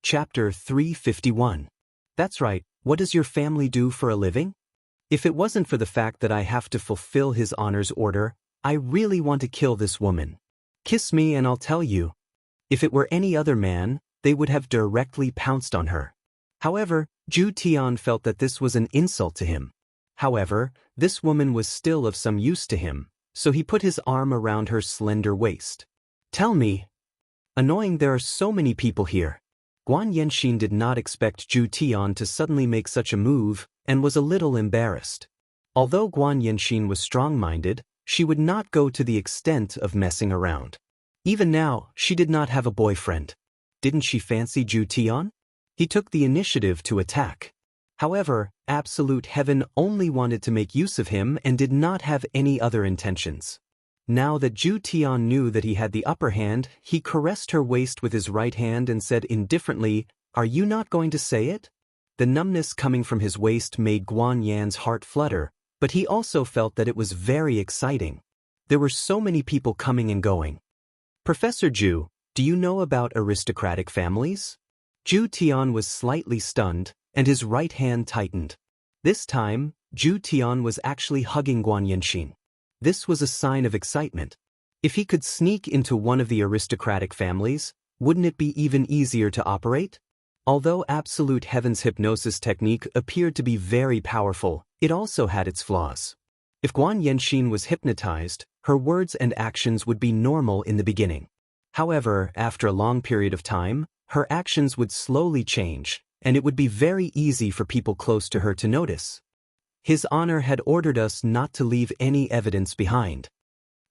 Chapter 351. That's right, what does your family do for a living? If it wasn't for the fact that I have to fulfill his honor's order, I really want to kill this woman. Kiss me and I'll tell you. If it were any other man, they would have directly pounced on her. However, Ju Tian felt that this was an insult to him. However, this woman was still of some use to him, so he put his arm around her slender waist. Tell me. Annoying, there are so many people here. Guan Yanxin did not expect Ju Tian to suddenly make such a move, and was a little embarrassed. Although Guan Yanxin was strong-minded, she would not go to the extent of messing around. Even now, she did not have a boyfriend. Didn't she fancy Ju Tian? He took the initiative to attack. However, Absolute Heaven only wanted to make use of him and did not have any other intentions. Now that Ju Tian knew that he had the upper hand, he caressed her waist with his right hand and said indifferently, "Are you not going to say it?" The numbness coming from his waist made Guan Yan's heart flutter, but he also felt that it was very exciting. There were so many people coming and going. Professor Ju, do you know about aristocratic families? Ju Tian was slightly stunned, and his right hand tightened. This time, Ju Tian was actually hugging Guan Yanxin. This was a sign of excitement. If he could sneak into one of the aristocratic families, wouldn't it be even easier to operate? Although Absolute Heaven's hypnosis technique appeared to be very powerful, it also had its flaws. If Guan Yanxin was hypnotized, her words and actions would be normal in the beginning. However, after a long period of time, her actions would slowly change, and it would be very easy for people close to her to notice. His honor had ordered us not to leave any evidence behind.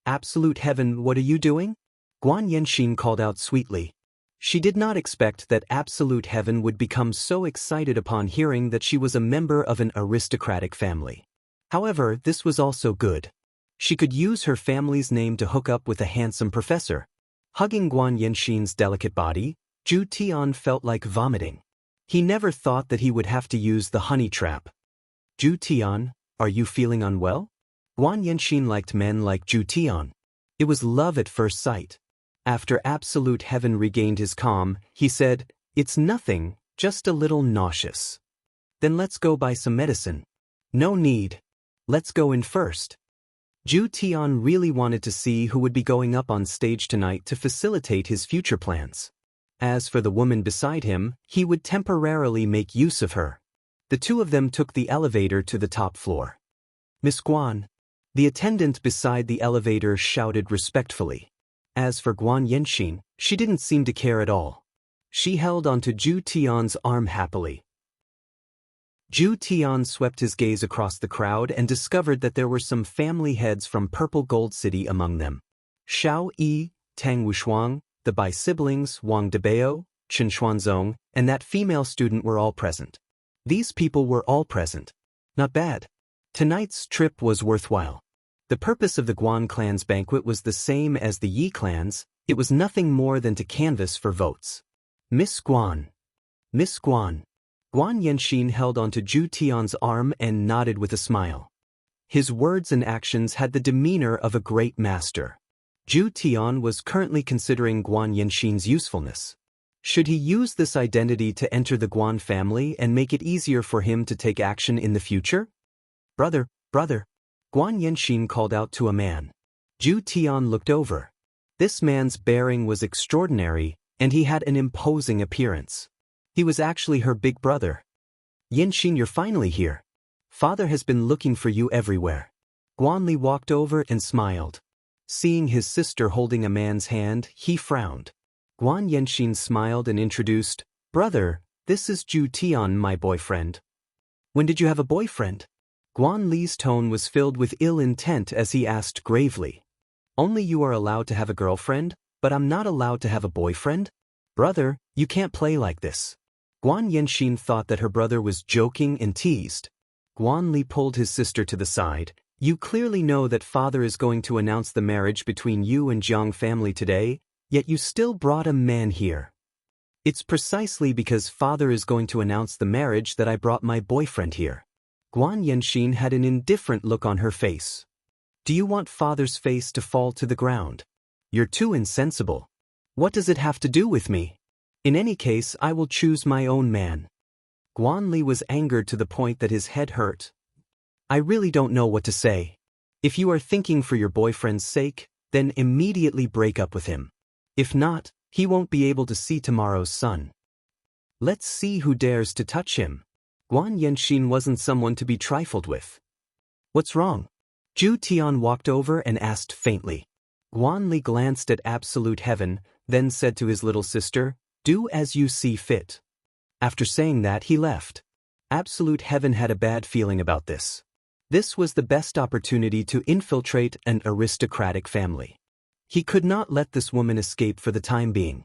Absolute Heaven, what are you doing? Guan Yanxin called out sweetly. She did not expect that Absolute Heaven would become so excited upon hearing that she was a member of an aristocratic family. However, this was also good. She could use her family's name to hook up with a handsome professor. Hugging Guan Yanxin's delicate body, Ju Tian felt like vomiting. He never thought that he would have to use the honey trap. Ju Tian, are you feeling unwell? Guan Yanxin liked men like Ju Tian. It was love at first sight. After Absolute Heaven regained his calm, he said, "It's nothing, just a little nauseous." "Then let's go buy some medicine." "No need. Let's go in first." Ju Tian really wanted to see who would be going up on stage tonight to facilitate his future plans. As for the woman beside him, he would temporarily make use of her. The two of them took the elevator to the top floor. "Miss Guan." The attendant beside the elevator shouted respectfully. As for Guan Yanxin, she didn't seem to care at all. She held onto Ju Tian's arm happily. Ju Tian swept his gaze across the crowd and discovered that there were some family heads from Purple Gold City among them. Xiao Yi, Tang Wushuang, the Bai siblings, Wang Debao, Chen Xuanzong, and that female student were all present. These people were all present. Not bad. Tonight's trip was worthwhile. The purpose of the Guan clan's banquet was the same as the Yi clan's. It was nothing more than to canvass for votes. Miss Guan. Miss Guan. Guan Yanxin held onto Ju Tian's arm and nodded with a smile. His words and actions had the demeanor of a great master. Ju Tian was currently considering Guan Yanxin's usefulness. Should he use this identity to enter the Guan family and make it easier for him to take action in the future? Brother, Guan Yanxin called out to a man. Ju Tian looked over. This man's bearing was extraordinary, and he had an imposing appearance. He was actually her big brother. "Yanxin, you're finally here. Father has been looking for you everywhere." Guan Li walked over and smiled. Seeing his sister holding a man's hand, he frowned. Guan Yanxin smiled and introduced, "Brother, this is Ju Tian, my boyfriend." "When did you have a boyfriend?" Guan Li's tone was filled with ill intent as he asked gravely. "Only you are allowed to have a girlfriend, but I'm not allowed to have a boyfriend? Brother, you can't play like this." Guan Yanxin thought that her brother was joking and teased. Guan Li pulled his sister to the side. "You clearly know that father is going to announce the marriage between you and Jiang family today, yet you still brought a man here." "It's precisely because father is going to announce the marriage that I brought my boyfriend here." Guan Yanxin had an indifferent look on her face. "Do you want father's face to fall to the ground? You're too insensible. What does it have to do with me?" In any case, I will choose my own man. Guan Li was angered to the point that his head hurt. I really don't know what to say. If you are thinking for your boyfriend's sake, then immediately break up with him. If not, he won't be able to see tomorrow's sun. Let's see who dares to touch him. Guan Yanxin wasn't someone to be trifled with. What's wrong? Zhu Tian walked over and asked faintly. Guan Li glanced at absolute heaven, then said to his little sister, "Do as you see fit." After saying that, he left. Absolute heaven had a bad feeling about this. This was the best opportunity to infiltrate an aristocratic family. He could not let this woman escape for the time being.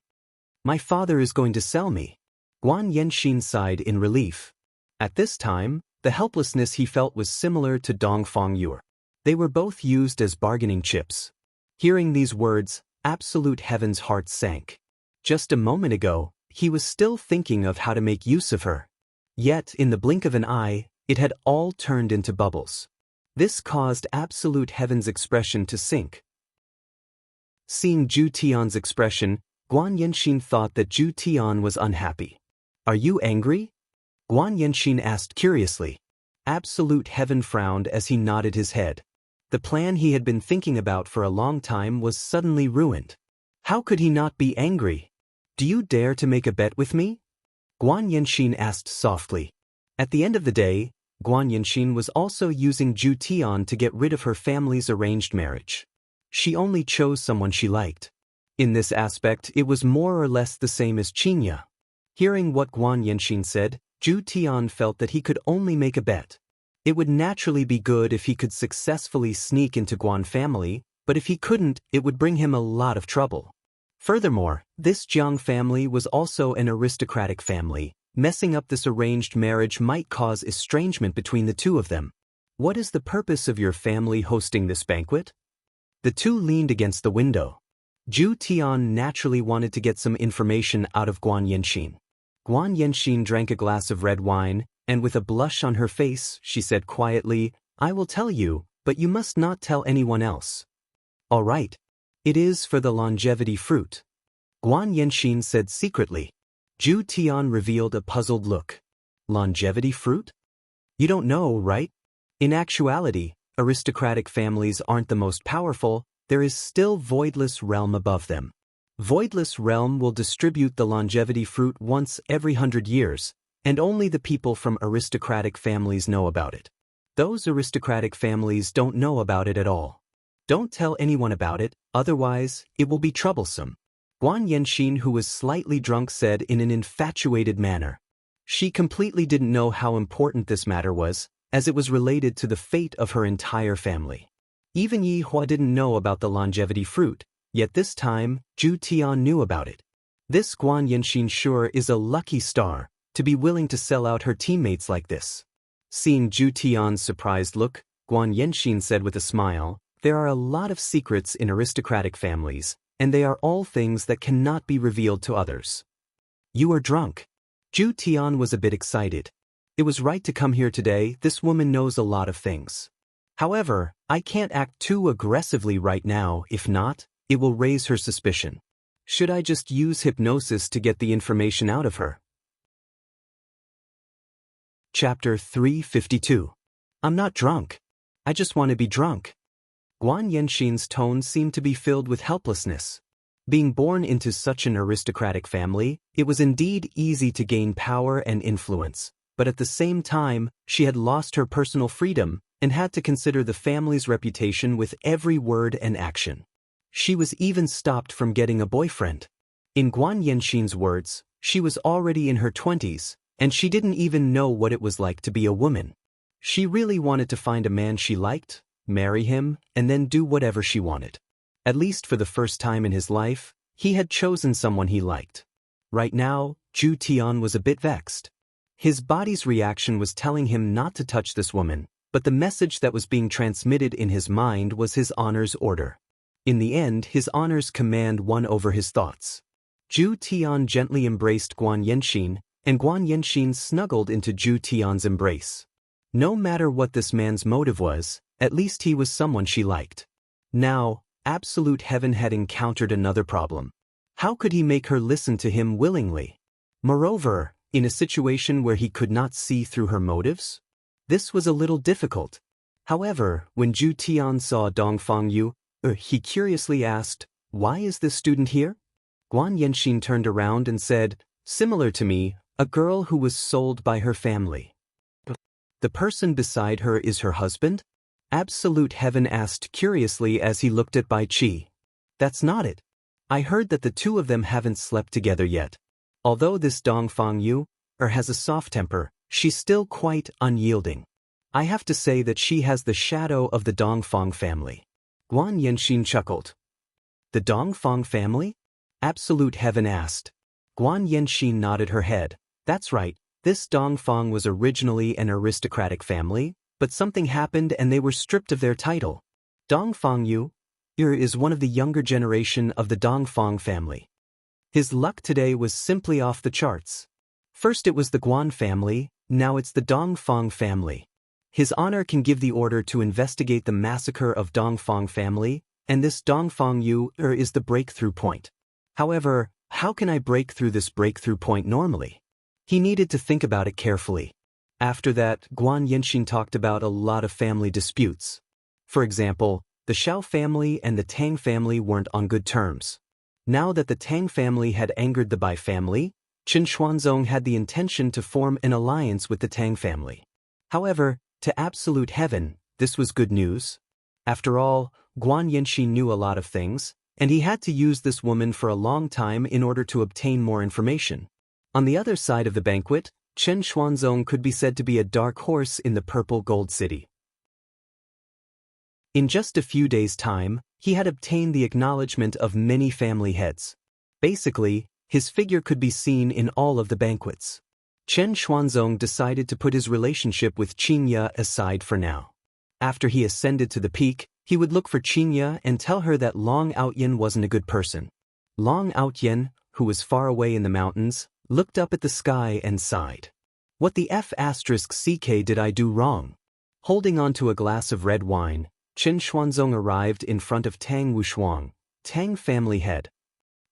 My father is going to sell me. Guan Yanxin sighed in relief. At this time, the helplessness he felt was similar to Dong Fengyue. They were both used as bargaining chips. Hearing these words, absolute heaven's heart sank. Just a moment ago, he was still thinking of how to make use of her. Yet, in the blink of an eye, it had all turned into bubbles. This caused absolute heaven's expression to sink. Seeing Zhu Tian's expression, Guan Yanxin thought that Zhu Tian was unhappy. Are you angry? Guan Yanxin asked curiously. Absolute heaven frowned as he nodded his head. The plan he had been thinking about for a long time was suddenly ruined. How could he not be angry? Do you dare to make a bet with me? Guan Yanxin asked softly. At the end of the day, Guan Yanxin was also using Zhu Tian to get rid of her family's arranged marriage. She only chose someone she liked. In this aspect, it was more or less the same as Qinya. Hearing what Guan Yanxin said, Zhu Tian felt that he could only make a bet. It would naturally be good if he could successfully sneak into Guan family, but if he couldn't, it would bring him a lot of trouble. Furthermore, this Jiang family was also an aristocratic family. Messing up this arranged marriage might cause estrangement between the two of them. What is the purpose of your family hosting this banquet? The two leaned against the window. Zhu Tian naturally wanted to get some information out of Guan Yanxin. Guan Yanxin drank a glass of red wine, and with a blush on her face, she said quietly, I will tell you, but you must not tell anyone else. All right. It is for the longevity fruit. Guan Yanxin said secretly. Zhu Tian revealed a puzzled look. Longevity fruit? You don't know, right? In actuality, aristocratic families aren't the most powerful, there is still Voidless Realm above them. Voidless Realm will distribute the longevity fruit once every 100 years, and only the people from aristocratic families know about it. Those aristocratic families don't know about it at all. Don't tell anyone about it, otherwise, it will be troublesome. Guan Yanxin, who was slightly drunk, said in an infatuated manner. She completely didn't know how important this matter was, as it was related to the fate of her entire family. Even Yi Hua didn't know about the longevity fruit, yet this time, Zhu Tian knew about it. This Guan Yanxin sure is a lucky star, to be willing to sell out her teammates like this. Seeing Zhu Tian's surprised look, Guan Yanxin said with a smile, there are a lot of secrets in aristocratic families, and they are all things that cannot be revealed to others. You are drunk. Zhu Tian was a bit excited. It was right to come here today, this woman knows a lot of things. However, I can't act too aggressively right now, if not, it will raise her suspicion. Should I just use hypnosis to get the information out of her? Chapter 352. I'm not drunk. I just want to be drunk. Guan Yanxin's tone seemed to be filled with helplessness. Being born into such an aristocratic family, it was indeed easy to gain power and influence, but at the same time, she had lost her personal freedom and had to consider the family's reputation with every word and action. She was even stopped from getting a boyfriend. In Guan Yanxin's words, she was already in her 20s, and she didn't even know what it was like to be a woman. She really wanted to find a man she liked, marry him, and then do whatever she wanted. At least for the first time in his life, he had chosen someone he liked. Right now, Zhu Tian was a bit vexed. His body's reaction was telling him not to touch this woman, but the message that was being transmitted in his mind was his honor's order. In the end, his honor's command won over his thoughts. Zhu Tian gently embraced Guan Yanxin, and Guan Yanxin snuggled into Zhu Tian's embrace. No matter what this man's motive was, at least he was someone she liked. Now, absolute heaven had encountered another problem. How could he make her listen to him willingly? Moreover, in a situation where he could not see through her motives? This was a little difficult. However, when Zhu Tian saw Dongfang Yu, he curiously asked, "Why is this student here?" Guan Yanxin turned around and said, "Similar to me, a girl who was sold by her family." "The person beside her is her husband?" Absolute Heaven asked curiously as he looked at Bai Qi. "That's not it. I heard that the two of them haven't slept together yet. Although this Dongfang Yu has a soft temper, she's still quite unyielding. I have to say that she has the shadow of the Dongfang family." Guan Yanxin chuckled. "The Dongfang family?" Absolute Heaven asked. Guan Yanxin nodded her head. "That's right, this Dongfang was originally an aristocratic family, but something happened and they were stripped of their title. Dongfang Yu is one of the younger generation of the Dongfang family. His luck today was simply off the charts. First it was the Guan family, now it's the Dongfang family. His honor can give the order to investigate the massacre of Dongfang family, and this Dongfang Yu is the breakthrough point. However, how can I break through this breakthrough point normally?" He needed to think about it carefully. After that, Guan Yanxin talked about a lot of family disputes. For example, the Xiao family and the Tang family weren't on good terms. Now that the Tang family had angered the Bai family, Chen Xuanzong had the intention to form an alliance with the Tang family. However, to Absolute Heaven, this was good news. After all, Guan Yanxin knew a lot of things, and he had to use this woman for a long time in order to obtain more information. On the other side of the banquet, Chen Xuanzong could be said to be a dark horse in the Purple Gold City. In just a few days' time, he had obtained the acknowledgement of many family heads. Basically, his figure could be seen in all of the banquets. Chen Xuanzong decided to put his relationship with Qingya aside for now. After he ascended to the peak, he would look for Qingya and tell her that Long Outyen wasn't a good person. Long Outyen, who was far away in the mountains, looked up at the sky and sighed. "What the F***ck did I do wrong?" Holding on to a glass of red wine, Chen Xuanzong arrived in front of Tang Wushuang, Tang family head.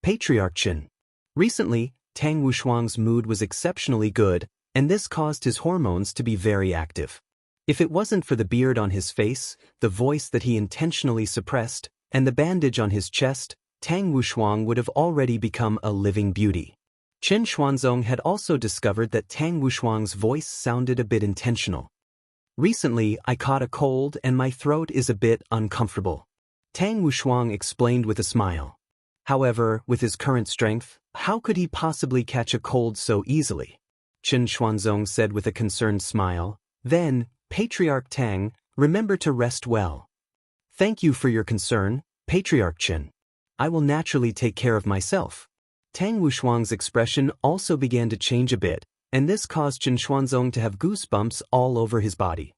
"Patriarch Chen." Recently, Tang Wushuang's mood was exceptionally good, and this caused his hormones to be very active. If it wasn't for the beard on his face, the voice that he intentionally suppressed, and the bandage on his chest, Tang Wushuang would have already become a living beauty. Chen Xuanzong had also discovered that Tang Wushuang's voice sounded a bit intentional. "Recently, I caught a cold and my throat is a bit uncomfortable," Tang Wushuang explained with a smile. However, with his current strength, how could he possibly catch a cold so easily? Chen Xuanzong said with a concerned smile. Then, "Patriarch Tang, remember to rest well." "Thank you for your concern, Patriarch Chen. I will naturally take care of myself." Tang Wushuang's expression also began to change a bit, and this caused Chen Xuanzong to have goosebumps all over his body.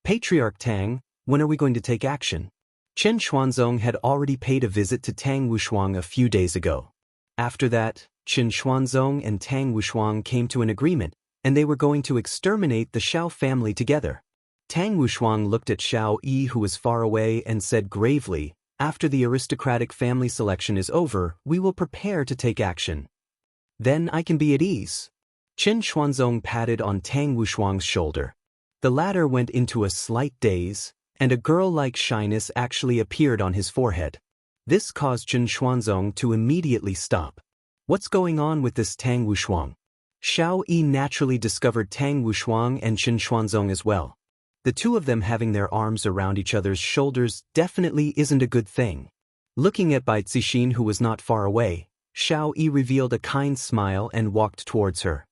"Patriarch Tang, when are we going to take action?" Chen Xuanzong had already paid a visit to Tang Wushuang a few days ago. After that, Chen Xuanzong and Tang Wushuang came to an agreement, and they were going to exterminate the Xiao family together. Tang Wushuang looked at Xiao Yi, who was far away, and said gravely, "After the aristocratic family selection is over, we will prepare to take action. Then I can be at ease." Chen Xuanzong patted on Tang Wushuang's shoulder. The latter went into a slight daze, and a girl-like shyness actually appeared on his forehead. This caused Chen Xuanzong to immediately stop. What's going on with this Tang Wushuang? Xiao Yi naturally discovered Tang Wushuang and Chen Xuanzong as well. The two of them having their arms around each other's shoulders definitely isn't a good thing. Looking at Bai Zixin, who was not far away, Xiao Yi revealed a kind smile and walked towards her.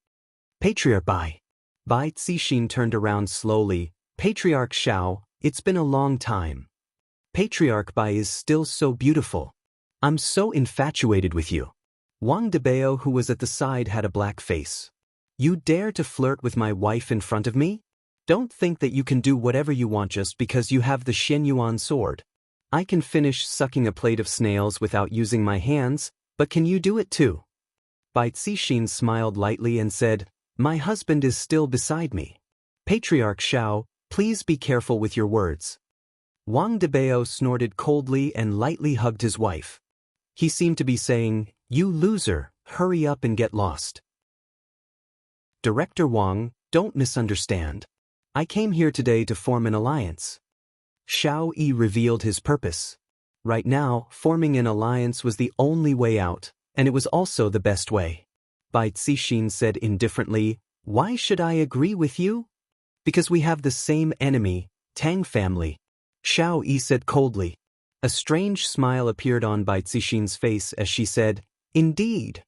"Patriarch Bai." Bai Zixin turned around slowly. "Patriarch Xiao, it's been a long time. Patriarch Bai is still so beautiful. I'm so infatuated with you." Wang Debao, who was at the side, had a black face. "You dare to flirt with my wife in front of me? Don't think that you can do whatever you want just because you have the Shenyuan sword. I can finish sucking a plate of snails without using my hands, but can you do it too?" Bai Zixin smiled lightly and said, "My husband is still beside me. Patriarch Xiao, please be careful with your words." Wang Debao snorted coldly and lightly hugged his wife. He seemed to be saying, You loser, hurry up and get lost. Director Wang, don't misunderstand. I came here today to form an alliance. Xiao Yi revealed his purpose. Right now, forming an alliance was the only way out, and it was also the best way. Bai Zixin said indifferently, Why should I agree with you? Because we have the same enemy, Tang family. Xiao Yi said coldly. A strange smile appeared on Bai Zixin's face as she said, Indeed.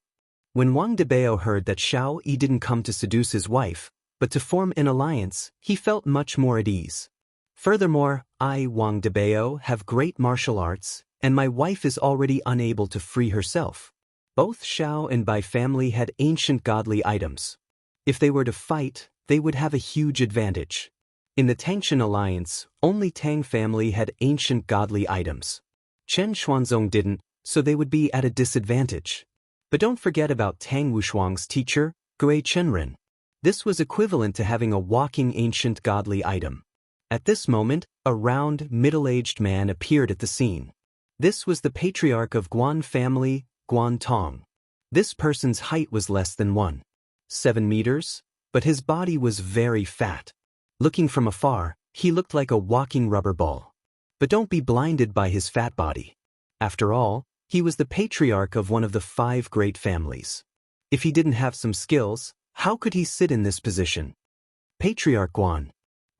When Wang Debao heard that Xiao Yi didn't come to seduce his wife, but to form an alliance, he felt much more at ease. Furthermore, I, Wang Debao, have great martial arts, and my wife is already unable to free herself. Both Xiao and Bai family had ancient godly items. If they were to fight, they would have a huge advantage. In the Tangshan alliance, only Tang family had ancient godly items. Chen Xuanzong didn't, so they would be at a disadvantage. But don't forget about Tang Wushuang's teacher, Gui Chenren. This was equivalent to having a walking ancient godly item. At this moment, a round, middle-aged man appeared at the scene. This was the patriarch of Guan family, Guan Tong. This person's height was less than 1.7 meters, but his body was very fat. Looking from afar, he looked like a walking rubber ball. But don't be blinded by his fat body. After all, he was the patriarch of one of the 5 great families. If he didn't have some skills, how could he sit in this position? Patriarch Guan.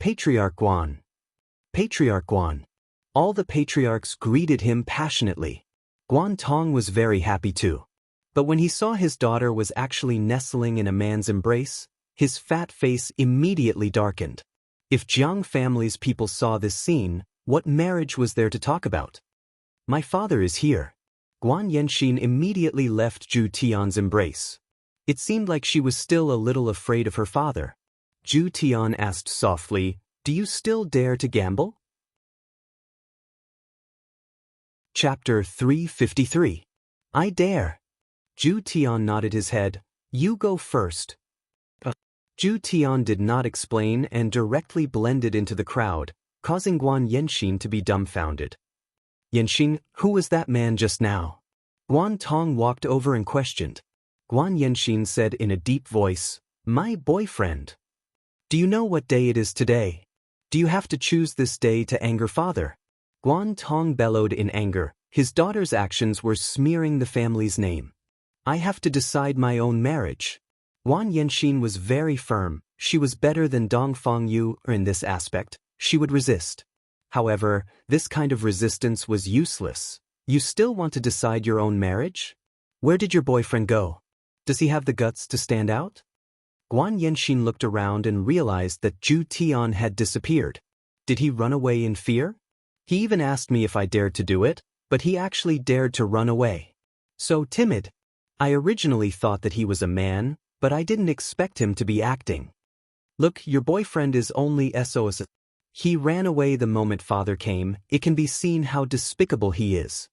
Patriarch Guan. Patriarch Guan. All the patriarchs greeted him passionately. Guan Tong was very happy too. But when he saw his daughter was actually nestling in a man's embrace, his fat face immediately darkened. If Jiang family's people saw this scene, what marriage was there to talk about? My father is here. Guan Yanxin immediately left Zhu Tian's embrace. It seemed like she was still a little afraid of her father. Zhu Tian asked softly, Do you still dare to gamble? Chapter 353. I dare. Zhu Tian nodded his head. You go first. Zhu Tian did not explain and directly blended into the crowd, causing Guan Yanxin to be dumbfounded. Yanxin, who was that man just now? Guan Tong walked over and questioned. Guan Yanxin said in a deep voice, My boyfriend. Do you know what day it is today? Do you have to choose this day to anger father? Guan Tong bellowed in anger. His daughter's actions were smearing the family's name. I have to decide my own marriage. Guan Yanxin was very firm. She was better than Dong Fangyu in this aspect. She would resist. However, this kind of resistance was useless. You still want to decide your own marriage? Where did your boyfriend go? Does he have the guts to stand out? Guan Yanxin looked around and realized that Zhu Tian had disappeared. Did he run away in fear? He even asked me if I dared to do it, but he actually dared to run away. So timid. I originally thought that he was a man, but I didn't expect him to be acting. Look, your boyfriend is only SOS. He ran away the moment father came. It can be seen how despicable he is.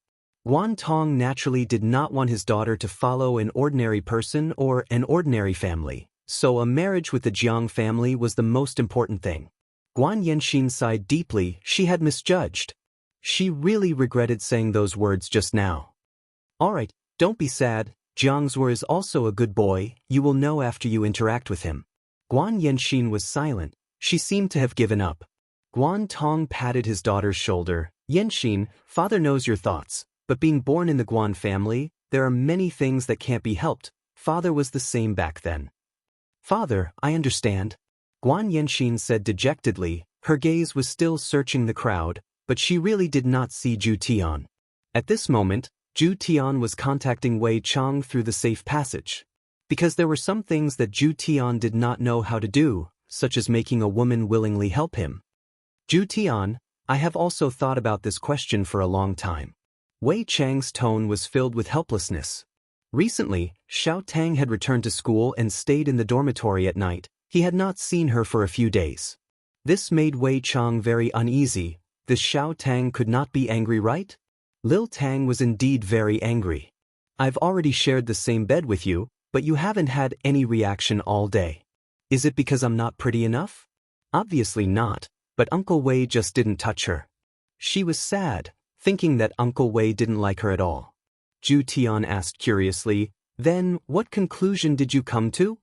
Guan Tong naturally did not want his daughter to follow an ordinary person or an ordinary family, so a marriage with the Jiang family was the most important thing. Guan Yanxin sighed deeply. She had misjudged. She really regretted saying those words just now. All right, don't be sad. Jiang Zhuo is also a good boy. You will know after you interact with him. Guan Yanxin was silent. She seemed to have given up. Guan Tong patted his daughter's shoulder. Yanxin, father knows your thoughts, but being born in the Guan family, there are many things that can't be helped. Father was the same back then. Father, I understand. Guan Yanxin said dejectedly. Her gaze was still searching the crowd, but she really did not see Zhu Tian. At this moment, Zhu Tian was contacting Wei Chang through the safe passage. Because there were some things that Zhu Tian did not know how to do, such as making a woman willingly help him. Zhu Tian, I have also thought about this question for a long time. Wei Chang's tone was filled with helplessness. Recently, Xiao Tang had returned to school and stayed in the dormitory at night. He had not seen her for a few days. This made Wei Chang very uneasy. This Xiao Tang could not be angry, right? Lil Tang was indeed very angry. I've already shared the same bed with you, but you haven't had any reaction all day. Is it because I'm not pretty enough? Obviously not, but Uncle Wei just didn't touch her. She was sad, thinking that Uncle Wei didn't like her at all. Zhu Tian asked curiously. Then, what conclusion did you come to?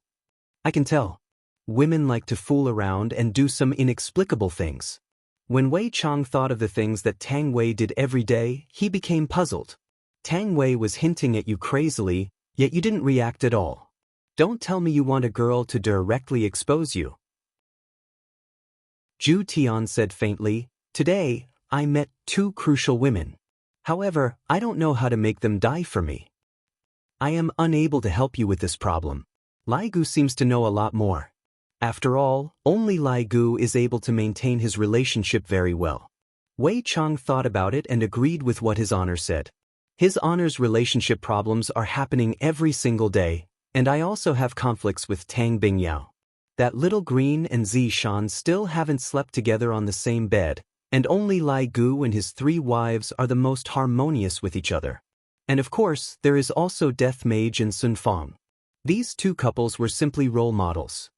I can tell. Women like to fool around and do some inexplicable things. When Wei Chang thought of the things that Tang Wei did every day, he became puzzled. Tang Wei was hinting at you crazily, yet you didn't react at all. Don't tell me you want a girl to directly expose you. Zhu Tian said faintly, today, I met two crucial women. However, I don't know how to make them die for me. I am unable to help you with this problem. Lai Gu seems to know a lot more. After all, only Lai Gu is able to maintain his relationship very well. Wei Chang thought about it and agreed with what His Honor said. His Honor's relationship problems are happening every single day, and I also have conflicts with Tang Bingyao. That little Green and Zi Shan still haven't slept together on the same bed, and only Lai Gu and his 3 wives are the most harmonious with each other. And of course, there is also Death Mage and Sun Fang. These 2 couples were simply role models.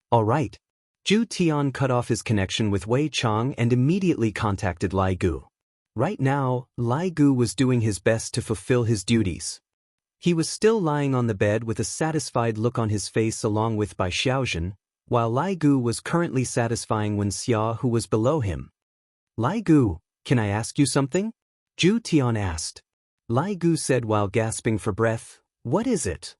All right. Zhu Tian cut off his connection with Wei Chang and immediately contacted Lai Gu. Right now, Lai Gu was doing his best to fulfill his duties. He was still lying on the bed with a satisfied look on his face along with Bai Xiaozhen, while Lai Gu was currently satisfying Wen Xia who was below him. Lai Gu, can I ask you something? Zhu Tian asked. Lai Gu said while gasping for breath, what is it?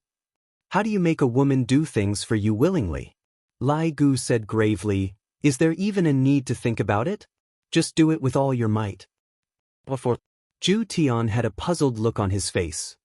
How do you make a woman do things for you willingly? Lai Gu said gravely, is there even a need to think about it? Just do it with all your might. Zhu Tian had a puzzled look on his face.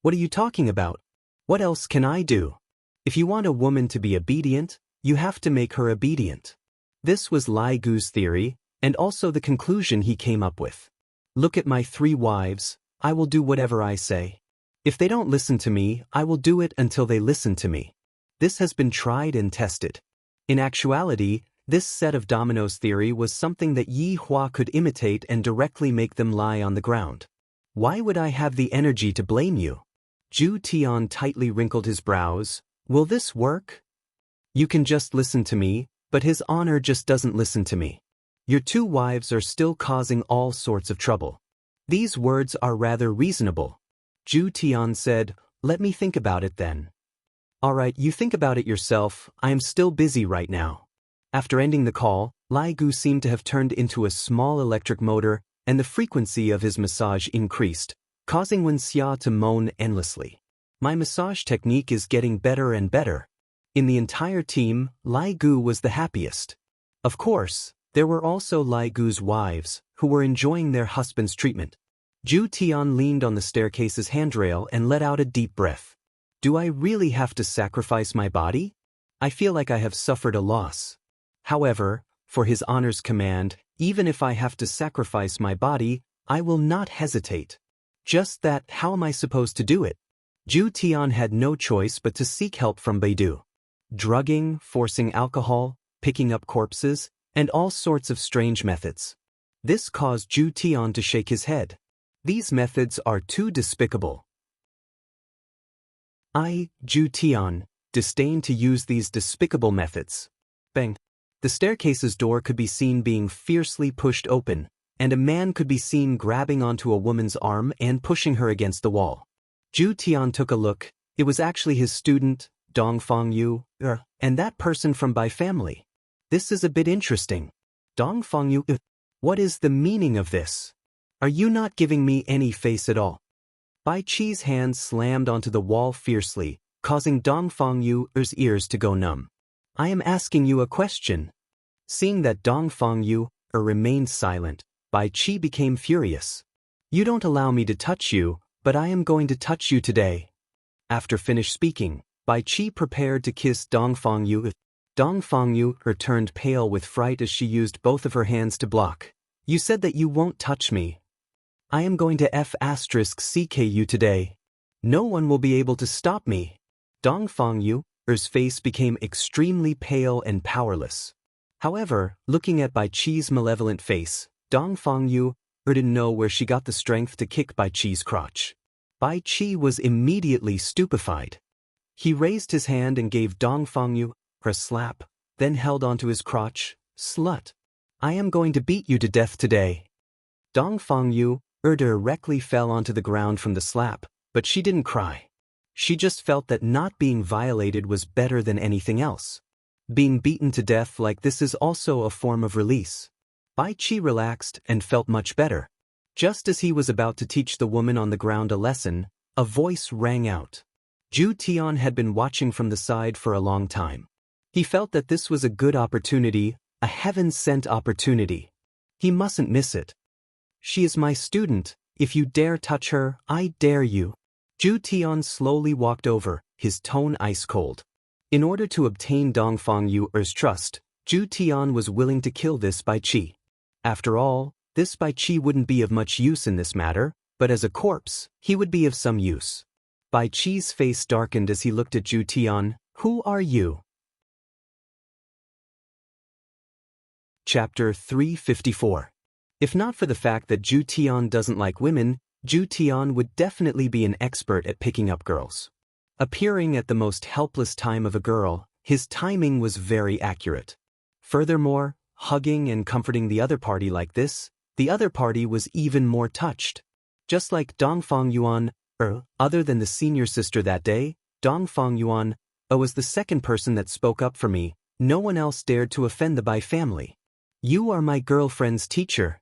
What are you talking about? What else can I do? If you want a woman to be obedient, you have to make her obedient. This was Lai Gu's theory, and also the conclusion he came up with. Look at my 3 wives, I will do whatever I say. If they don't listen to me, I will do it until they listen to me. This has been tried and tested. In actuality, this set of dominoes theory was something that Yi Hua could imitate and directly make them lie on the ground. Why would I have the energy to blame you? Zhu Tian tightly wrinkled his brows. Will this work? You can just listen to me, but His Honor just doesn't listen to me. Your 2 wives are still causing all sorts of trouble. These words are rather reasonable. Zhu Tian said, let me think about it then. Alright, you think about it yourself, I am still busy right now. After ending the call, Lai Gu seemed to have turned into a small electric motor, and the frequency of his massage increased, causing Wen Xia to moan endlessly. My massage technique is getting better and better. In the entire team, Lai Gu was the happiest. Of course, there were also Lai Gu's wives, who were enjoying their husband's treatment. Zhu Tian leaned on the staircase's handrail and let out a deep breath. Do I really have to sacrifice my body? I feel like I have suffered a loss. However, for His Honor's command, even if I have to sacrifice my body, I will not hesitate. Just that, how am I supposed to do it? Zhu Tian had no choice but to seek help from Baidu. Drugging, forcing alcohol, picking up corpses, and all sorts of strange methods. This caused Zhu Tian to shake his head. These methods are too despicable. I, Zhu Tian, disdain to use these despicable methods. Bang. The staircase's door could be seen being fiercely pushed open, and a man could be seen grabbing onto a woman's arm and pushing her against the wall. Zhu Tian took a look. It was actually his student, Dong Fangyu, and that person from Bai family. This is a bit interesting. Dong Fangyu, what is the meaning of this? Are you not giving me any face at all? Bai Qi's hand slammed onto the wall fiercely, causing Dong Fangyu's ears to go numb. I am asking you a question. Seeing that Dong Fangyu remained silent, Bai Qi became furious. You don't allow me to touch you, but I am going to touch you today. After finished speaking, Bai Qi prepared to kiss Dong Fangyu. Dong Fangyu turned pale with fright as she used both of her hands to block. You said that you won't touch me. I am going to F***ck you today. No one will be able to stop me. Dong Fangyu's face became extremely pale and powerless. However, looking at Bai Qi's malevolent face, Dong Fangyu didn't know where she got the strength to kick Bai Qi's crotch. Bai Qi was immediately stupefied. He raised his hand and gave Dong Fangyu a slap, then held onto his crotch. Slut. I am going to beat you to death today. Dong Fangyu directly fell onto the ground from the slap, but she didn't cry. She just felt that not being violated was better than anything else. Being beaten to death like this is also a form of release. Bai Qi relaxed and felt much better. Just as he was about to teach the woman on the ground a lesson, a voice rang out. Zhu Tian had been watching from the side for a long time. He felt that this was a good opportunity, a heaven-sent opportunity. He mustn't miss it. She is my student. If you dare touch her, I dare you. Zhu Tian slowly walked over, his tone ice-cold. In order to obtain Dongfang Yuer's trust, Zhu Tian was willing to kill this Bai Qi. After all, this Bai Qi wouldn't be of much use in this matter, but as a corpse, he would be of some use. Bai Qi's face darkened as he looked at Zhu Tian. Who are you? Chapter 354. If not for the fact that Zhu Tian doesn't like women, Zhu Tian would definitely be an expert at picking up girls. Appearing at the most helpless time of a girl, his timing was very accurate. Furthermore, hugging and comforting the other party like this, the other party was even more touched. Just like Dongfang Yuan, other than the senior sister that day, Dongfang Yuan was the second person that spoke up for me. No one else dared to offend the Bai family. You are my girlfriend's teacher,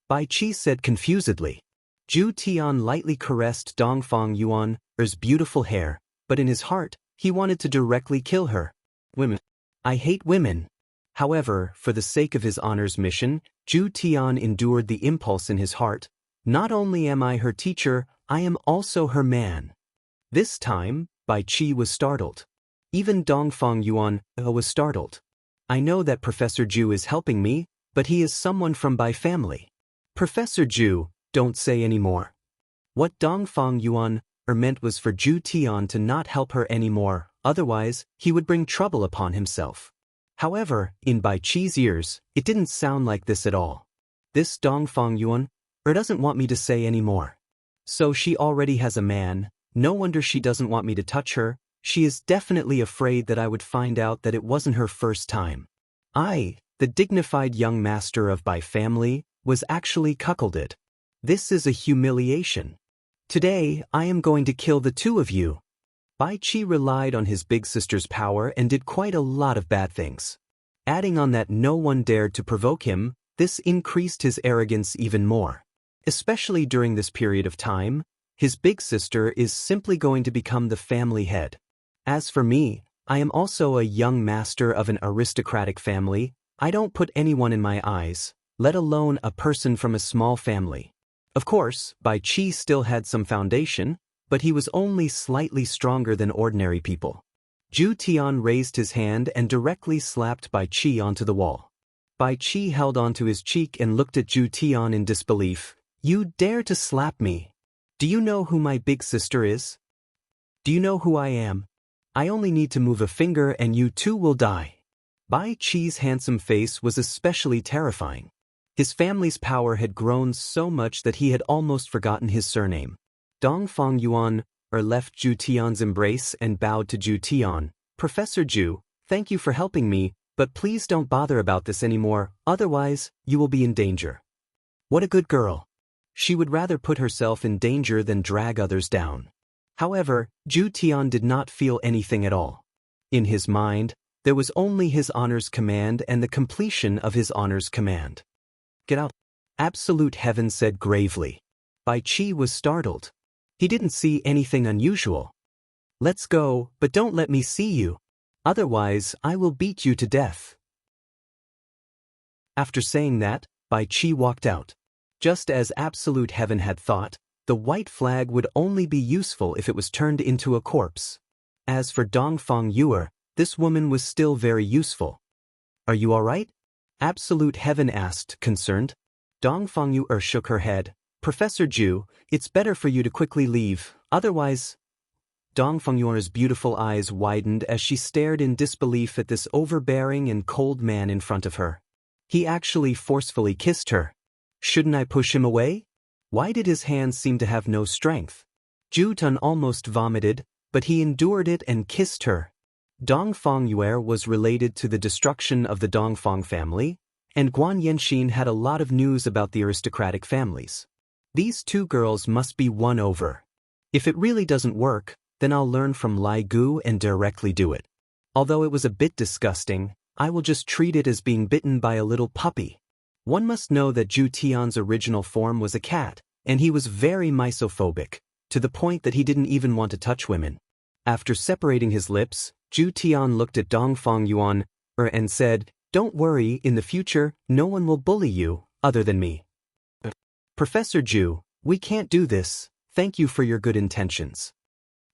Bai Qi said confusedly. Zhu Tian lightly caressed Dongfang Yuan's beautiful hair, but in his heart, he wanted to directly kill her. Women. I hate women. However, for the sake of his honor's mission, Zhu Tian endured the impulse in his heart. Not only am I her teacher, I am also her man. This time, Bai Qi was startled. Even Dongfang Yuan was startled. I know that Professor Zhu is helping me, but he is someone from Bai family. Professor Zhu, don't say any more. What Dongfang Yuan meant was for Zhu Tian to not help her anymore, otherwise, he would bring trouble upon himself. However, in Bai Qi's ears, it didn't sound like this at all. This Dongfang Yuan doesn't want me to say any more. So she already has a man, no wonder she doesn't want me to touch her. She is definitely afraid that I would find out that it wasn't her first time. I, the dignified young master of Bai family, was actually cuckolded. This is a humiliation. Today, I am going to kill the two of you. Bai Qi relied on his big sister's power and did quite a lot of bad things. Adding on that no one dared to provoke him, this increased his arrogance even more. Especially during this period of time, his big sister is simply going to become the family head. As for me, I am also a young master of an aristocratic family. I don't put anyone in my eyes, let alone a person from a small family. Of course, Bai Qi still had some foundation, but he was only slightly stronger than ordinary people. Zhu Tian raised his hand and directly slapped Bai Qi onto the wall. Bai Qi held onto his cheek and looked at Zhu Tian in disbelief. You dare to slap me? Do you know who my big sister is? Do you know who I am? I only need to move a finger and you too will die. Bai Qi's handsome face was especially terrifying. His family's power had grown so much that he had almost forgotten his surname. Dongfang Yuan left Zhu Tian's embrace and bowed to Zhu Tian. Professor Zhu, thank you for helping me, but please don't bother about this anymore, otherwise, you will be in danger. What a good girl. She would rather put herself in danger than drag others down. However, Zhu Tian did not feel anything at all. In his mind, there was only his honor's command and the completion of his honor's command. Get out. Absolute Heaven said gravely. Bai Qi was startled. He didn't see anything unusual. Let's go, but don't let me see you. Otherwise, I will beat you to death. After saying that, Bai Qi walked out. Just as Absolute Heaven had thought, the white flag would only be useful if it was turned into a corpse. As for Dongfang Yuer, this woman was still very useful. Are you all right? Absolute Heaven asked, concerned. Dongfang Yuer shook her head. Professor Zhu, it's better for you to quickly leave, otherwise... Dongfang Yuer's beautiful eyes widened as she stared in disbelief at this overbearing and cold man in front of her. He actually forcefully kissed her. Shouldn't I push him away? Why did his hands seem to have no strength? Zhu Tun almost vomited, but he endured it and kissed her. Dongfang Yuer was related to the destruction of the Dongfang family, and Guan Yanxin had a lot of news about the aristocratic families. These two girls must be won over. If it really doesn't work, then I'll learn from Lai Gu and directly do it. Although it was a bit disgusting, I will just treat it as being bitten by a little puppy. One must know that Zhu Tian's original form was a cat, and he was very misophobic, to the point that he didn't even want to touch women. After separating his lips, Zhu Tian looked at Dongfang Yuan and said, "Don't worry, in the future, no one will bully you, other than me." "Professor Zhu, we can't do this, thank you for your good intentions."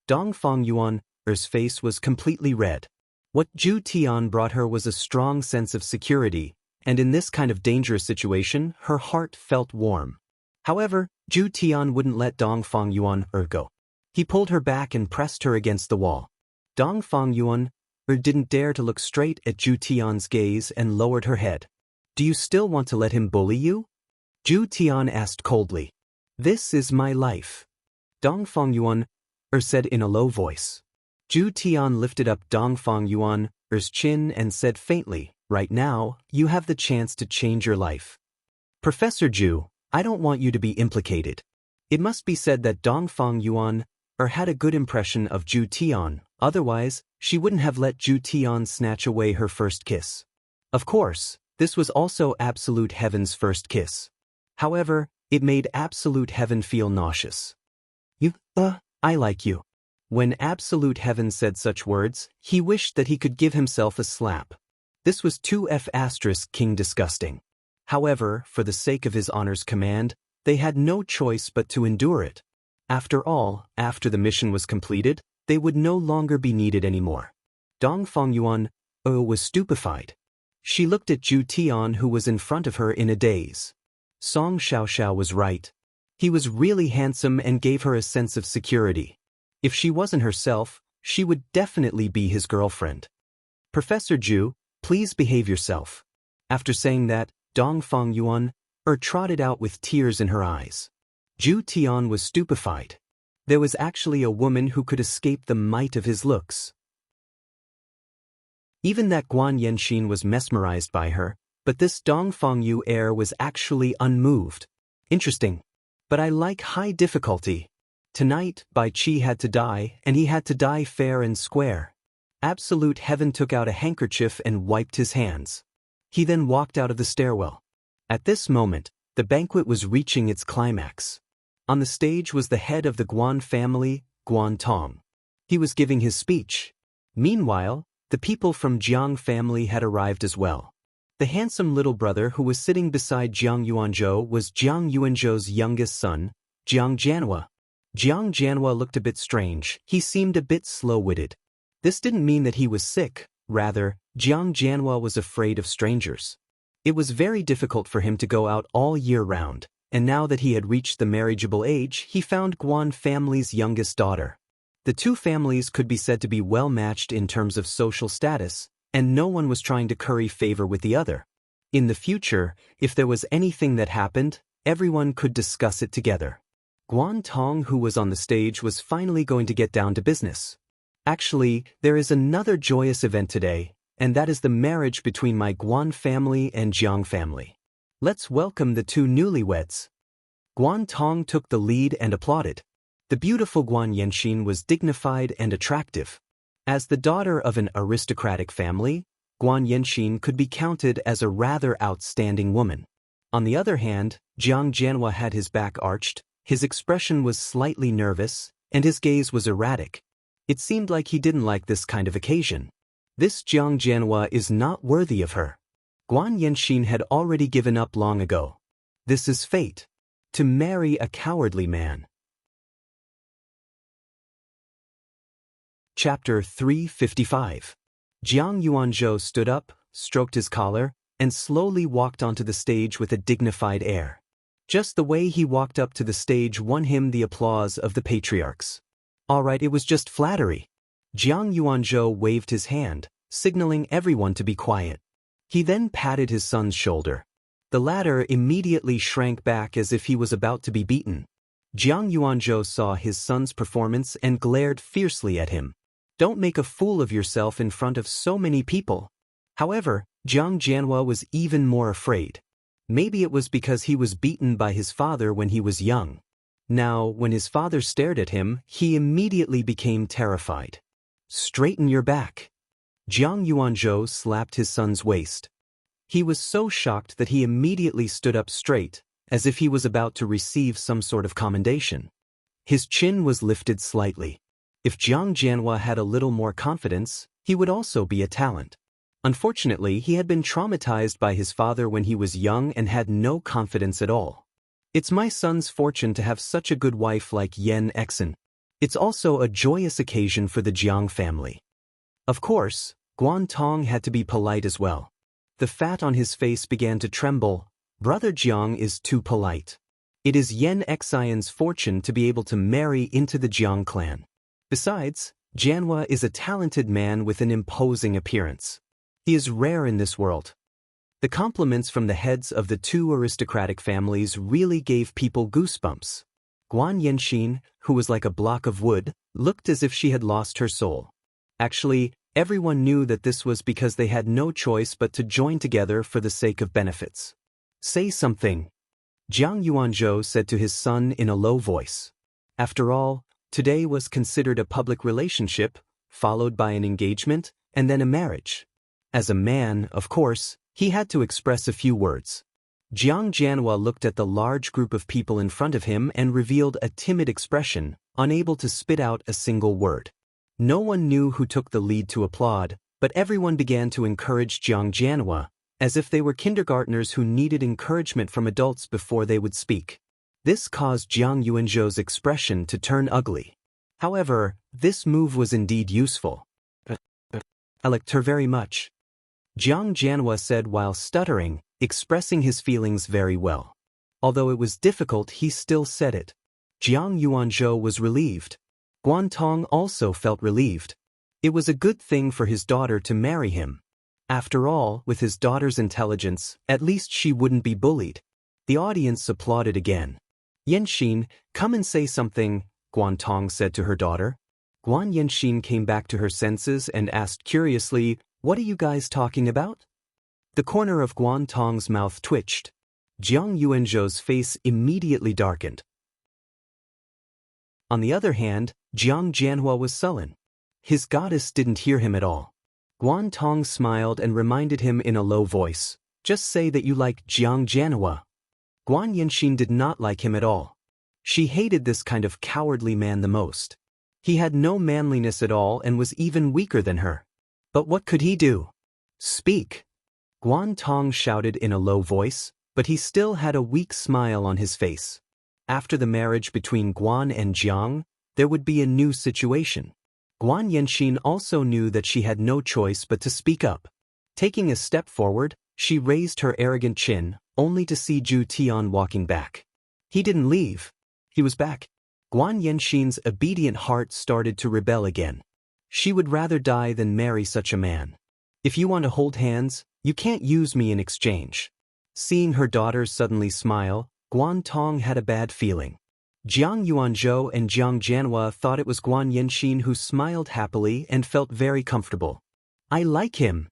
Dongfang Yuan's face was completely red. What Zhu Tian brought her was a strong sense of security, and in this kind of dangerous situation, her heart felt warm. However, Zhu Tian wouldn't let Dongfang Yuan go. He pulled her back and pressed her against the wall. Dongfang Yuan didn't dare to look straight at Zhu Tian's gaze and lowered her head. "Do you still want to let him bully you?" Zhu Tian asked coldly. "This is my life," Dongfang Yuan said in a low voice. Zhu Tian lifted up Dongfang Yuan's chin and said faintly, "Right now, you have the chance to change your life." "Professor Zhu, I don't want you to be implicated." It must be said that Dongfang Yuan had a good impression of Zhu Tian, otherwise, she wouldn't have let Zhu Tian snatch away her first kiss. Of course, this was also Absolute Heaven's first kiss. However, it made Absolute Heaven feel nauseous. I like you." When Absolute Heaven said such words, he wished that he could give himself a slap. This was 2F** King disgusting. However, for the sake of his honor's command, they had no choice but to endure it. After all, after the mission was completed, they would no longer be needed anymore. Dongfang Yuan was stupefied. She looked at Zhu Tian, who was in front of her in a daze. Song Xiaoxiao was right. He was really handsome and gave her a sense of security. If she wasn't herself, she would definitely be his girlfriend. "Professor Zhu, please behave yourself." After saying that, Dongfang Yuan trotted out with tears in her eyes. Zhu Tian was stupefied. There was actually a woman who could escape the might of his looks. Even that Guan Yanxin was mesmerized by her, but this Dongfang Yu heir was actually unmoved. Interesting. But I like high difficulty. Tonight, Bai Qi had to die, and he had to die fair and square. Absolute Heaven took out a handkerchief and wiped his hands. He then walked out of the stairwell. At this moment, the banquet was reaching its climax. On the stage was the head of the Guan family, Guan Tong. He was giving his speech. Meanwhile, the people from Jiang family had arrived as well. The handsome little brother who was sitting beside Jiang Yuanzhou was Jiang Yuanzhou's youngest son, Jiang Jianhua. Jiang Jianhua looked a bit strange. He seemed a bit slow-witted. This didn't mean that he was sick. Rather, Jiang Jianhua was afraid of strangers. It was very difficult for him to go out all year round, and now that he had reached the marriageable age, he found Guan family's youngest daughter. The two families could be said to be well matched in terms of social status, and no one was trying to curry favor with the other. In the future, if there was anything that happened, everyone could discuss it together. Guan Tong, who was on the stage, was finally going to get down to business. "Actually, there is another joyous event today, and that is the marriage between my Guan family and Jiang family. Let's welcome the two newlyweds." Guan Tong took the lead and applauded. The beautiful Guan Yanxin was dignified and attractive. As the daughter of an aristocratic family, Guan Yanxin could be counted as a rather outstanding woman. On the other hand, Jiang Jianhua had his back arched, his expression was slightly nervous, and his gaze was erratic. It seemed like he didn't like this kind of occasion. This Jiang Jianhua is not worthy of her. Guan Yanxin had already given up long ago. This is fate. To marry a cowardly man. Chapter 355. Jiang Yuanzhou stood up, stroked his collar, and slowly walked onto the stage with a dignified air. Just the way he walked up to the stage won him the applause of the patriarchs. All right, it was just flattery. Jiang Yuanzhou waved his hand, signaling everyone to be quiet. He then patted his son's shoulder. The latter immediately shrank back as if he was about to be beaten. Jiang Yuanzhou saw his son's performance and glared fiercely at him. "Don't make a fool of yourself in front of so many people." However, Jiang Jianhua was even more afraid. Maybe it was because he was beaten by his father when he was young. Now, when his father stared at him, he immediately became terrified. "Straighten your back." Jiang Yuanzhou slapped his son's waist. He was so shocked that he immediately stood up straight, as if he was about to receive some sort of commendation. His chin was lifted slightly. If Jiang Jianhua had a little more confidence, he would also be a talent. Unfortunately, he had been traumatized by his father when he was young and had no confidence at all. It's my son's fortune to have such a good wife like Yan Exen. It's also a joyous occasion for the Jiang family. Of course, Guan Tong had to be polite as well. The fat on his face began to tremble. Brother Jiang is too polite. It is Yan Xian's fortune to be able to marry into the Jiang clan. Besides, Jianhua is a talented man with an imposing appearance. He is rare in this world. The compliments from the heads of the two aristocratic families really gave people goosebumps. Guan Yanxin, who was like a block of wood, looked as if she had lost her soul. Actually, everyone knew that this was because they had no choice but to join together for the sake of benefits. "Say something," Jiang Yuanzhou said to his son in a low voice. After all, today was considered a public relationship, followed by an engagement, and then a marriage. As a man, of course, he had to express a few words. Jiang Jianhua looked at the large group of people in front of him and revealed a timid expression, unable to spit out a single word. No one knew who took the lead to applaud, but everyone began to encourage Jiang Jianhua, as if they were kindergartners who needed encouragement from adults before they would speak. This caused Jiang Yuanzhou's expression to turn ugly. However, this move was indeed useful. "I liked her very much," Jiang Jianhua said while stuttering, expressing his feelings very well. Although it was difficult, he still said it. Jiang Yuanzhou was relieved. Guan Tong also felt relieved. It was a good thing for his daughter to marry him. After all, with his daughter's intelligence, at least she wouldn't be bullied. The audience applauded again. "Yanxin, come and say something," Guan Tong said to her daughter. Guan Yanxin came back to her senses and asked curiously, "What are you guys talking about?" The corner of Guan Tong's mouth twitched. Jiang Yuanzhou's face immediately darkened. On the other hand, Jiang Jianhua was sullen. His goddess didn't hear him at all. Guan Tong smiled and reminded him in a low voice, "Just say that you like Jiang Jianhua." Guan Yanxin did not like him at all. She hated this kind of cowardly man the most. He had no manliness at all and was even weaker than her. But what could he do? "Speak," Guan Tong shouted in a low voice, but he still had a weak smile on his face. After the marriage between Guan and Jiang, there would be a new situation. Guan Yanxin also knew that she had no choice but to speak up. Taking a step forward, she raised her arrogant chin, only to see Zhu Tian walking back. He didn't leave. He was back. Guan Yanxin's obedient heart started to rebel again. She would rather die than marry such a man. "If you want to hold hands, you can't use me in exchange." Seeing her daughter suddenly smile, Guan Tong had a bad feeling. Jiang Yuanzhou and Jiang Jianhua thought it was Guan Yanxin who smiled happily and felt very comfortable. "I like him."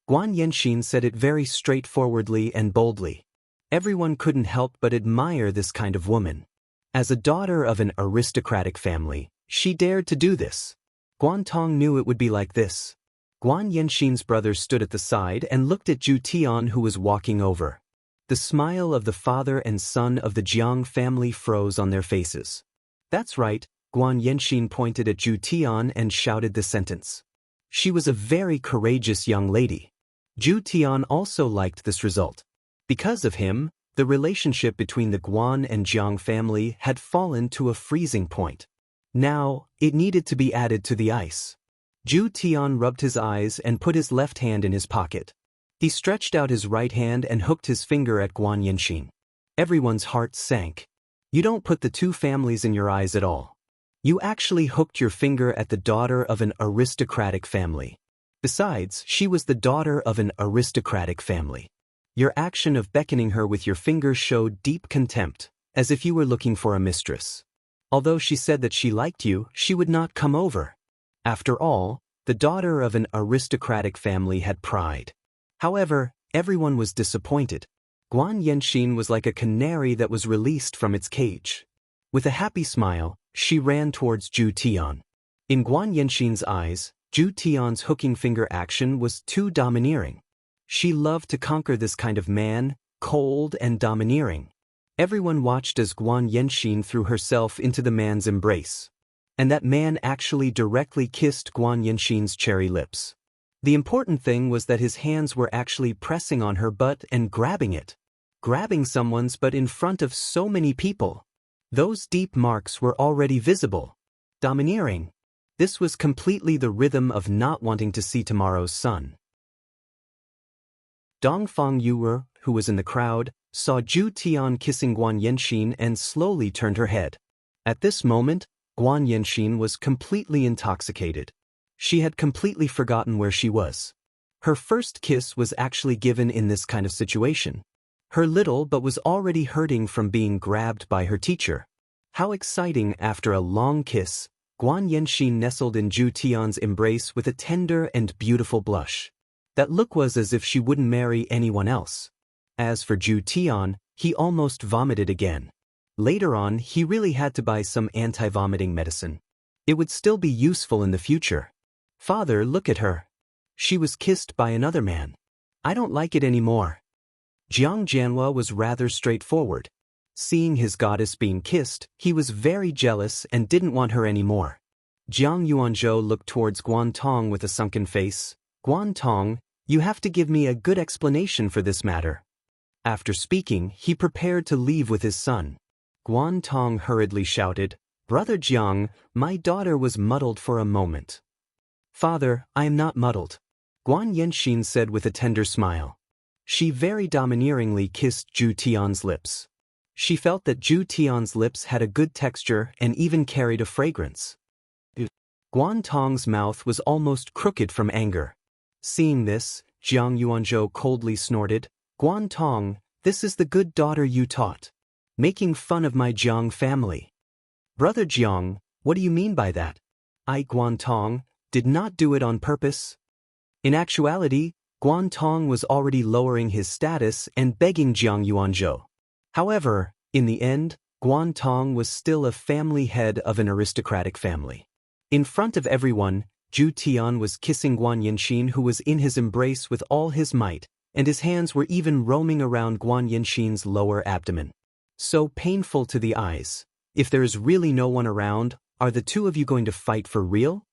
Guan Yanxin said it very straightforwardly and boldly. Everyone couldn't help but admire this kind of woman. As a daughter of an aristocratic family, she dared to do this. Guan Tong knew it would be like this. Guan Yanxin's brother stood at the side and looked at Zhu Tian, who was walking over. The smile of the father and son of the Jiang family froze on their faces. "That's right," Guan Yanxin pointed at Zhu Tian and shouted the sentence. She was a very courageous young lady. Zhu Tian also liked this result. Because of him, the relationship between the Guan and Jiang family had fallen to a freezing point. Now, it needed to be added to the ice. Zhu Tian rubbed his eyes and put his left hand in his pocket. He stretched out his right hand and hooked his finger at Guan Yanxin. Everyone's heart sank. You don't put the two families in your eyes at all. You actually hooked your finger at the daughter of an aristocratic family. Besides, she was the daughter of an aristocratic family. Your action of beckoning her with your finger showed deep contempt, as if you were looking for a mistress. Although she said that she liked you, she would not come over. After all, the daughter of an aristocratic family had pride. However, everyone was disappointed. Guan Yanxin was like a canary that was released from its cage. With a happy smile, she ran towards Zhu Tian. In Guan Yanxin's eyes, Zhu Tian's hooking finger action was too domineering. She loved to conquer this kind of man, cold and domineering. Everyone watched as Guan Yanxin threw herself into the man's embrace. And that man actually directly kissed Guan Yanxin's cherry lips. The important thing was that his hands were actually pressing on her butt and grabbing it. Grabbing someone's butt in front of so many people. Those deep marks were already visible. Domineering. This was completely the rhythm of not wanting to see tomorrow's sun. Dongfang Yuer, who was in the crowd, saw Zhu Tian kissing Guan Yanxin and slowly turned her head. At this moment, Guan Yanxin was completely intoxicated. She had completely forgotten where she was. Her first kiss was actually given in this kind of situation. Her little but was already hurting from being grabbed by her teacher. How exciting! After a long kiss, Guan Yanxin nestled in Zhu Tian's embrace with a tender and beautiful blush. That look was as if she wouldn't marry anyone else. As for Zhu Tian, he almost vomited again. Later on, he really had to buy some anti-vomiting medicine. It would still be useful in the future. Father, look at her. She was kissed by another man. I don't like it anymore. Jiang Jianhua was rather straightforward. Seeing his goddess being kissed, he was very jealous and didn't want her anymore. Jiang Yuanzhou looked towards Guan Tong with a sunken face. Guan Tong, you have to give me a good explanation for this matter. After speaking, he prepared to leave with his son. Guan Tong hurriedly shouted, Brother Jiang, my daughter was muddled for a moment. Father, I am not muddled. Guan Yanxin said with a tender smile. She very domineeringly kissed Zhu Tian's lips. She felt that Zhu Tian's lips had a good texture and even carried a fragrance. Guan Tong's mouth was almost crooked from anger. Seeing this, Jiang Yuanzhou coldly snorted, Guan Tong, this is the good daughter you taught. Making fun of my Jiang family. Brother Jiang, what do you mean by that? I, Guan Tong, did not do it on purpose. In actuality, Guan Tong was already lowering his status and begging Jiang Yuanzhou. However, in the end, Guan Tong was still a family head of an aristocratic family. In front of everyone, Zhu Tian was kissing Guan Yanxin, who was in his embrace with all his might, and his hands were even roaming around Guan Yanxin's lower abdomen. So painful to the eyes. If there is really no one around, are the two of you going to fight for real?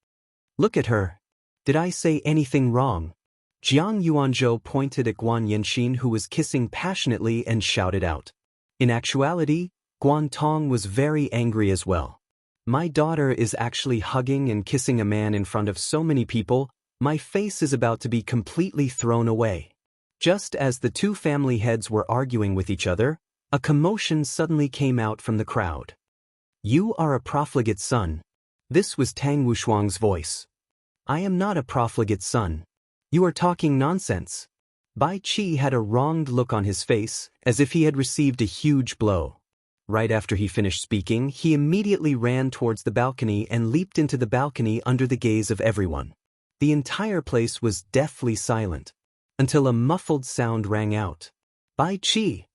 Look at her. Did I say anything wrong? Jiang Yuanzhou pointed at Guan Yanxin, who was kissing passionately, and shouted out. In actuality, Guan Tong was very angry as well. My daughter is actually hugging and kissing a man in front of so many people, my face is about to be completely thrown away. Just as the two family heads were arguing with each other, a commotion suddenly came out from the crowd. You are a profligate son. This was Tang Wushuang's voice. I am not a profligate son. You are talking nonsense. Bai Qi had a wronged look on his face, as if he had received a huge blow. Right after he finished speaking, he immediately ran towards the balcony and leaped into the balcony under the gaze of everyone. The entire place was deathly silent, until a muffled sound rang out. Bai Qi.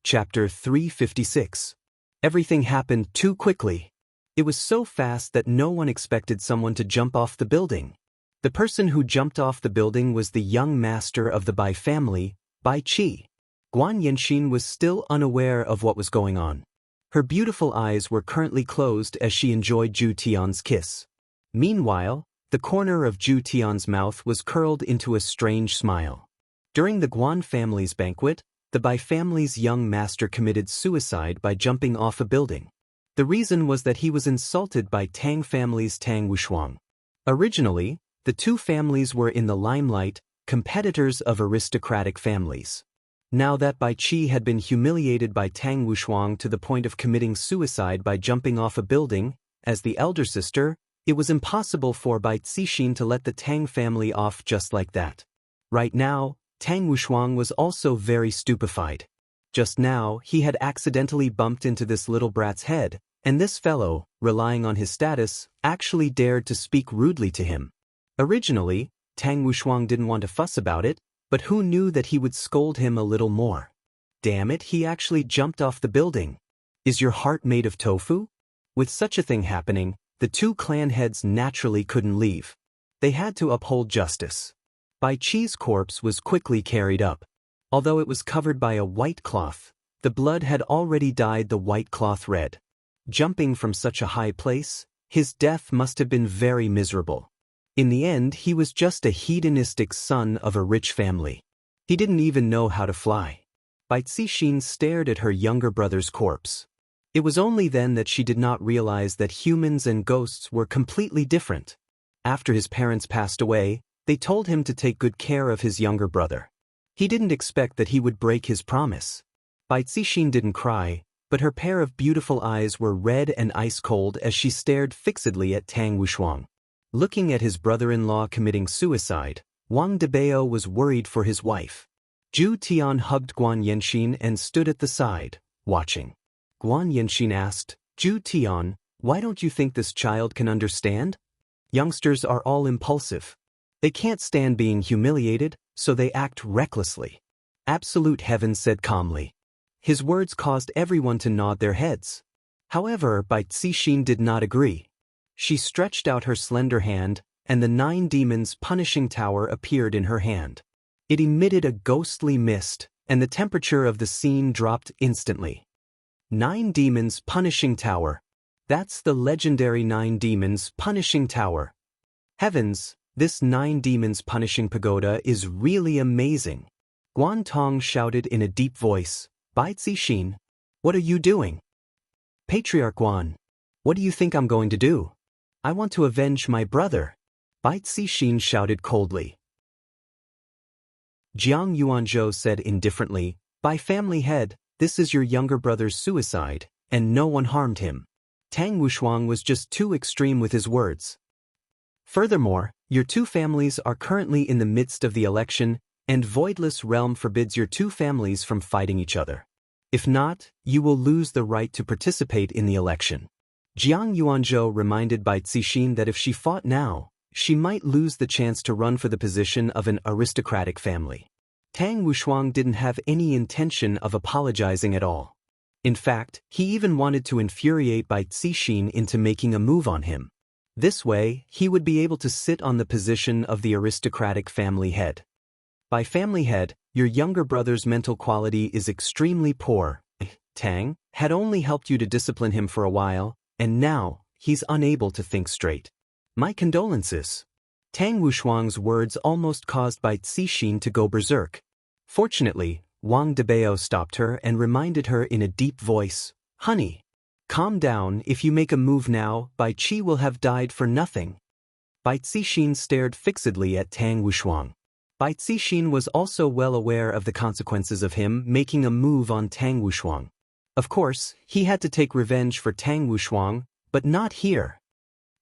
Chapter 356. Everything happened too quickly. It was so fast that no one expected someone to jump off the building. The person who jumped off the building was the young master of the Bai family, Bai Qi. Guan Yanxin was still unaware of what was going on. Her beautiful eyes were currently closed as she enjoyed Zhu Tian's kiss. Meanwhile, the corner of Zhu Tian's mouth was curled into a strange smile. During the Guan family's banquet, the Bai family's young master committed suicide by jumping off a building. The reason was that he was insulted by Tang family's Tang Wushuang. Originally, the two families were in the limelight, competitors of aristocratic families. Now that Bai Qi had been humiliated by Tang Wushuang to the point of committing suicide by jumping off a building, as the elder sister, it was impossible for Bai Cixin to let the Tang family off just like that. Right now, Tang Wushuang was also very stupefied. Just now, he had accidentally bumped into this little brat's head, and this fellow, relying on his status, actually dared to speak rudely to him. Originally, Tang Wushuang didn't want to fuss about it, but who knew that he would scold him a little more? Damn it, he actually jumped off the building. Is your heart made of tofu? With such a thing happening, the two clan heads naturally couldn't leave. They had to uphold justice. Bai Qi's corpse was quickly carried up. Although it was covered by a white cloth, the blood had already dyed the white cloth red. Jumping from such a high place, his death must have been very miserable. In the end, he was just a hedonistic son of a rich family. He didn't even know how to fly. Bai Cixin stared at her younger brother's corpse. It was only then that she did not realize that humans and ghosts were completely different. After his parents passed away, they told him to take good care of his younger brother. He didn't expect that he would break his promise. Bai Cixin didn't cry, but her pair of beautiful eyes were red and ice-cold as she stared fixedly at Tang Wushuang. Looking at his brother-in-law committing suicide, Wang Debao was worried for his wife. Zhu Tian hugged Guan Yanxin and stood at the side, watching. Guan Yanxin asked, Zhu Tian, why don't you think this child can understand? Youngsters are all impulsive. They can't stand being humiliated, so they act recklessly. Absolute Heaven said calmly. His words caused everyone to nod their heads. However, Bai Cixin did not agree. She stretched out her slender hand, and the 9 demons' punishing tower appeared in her hand. It emitted a ghostly mist, and the temperature of the scene dropped instantly. 9 demons' punishing tower. That's the legendary 9 demons' punishing tower. Heavens, this 9 demons' punishing pagoda is really amazing. Guan Tong shouted in a deep voice, Bai Cixin, what are you doing? Patriarch Guan, what do you think I'm going to do? I want to avenge my brother. Bai Cixin shouted coldly. Jiang Yuanzhou said indifferently, by family head, this is your younger brother's suicide, and no one harmed him. Tang Wushuang was just too extreme with his words. Furthermore, your two families are currently in the midst of the election, and Voidless Realm forbids your two families from fighting each other. If not, you will lose the right to participate in the election. Jiang Yuanzhou reminded Bai Cixin that if she fought now, she might lose the chance to run for the position of an aristocratic family. Tang Wushuang didn't have any intention of apologizing at all. In fact, he even wanted to infuriate Bai Cixin into making a move on him. This way, he would be able to sit on the position of the aristocratic family head. By family head, your younger brother's mental quality is extremely poor. Tang had only helped you to discipline him for a while, and now, he's unable to think straight. My condolences. Tang Wushuang's words almost caused Bai Cixin to go berserk. Fortunately, Wang Debao stopped her and reminded her in a deep voice, Honey, calm down. If you make a move now, Bai Qi will have died for nothing. Bai Cixin stared fixedly at Tang Wushuang. Bai Cixin was also well aware of the consequences of him making a move on Tang Wushuang. Of course, he had to take revenge for Tang Wushuang, but not here.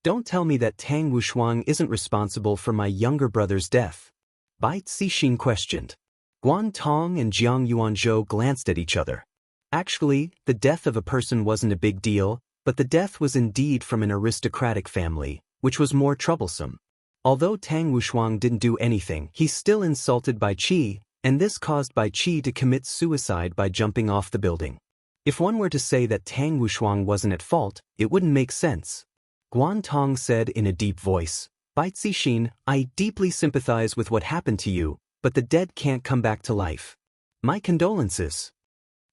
Don't tell me that Tang Wushuang isn't responsible for my younger brother's death. Bai Cixin questioned. Guan Tong and Jiang Yuanzhou glanced at each other. Actually, the death of a person wasn't a big deal, but the death was indeed from an aristocratic family, which was more troublesome. Although Tang Wushuang didn't do anything, he still insulted Bai Qi, and this caused Bai Qi to commit suicide by jumping off the building. If one were to say that Tang Wushuang wasn't at fault, it wouldn't make sense. Guan Tong said in a deep voice, Bai Cixin, I deeply sympathize with what happened to you, but the dead can't come back to life. My condolences.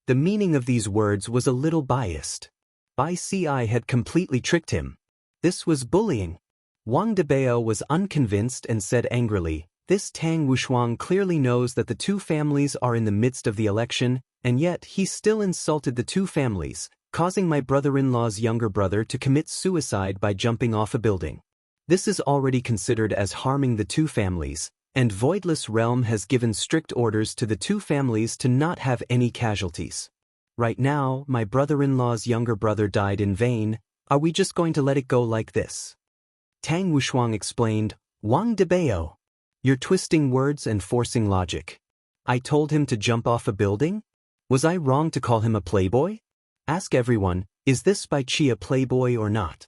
The meaning of these words was a little biased. Bai Ci had completely tricked him. This was bullying. Wang Debao was unconvinced and said angrily, this Tang Wushuang clearly knows that the two families are in the midst of the election, and yet he still insulted the two families, causing my brother-in-law's younger brother to commit suicide by jumping off a building. This is already considered as harming the two families, and Voidless Realm has given strict orders to the two families to not have any casualties. Right now, my brother-in-law's younger brother died in vain. Are we just going to let it go like this? Tang Wushuang explained, Wang Debao, you're twisting words and forcing logic. I told him to jump off a building? Was I wrong to call him a playboy? Ask everyone, is this Bai Qi a playboy or not?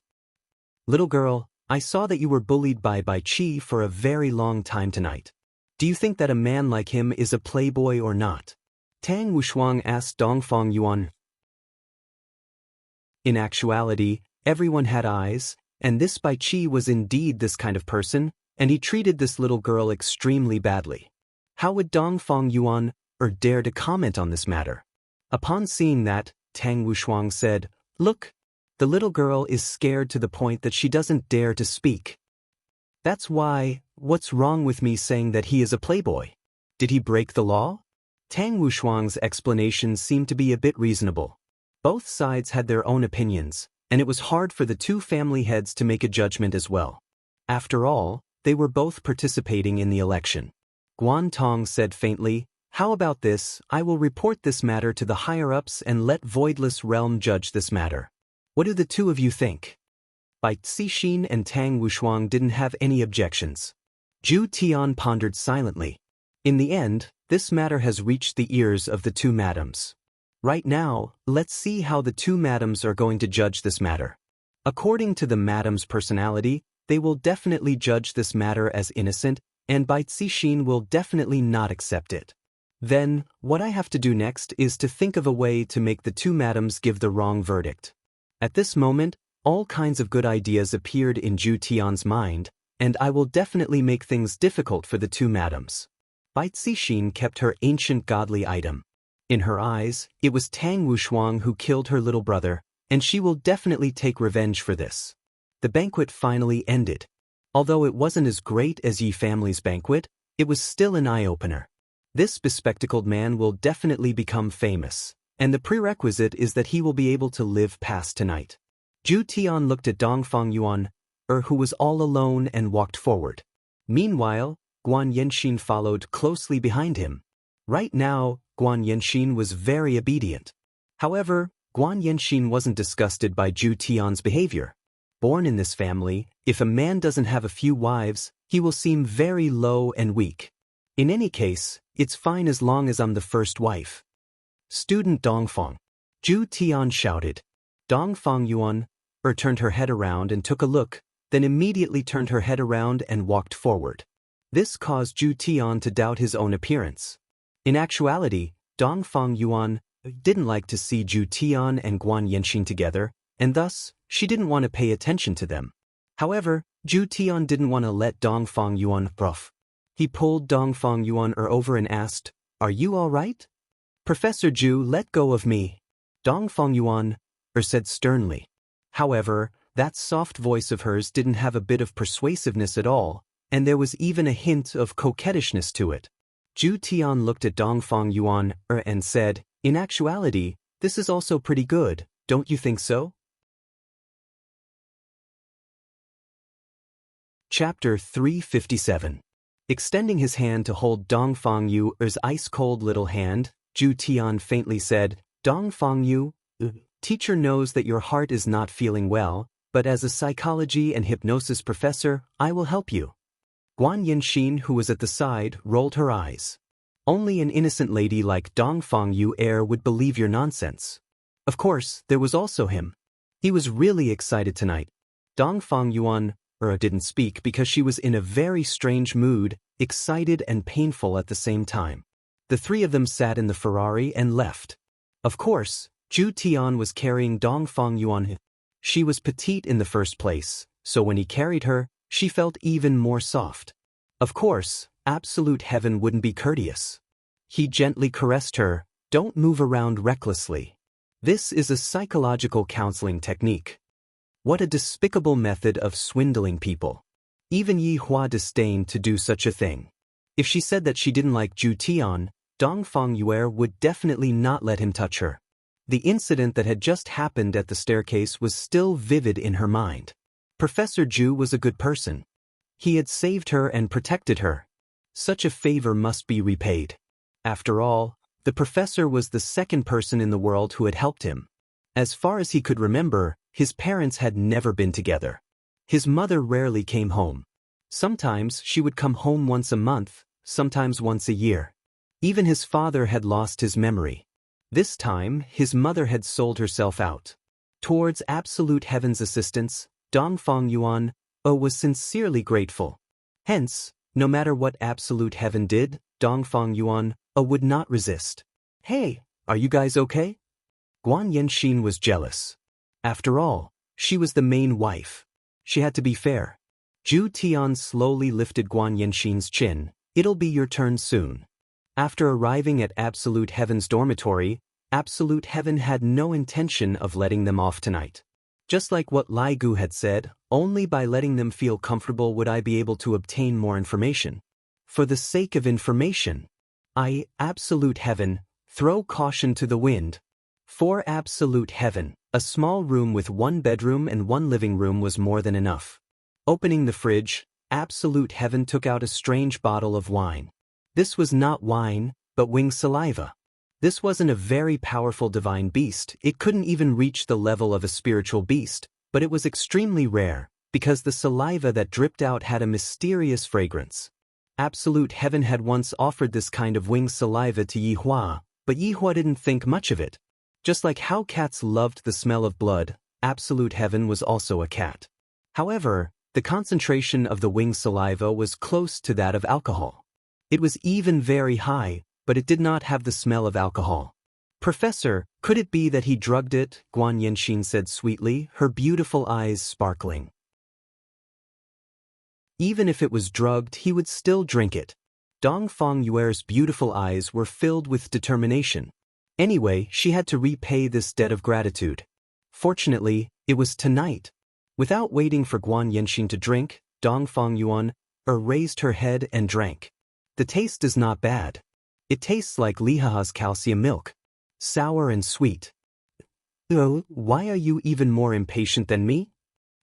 Little girl, I saw that you were bullied by Bai Qi for a very long time tonight. Do you think that a man like him is a playboy or not? Tang Wushuang asked Dongfang Yuan. In actuality, everyone had eyes, and this Bai Qi was indeed this kind of person, and he treated this little girl extremely badly. How would Dongfang Yuan dare to comment on this matter? Upon seeing that, Tang Wushuang said, "Look, the little girl is scared to the point that she doesn't dare to speak. That's why, what's wrong with me saying that he is a playboy? Did he break the law?" Tang Wushuang's explanation seemed to be a bit reasonable. Both sides had their own opinions, and it was hard for the two family heads to make a judgment as well. After all, they were both participating in the election. Guan Tong said faintly, "How about this? I will report this matter to the higher-ups and let Voidless Realm judge this matter. What do the two of you think?" Bai Cixin and Tang Wushuang didn't have any objections. Zhu Tian pondered silently. In the end, this matter has reached the ears of the two madams. Right now, let's see how the two madams are going to judge this matter. According to the madams' personality, they will definitely judge this matter as innocent, and Bai Cixin will definitely not accept it. Then, what I have to do next is to think of a way to make the two madams give the wrong verdict. At this moment, all kinds of good ideas appeared in Zhu Tian's mind, and I will definitely make things difficult for the two madams. Bai Cixin kept her ancient godly item. In her eyes, it was Tang Wushuang who killed her little brother, and she will definitely take revenge for this. The banquet finally ended. Although it wasn't as great as Yi family's banquet, it was still an eye-opener. This bespectacled man will definitely become famous, and the prerequisite is that he will be able to live past tonight. Zhu Tian looked at Dongfang Yuan, who was all alone, and walked forward. Meanwhile, Guan Yanxin followed closely behind him. Right now, Guan Yanxin was very obedient. However, Guan Yanxin wasn't disgusted by Zhu Tian's behavior. Born in this family, if a man doesn't have a few wives, he will seem very low and weak. In any case, it's fine as long as I'm the first wife. Student Dongfang. Zhu Tian shouted. Dongfang Yuan turned her head around and took a look, then immediately turned her head around and walked forward. This caused Zhu Tian to doubt his own appearance. In actuality, Dongfang Yuan didn't like to see Zhu Tian and Guan Yanxin together, and thus, she didn't want to pay attention to them. However, Zhu Tian didn't want to let Dongfang Yuan off. He pulled Dongfang Yuan over and asked, "Are you all right?" "Professor Zhu, let go of me," Dongfang Yuan said sternly. However, that soft voice of hers didn't have a bit of persuasiveness at all, and there was even a hint of coquettishness to it. Zhu Tian looked at Dongfang Yuan and said, "In actuality, this is also pretty good, don't you think so?" Chapter 357. Extending his hand to hold Dongfang Yu's ice-cold little hand, Zhu Tian faintly said, "Dongfang Yu, teacher knows that your heart is not feeling well, but as a psychology and hypnosis professor, I will help you." Guan Yanxin, who was at the side, rolled her eyes. Only an innocent lady like Dongfang Yu would believe your nonsense. Of course, there was also him. He was really excited tonight. Dongfang Yuan didn't speak because she was in a very strange mood, excited and painful at the same time. The three of them sat in the Ferrari and left. Of course, Zhu Tian was carrying Dongfang Yuan. She was petite in the first place, so when he carried her, she felt even more soft. Of course, absolute heaven wouldn't be courteous. He gently caressed her, "Don't move around recklessly. This is a psychological counseling technique." What a despicable method of swindling people. Even Yi Hua disdained to do such a thing. If she said that she didn't like Zhu Tian, Dongfang Yu would definitely not let him touch her. The incident that had just happened at the staircase was still vivid in her mind. Professor Zhu was a good person. He had saved her and protected her. Such a favor must be repaid. After all, the professor was the second person in the world who had helped him. As far as he could remember, his parents had never been together. His mother rarely came home. Sometimes she would come home once a month, sometimes once a year. Even his father had lost his memory. This time, his mother had sold herself out. Towards absolute heaven's assistance, Dongfang Yuan was sincerely grateful. Hence, no matter what absolute heaven did, Dongfang Yuan would not resist. Hey, are you guys okay? Guan Yanxin was jealous. After all, she was the main wife. She had to be fair. Zhu Tian slowly lifted Guan Yanxin's chin. It'll be your turn soon. After arriving at Absolute Heaven's dormitory, Absolute Heaven had no intention of letting them off tonight. Just like what Lai Gu had said, only by letting them feel comfortable would I be able to obtain more information. For the sake of information, Absolute Heaven, throw caution to the wind. For Absolute Heaven, a small room with one bedroom and one living room was more than enough. Opening the fridge, Absolute Heaven took out a strange bottle of wine. This was not wine, but winged saliva. This wasn't a very powerful divine beast, it couldn't even reach the level of a spiritual beast, but it was extremely rare, because the saliva that dripped out had a mysterious fragrance. Absolute Heaven had once offered this kind of winged saliva to Yi Hua, but Yi Hua didn't think much of it. Just like how cats loved the smell of blood, Absolute Heaven was also a cat. However, the concentration of the winged saliva was close to that of alcohol. It was even very high, but it did not have the smell of alcohol. Professor, could it be that he drugged it? Guan Yanxin said sweetly, her beautiful eyes sparkling. Even if it was drugged, he would still drink it. Dongfang Yuer's beautiful eyes were filled with determination. Anyway, she had to repay this debt of gratitude. Fortunately, it was tonight. Without waiting for Guan Yanxin to drink, Dongfang Yuan raised her head and drank. The taste is not bad. It tastes like Lihaha's calcium milk. Sour and sweet. Oh, why are you even more impatient than me?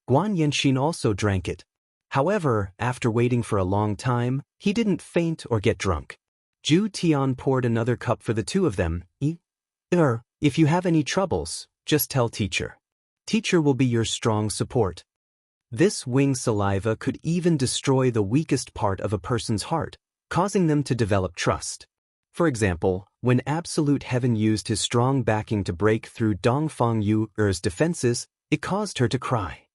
Guan Yanxin also drank it. However, after waiting for a long time, he didn't faint or get drunk. Zhu Tian poured another cup for the two of them. If you have any troubles, just tell teacher. Teacher will be your strong support. This winged saliva could even destroy the weakest part of a person's heart, causing them to develop trust. For example, when Absolute Heaven used his strong backing to break through Dongfang Yuer's defenses, it caused her to cry.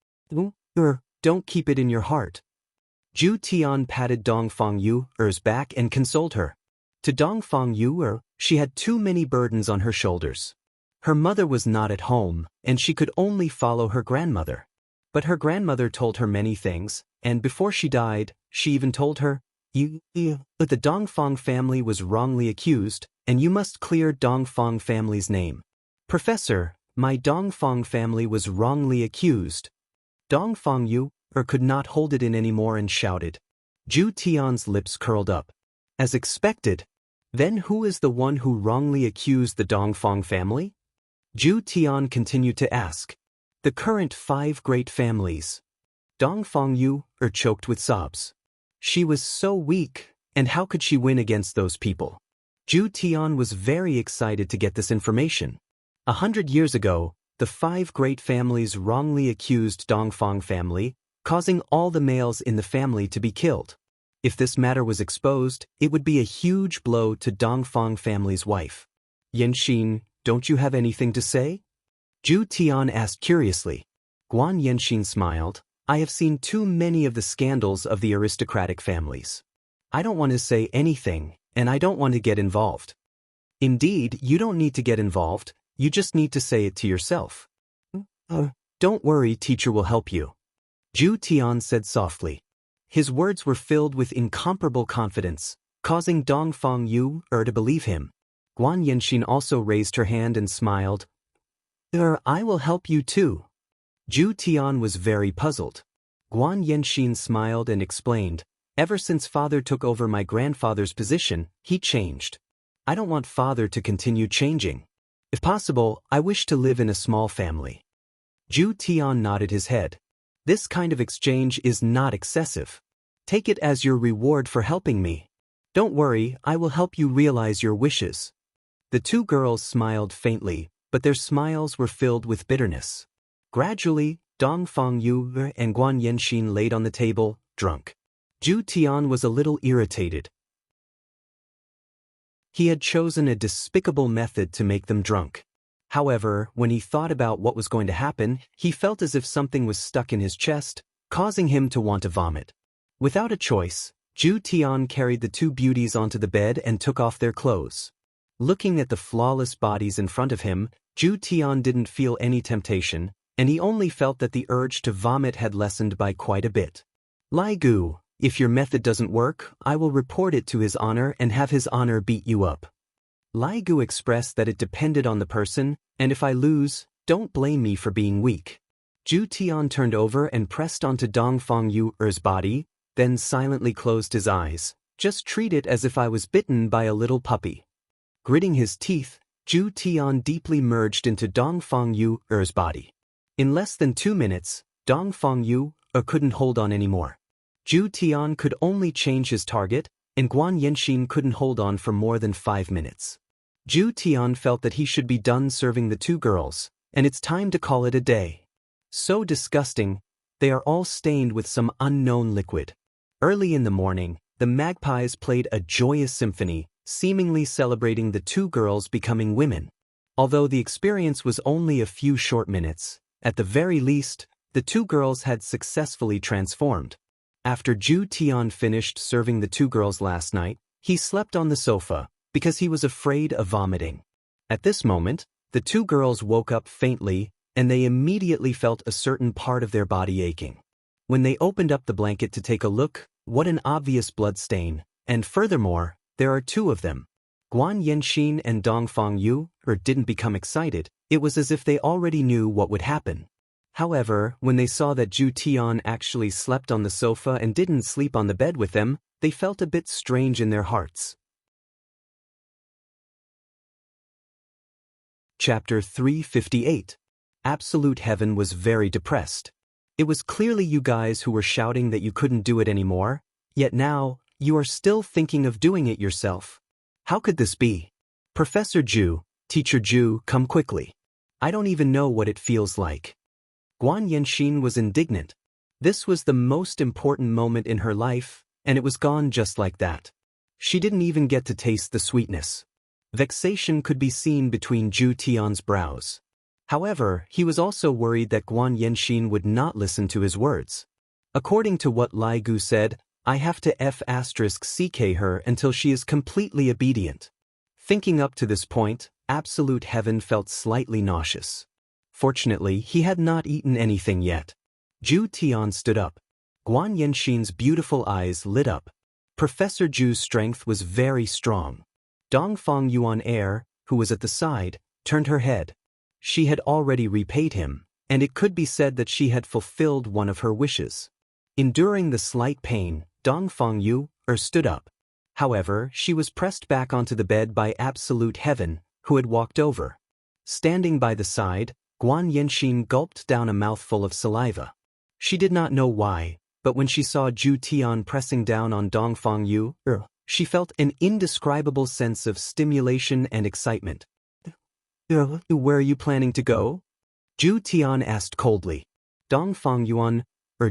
Don't keep it in your heart. Zhu Tian patted Dongfang Yuer's back and consoled her. To Dongfang Yuer, she had too many burdens on her shoulders. Her mother was not at home, and she could only follow her grandmother. But her grandmother told her many things, and before she died, she even told her, the Dongfang family was wrongly accused, and you must clear Dongfang family's name. Professor, my Dongfang family was wrongly accused. Dongfang Yuer could not hold it in anymore and shouted. Zhu Tian's lips curled up. As expected. Then who is the one who wrongly accused the Dongfang family? Zhu Tian continued to ask. The current 5 great families. Dongfang Yuer choked with sobs. She was so weak, and how could she win against those people? Zhu Tian was very excited to get this information. 100 years ago, the 5 great families wrongly accused Dongfang family, causing all the males in the family to be killed. If this matter was exposed, it would be a huge blow to Dongfang family's wife. Yanxin, don't you have anything to say? Zhu Tian asked curiously. Guan Yanxin smiled. I have seen too many of the scandals of the aristocratic families. I don't want to say anything, and I don't want to get involved. Indeed, you don't need to get involved, you just need to say it to yourself. Don't worry, teacher will help you. Zhu Tian said softly. His words were filled with incomparable confidence, causing Dongfang Yuer to believe him. Guan Yanxin also raised her hand and smiled. I will help you too. Zhu Tian was very puzzled. Guan Yanxin smiled and explained, ever since father took over my grandfather's position, he changed. I don't want father to continue changing. If possible, I wish to live in a small family. Zhu Tian nodded his head. This kind of exchange is not excessive. Take it as your reward for helping me. Don't worry, I will help you realize your wishes. The two girls smiled faintly, but their smiles were filled with bitterness. Gradually, Dongfang Yuer and Guan Yanxin laid on the table, drunk. Zhu Tian was a little irritated. He had chosen a despicable method to make them drunk. However, when he thought about what was going to happen, he felt as if something was stuck in his chest, causing him to want to vomit. Without a choice, Ju Tian carried the two beauties onto the bed and took off their clothes. Looking at the flawless bodies in front of him, Ju Tian didn't feel any temptation, and he only felt that the urge to vomit had lessened by quite a bit. Lai Gu, if your method doesn't work, I will report it to His Honor and have His Honor beat you up. Lai Gu expressed that it depended on the person, and if I lose, don't blame me for being weak. Ju Tian turned over and pressed onto Dongfang Yu's body, then silently closed his eyes. Just treat it as if I was bitten by a little puppy. Gritting his teeth, Ju Tian deeply merged into Dongfang Yu's body. In less than 2 minutes, Dongfang Yu couldn't hold on anymore. Ju Tian could only change his target, and Guan Yanxin couldn't hold on for more than 5 minutes. Ju Tian felt that he should be done serving the two girls, and it's time to call it a day. So disgusting, they are all stained with some unknown liquid. Early in the morning, the magpies played a joyous symphony, seemingly celebrating the two girls becoming women. Although the experience was only a few short minutes, at the very least, the two girls had successfully transformed. After Ju Tian finished serving the two girls last night, he slept on the sofa, because he was afraid of vomiting. At this moment, the two girls woke up faintly, and they immediately felt a certain part of their body aching. When they opened up the blanket to take a look, what an obvious blood stain, and furthermore, there are two of them. Guan Yanxin and Dongfang Yu didn't become excited, it was as if they already knew what would happen. However, when they saw that Ju Tian actually slept on the sofa and didn't sleep on the bed with them, they felt a bit strange in their hearts. Chapter 358. Absolute Heaven was very depressed. It was clearly you guys who were shouting that you couldn't do it anymore, yet now, you are still thinking of doing it yourself. How could this be? Professor Ju, Teacher Ju, come quickly. I don't even know what it feels like. Guan Yanxin was indignant. This was the most important moment in her life, and it was gone just like that. She didn't even get to taste the sweetness. Vexation could be seen between Ju Tian's brows. However, he was also worried that Guan Yanxin would not listen to his words. According to what Lai Gu said, I have to *CK her until she is completely obedient. Thinking up to this point, Absolute Heaven felt slightly nauseous. Fortunately, he had not eaten anything yet. Ju Tian stood up. Guan Yanxin's beautiful eyes lit up. Professor Ju's strength was very strong. Dongfang Yuan, who was at the side, turned her head. She had already repaid him, and it could be said that she had fulfilled one of her wishes. Enduring the slight pain, Dongfang Yu stood up. However, she was pressed back onto the bed by Absolute Heaven, who had walked over. Standing by the side, Guan Yanxin gulped down a mouthful of saliva. She did not know why, but when she saw Ju Tian pressing down on Dongfang Yu, she felt an indescribable sense of stimulation and excitement. Where are you planning to go? Ju Tian asked coldly. Dongfang Yuan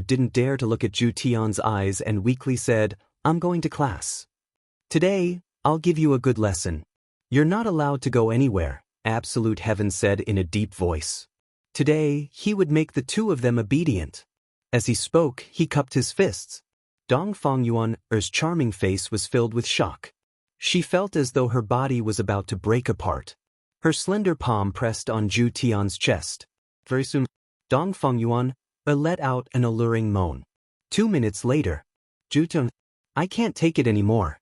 didn't dare to look at Ju Tian's eyes and weakly said, I'm going to class. Today, I'll give you a good lesson. You're not allowed to go anywhere, Absolute Heaven said in a deep voice. Today, he would make the two of them obedient. As he spoke, he cupped his fists. Dongfang Yuan's charming face was filled with shock. She felt as though her body was about to break apart. Her slender palm pressed on Ju Tian's chest. Very soon, Dongfang Yuan let out an alluring moan. 2 minutes later, Ju Tian, I can't take it anymore.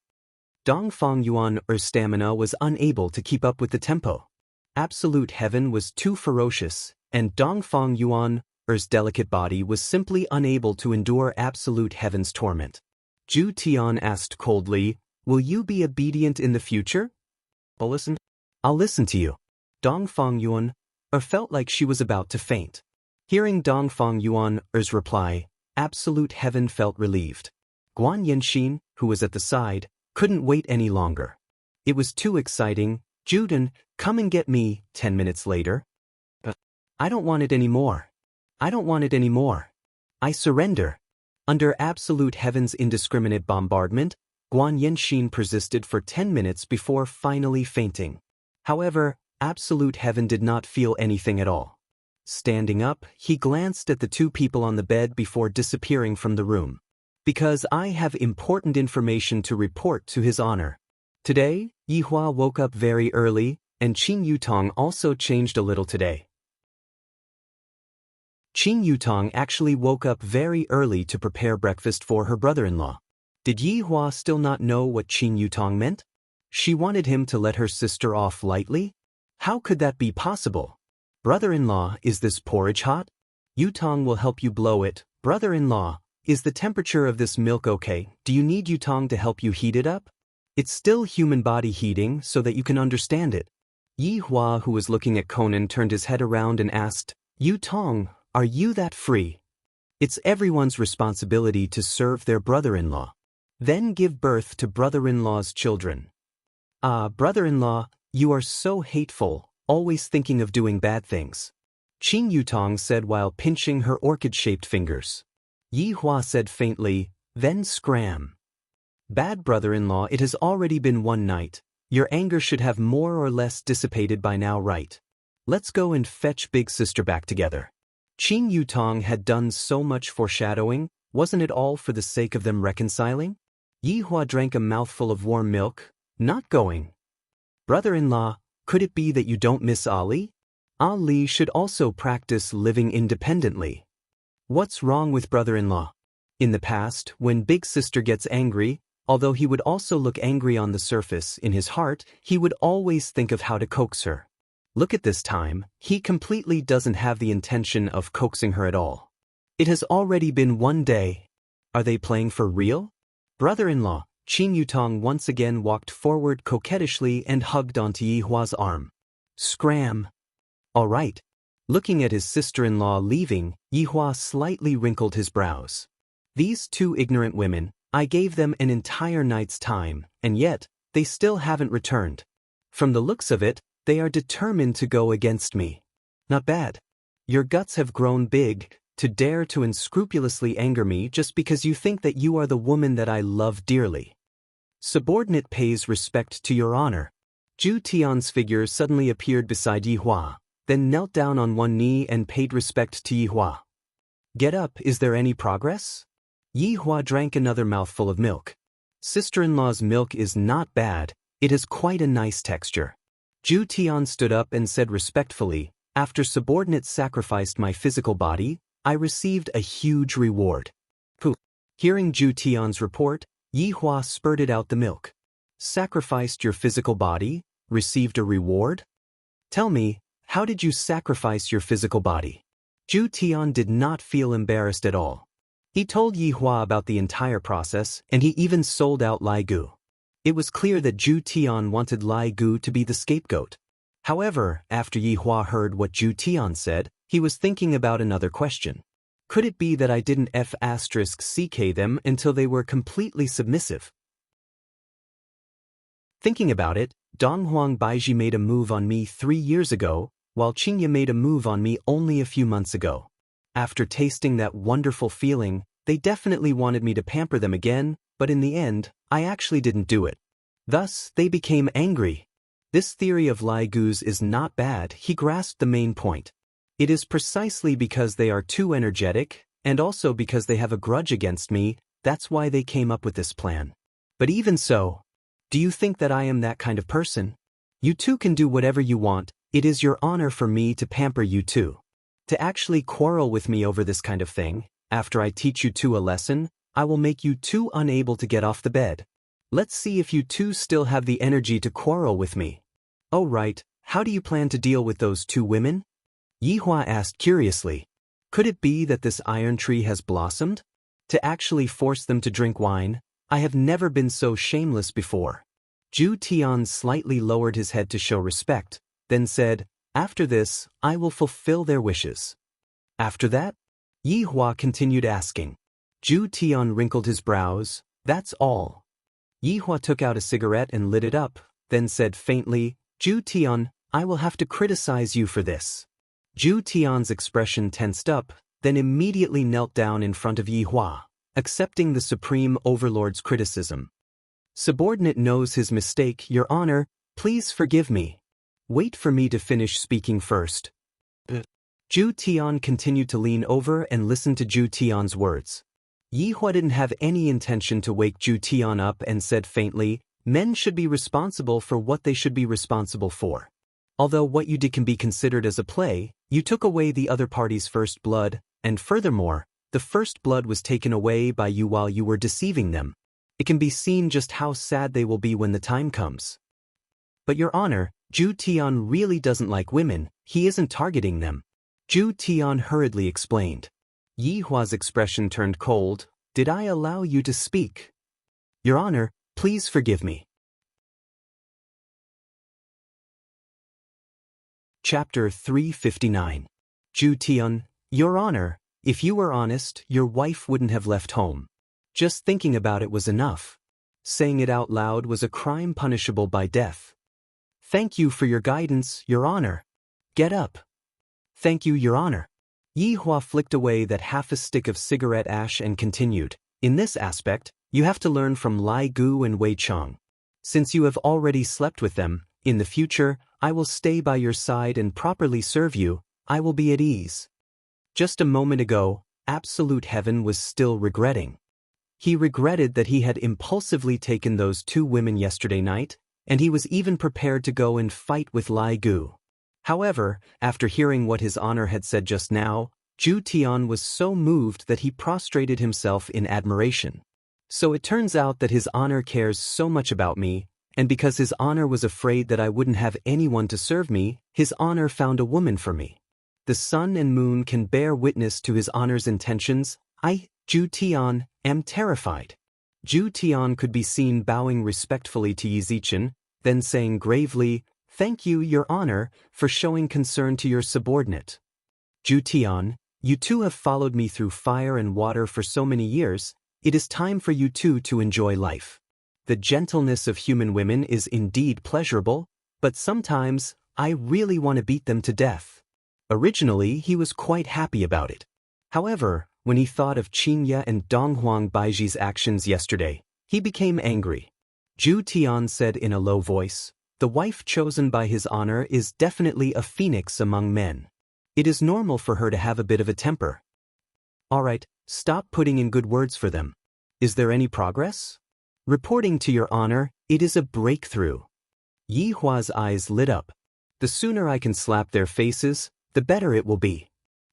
Dongfang Yuan's stamina was unable to keep up with the tempo. Absolute Heaven was too ferocious, and Dongfang Yuan's delicate body was simply unable to endure Absolute Heaven's torment. Ju Tian asked coldly, will you be obedient in the future? I'll listen to you. Dongfang Yuan felt like she was about to faint. Hearing Dongfang Yuan's reply, Absolute Heaven felt relieved. Guan Yanxin, who was at the side, couldn't wait any longer. It was too exciting. Juden, come and get me, 10 minutes later. I don't want it anymore. I don't want it anymore. I surrender. Under Absolute Heaven's indiscriminate bombardment, Guan Yanxin persisted for 10 minutes before finally fainting. However, Absolute Heaven did not feel anything at all. Standing up, he glanced at the two people on the bed before disappearing from the room. Because I have important information to report to His Honor. Today, Yihua woke up very early, and Qing Yutong also changed a little today. Qing Yutong actually woke up very early to prepare breakfast for her brother-in-law. Did Yihua still not know what Qing Yutong meant? She wanted him to let her sister off lightly? How could that be possible? Brother-in-law, is this porridge hot? Yutong will help you blow it. Brother-in-law, is the temperature of this milk okay? Do you need Yutong to help you heat it up? It's still human body heating so that you can understand it. Yihua, who was looking at Conan, turned his head around and asked, Yutong, are you that free? It's everyone's responsibility to serve their brother-in-law. Then give birth to brother-in-law's children. Ah, brother-in-law, you are so hateful, always thinking of doing bad things. Qing Yutong said while pinching her orchid-shaped fingers. Yihua said faintly, then scram. Bad brother-in-law, it has already been one night. Your anger should have more or less dissipated by now, right? Let's go and fetch big sister back together. Qing Yutong had done so much foreshadowing, wasn't it all for the sake of them reconciling? Yihua drank a mouthful of warm milk. Not going. Brother-in-law, could it be that you don't miss Ali? Ali should also practice living independently. What's wrong with brother-in-law? In the past, when big sister gets angry, although he would also look angry on the surface, in his heart, he would always think of how to coax her. Look at this time, he completely doesn't have the intention of coaxing her at all. It has already been one day. Are they playing for real? Brother-in-law, Qing Yutong once again walked forward coquettishly and hugged onto Yihua's arm. Scram. All right. Looking at his sister-in-law leaving, Yihua slightly wrinkled his brows. These two ignorant women, I gave them an entire night's time, and yet, they still haven't returned. From the looks of it, they are determined to go against me. Not bad. Your guts have grown big, to dare to unscrupulously anger me just because you think that you are the woman that I love dearly. Subordinate pays respect to your honor. Zhu Tian's figure suddenly appeared beside Yihua, then knelt down on one knee and paid respect to Yihua. Get up, is there any progress? Yihua drank another mouthful of milk. Sister-in-law's milk is not bad, it has quite a nice texture. Zhu Tian stood up and said respectfully, after subordinate sacrificed my physical body, I received a huge reward. Pooh. Hearing Zhu Tian's report, Yihua spurted out the milk. Sacrificed your physical body? Received a reward? Tell me, how did you sacrifice your physical body? Zhu Tian did not feel embarrassed at all. He told Yihua about the entire process, and he even sold out Lai Gu. It was clear that Zhu Tian wanted Lai Gu to be the scapegoat. However, after Yihua heard what Zhu Tian said, he was thinking about another question. Could it be that I didn't *CK them until they were completely submissive? Thinking about it, Donghuang Baiji made a move on me 3 years ago, while Qingye made a move on me only a few months ago. After tasting that wonderful feeling, they definitely wanted me to pamper them again, but in the end, I actually didn't do it. Thus, they became angry. This theory of Lai Gu's is not bad, he grasped the main point. It is precisely because they are too energetic, and also because they have a grudge against me, that's why they came up with this plan. But even so, do you think that I am that kind of person? You two can do whatever you want, it is your honor for me to pamper you two. To actually quarrel with me over this kind of thing, after I teach you two a lesson, I will make you two unable to get off the bed. Let's see if you two still have the energy to quarrel with me. Oh right, how do you plan to deal with those two women? Yihua asked curiously. Could it be that this iron tree has blossomed? To actually force them to drink wine, I have never been so shameless before. Zhu Tian slightly lowered his head to show respect, then said, after this, I will fulfill their wishes. After that? Yihua continued asking. Zhu Tian wrinkled his brows, that's all. Yihua took out a cigarette and lit it up, then said faintly, Zhu Tian, I will have to criticize you for this. Zhu Tian's expression tensed up, then immediately knelt down in front of Yihua, accepting the Supreme Overlord's criticism. Subordinate knows his mistake, Your Honor, please forgive me. Wait for me to finish speaking first. Zhu Tian continued to lean over and listen to Zhu Tian's words. Yi Hua didn't have any intention to wake Zhu Tian up and said faintly, "Men should be responsible for what they should be responsible for. Although what you did can be considered as a play, you took away the other party's first blood, and furthermore, the first blood was taken away by you while you were deceiving them. It can be seen just how sad they will be when the time comes." "But Your Honor, Zhu Tian really doesn't like women, he isn't targeting them," Zhu Tian hurriedly explained. Yi Hua's expression turned cold. "Did I allow you to speak? Your Honor, please forgive me." Chapter 359. Zhu Tian, "Your Honor, if you were honest, your wife wouldn't have left home. Just thinking about it was enough. Saying it out loud was a crime punishable by death. Thank you for your guidance, Your Honor. Get up." "Thank you, Your Honor." Yi Hua flicked away that half a stick of cigarette ash and continued, "In this aspect, you have to learn from Lai Gu and Wei Chong. Since you have already slept with them, in the future, I will stay by your side and properly serve you. I will be at ease." Just a moment ago, Absolute Heaven was still regretting. He regretted that he had impulsively taken those two women yesterday night, and he was even prepared to go and fight with Lai Gu. However, after hearing what his honor had said just now, Zhu Tian was so moved that he prostrated himself in admiration. So it turns out that his honor cares so much about me, and because his honor was afraid that I wouldn't have anyone to serve me, his honor found a woman for me. The sun and moon can bear witness to his honor's intentions. I, Zhu Tian, am terrified. Zhu Tian could be seen bowing respectfully to Yi Zichen, then saying gravely, "Thank you, Your Honor, for showing concern to your subordinate. Zhu Tian, you two have followed me through fire and water for so many years, it is time for you two to enjoy life. The gentleness of human women is indeed pleasurable, but sometimes, I really want to beat them to death." Originally, he was quite happy about it. However, when he thought of Qingya and Donghuang Baiji's actions yesterday, he became angry. Zhu Tian said in a low voice, "The wife chosen by his honor is definitely a phoenix among men. It is normal for her to have a bit of a temper. All right, stop putting in good words for them. Is there any progress? Reporting to Your Honor, it is a breakthrough." Yi Hua's eyes lit up. "The sooner I can slap their faces, the better it will be.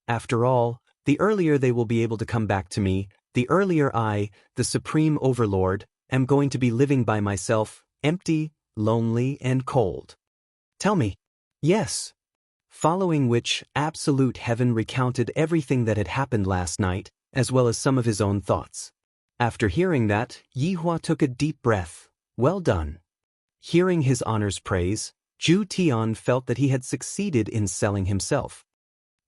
After all, the earlier they will be able to come back to me, the earlier I, the Supreme Overlord, am going to be living by myself, empty, lonely, and cold. Tell me." "Yes." Following which, Absolute Heaven recounted everything that had happened last night, as well as some of his own thoughts. After hearing that, Yi Hua took a deep breath. Well done. Hearing his honor's praise, Zhu Tian felt that he had succeeded in selling himself.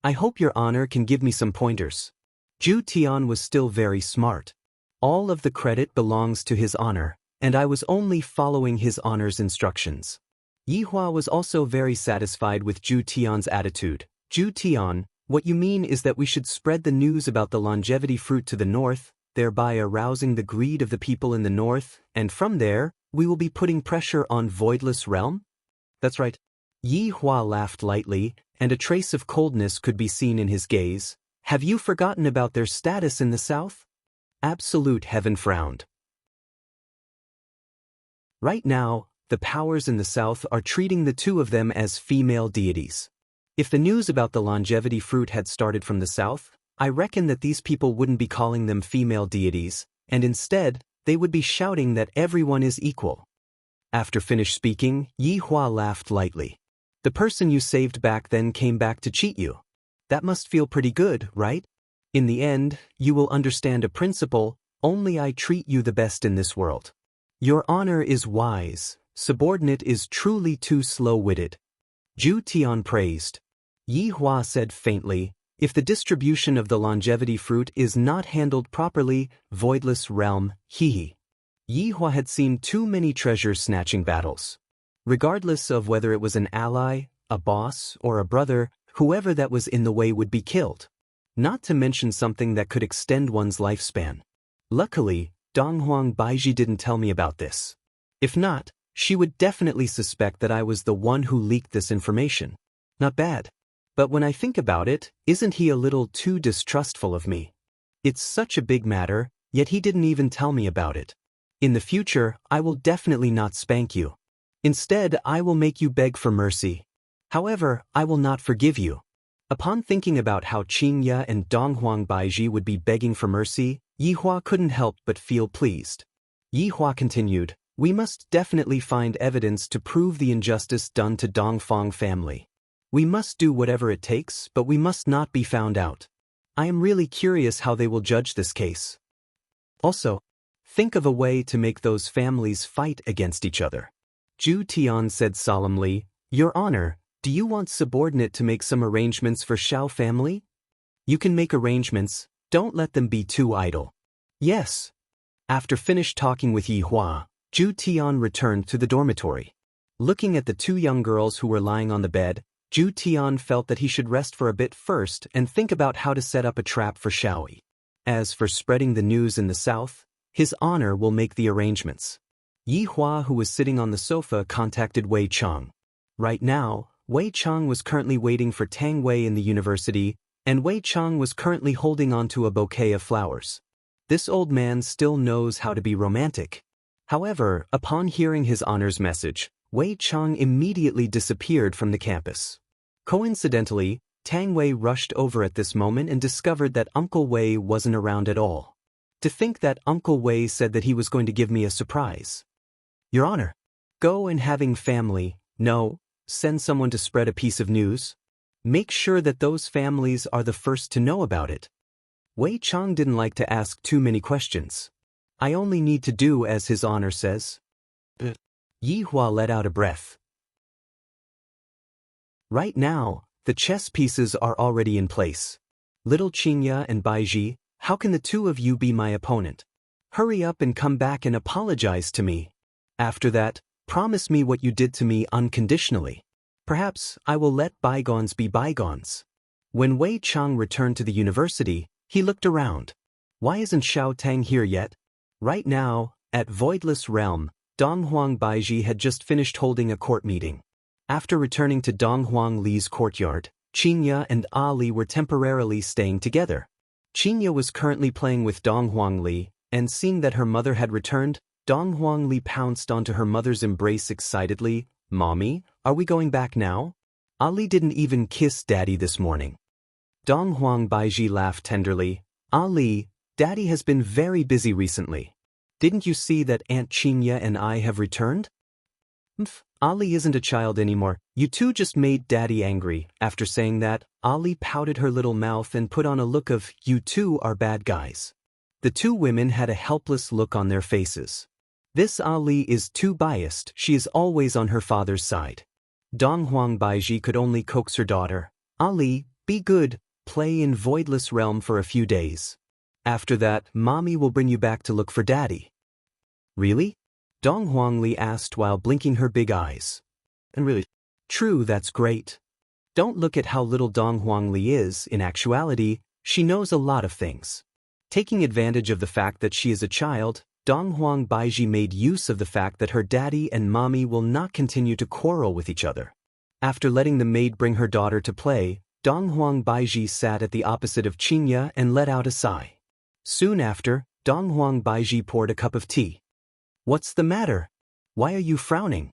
"I hope Your Honor can give me some pointers." Zhu Tian was still very smart. "All of the credit belongs to his honor, and I was only following his honor's instructions." Yi Hua was also very satisfied with Zhu Tian's attitude. "Zhu Tian, what you mean is that we should spread the news about the longevity fruit to the north, thereby arousing the greed of the people in the north, and from there, we will be putting pressure on Voidless Realm?" "That's right." Yi Hua laughed lightly, and a trace of coldness could be seen in his gaze. "Have you forgotten about their status in the south?" Absolute Heaven frowned. Right now, the powers in the south are treating the two of them as female deities. If the news about the longevity fruit had started from the south, I reckon that these people wouldn't be calling them female deities, and instead, they would be shouting that everyone is equal. After finished speaking, Yi Hua laughed lightly. "The person you saved back then came back to cheat you. That must feel pretty good, right? In the end, you will understand a principle, only I treat you the best in this world. Your honor is wise, subordinate is truly too slow-witted." Zhu Tian praised. Yi Hua said faintly, "If the distribution of the longevity fruit is not handled properly, Voidless Realm, hee. Yi Hua had seen too many treasure-snatching battles. Regardless of whether it was an ally, a boss, or a brother, whoever that was in the way would be killed. Not to mention something that could extend one's lifespan. Luckily, Donghuang Baiji didn't tell me about this. If not, she would definitely suspect that I was the one who leaked this information. Not bad. But when I think about it, isn't he a little too distrustful of me? It's such a big matter, yet he didn't even tell me about it. In the future, I will definitely not spank you. Instead, I will make you beg for mercy. However, I will not forgive you. Upon thinking about how Qingya and Donghuang Baiji would be begging for mercy, Yihua couldn't help but feel pleased. Yihua continued, we must definitely find evidence to prove the injustice done to Dongfang family. We must do whatever it takes, but we must not be found out. I am really curious how they will judge this case. Also, think of a way to make those families fight against each other. Zhu Tian said solemnly, Your Honor, do you want subordinate to make some arrangements for Xiao family? You can make arrangements, don't let them be too idle. Yes. After finished talking with Yihua, Zhu Tian returned to the dormitory. Looking at the two young girls who were lying on the bed, Zhu Tian felt that he should rest for a bit first and think about how to set up a trap for Xiaoyi. As for spreading the news in the south, his honor will make the arrangements. Yihua, who was sitting on the sofa, contacted Wei Chang. Right now, Wei Chang was currently waiting for Tang Wei in the university, and Wei Chang was currently holding onto a bouquet of flowers. This old man still knows how to be romantic. However, upon hearing his honor's message, Wei Chang immediately disappeared from the campus. Coincidentally, Tang Wei rushed over at this moment and discovered that Uncle Wei wasn't around at all. To think that Uncle Wei said that he was going to give me a surprise. Your Honor, go and having family, no, send someone to spread a piece of news. Make sure that those families are the first to know about it. Wei Chang didn't like to ask too many questions. I only need to do as his honor says. Yihua let out a breath. Right now, the chess pieces are already in place. Little Qingya and Baiji, how can the two of you be my opponent? Hurry up and come back and apologize to me. After that, promise me what you did to me unconditionally. Perhaps I will let bygones be bygones. When Wei Chang returned to the university, he looked around. Why isn't Xiao Tang here yet? Right now, at Voidless Realm, Donghuang Baiji had just finished holding a court meeting. After returning to Donghuang Li's courtyard, Qingya and Ali were temporarily staying together. Qingya was currently playing with Donghuang Li, and seeing that her mother had returned, Donghuang Li pounced onto her mother's embrace excitedly. Mommy, are we going back now? Ali didn't even kiss Daddy this morning. Donghuang Baiji laughed tenderly. Ali, Daddy has been very busy recently. Didn't you see that Aunt Qingya and I have returned? Ali isn't a child anymore. You two just made Daddy angry. After saying that, Ali pouted her little mouth and put on a look of, you two are bad guys. The two women had a helpless look on their faces. This Ali is too biased, she is always on her father's side. Donghuang Baiji could only coax her daughter. Ali, be good, play in Voidless Realm for a few days. After that, Mommy will bring you back to look for Daddy. Really? Donghuang Li asked while blinking her big eyes. And really? True, that's great. Don't look at how little Donghuang Li is. In actuality, she knows a lot of things. Taking advantage of the fact that she is a child, Donghuang Baiji made use of the fact that her daddy and mommy will not continue to quarrel with each other. After letting the maid bring her daughter to play, Donghuang Baiji sat at the opposite of Qingya and let out a sigh. Soon after, Donghuang Baiji poured a cup of tea. What's the matter? Why are you frowning?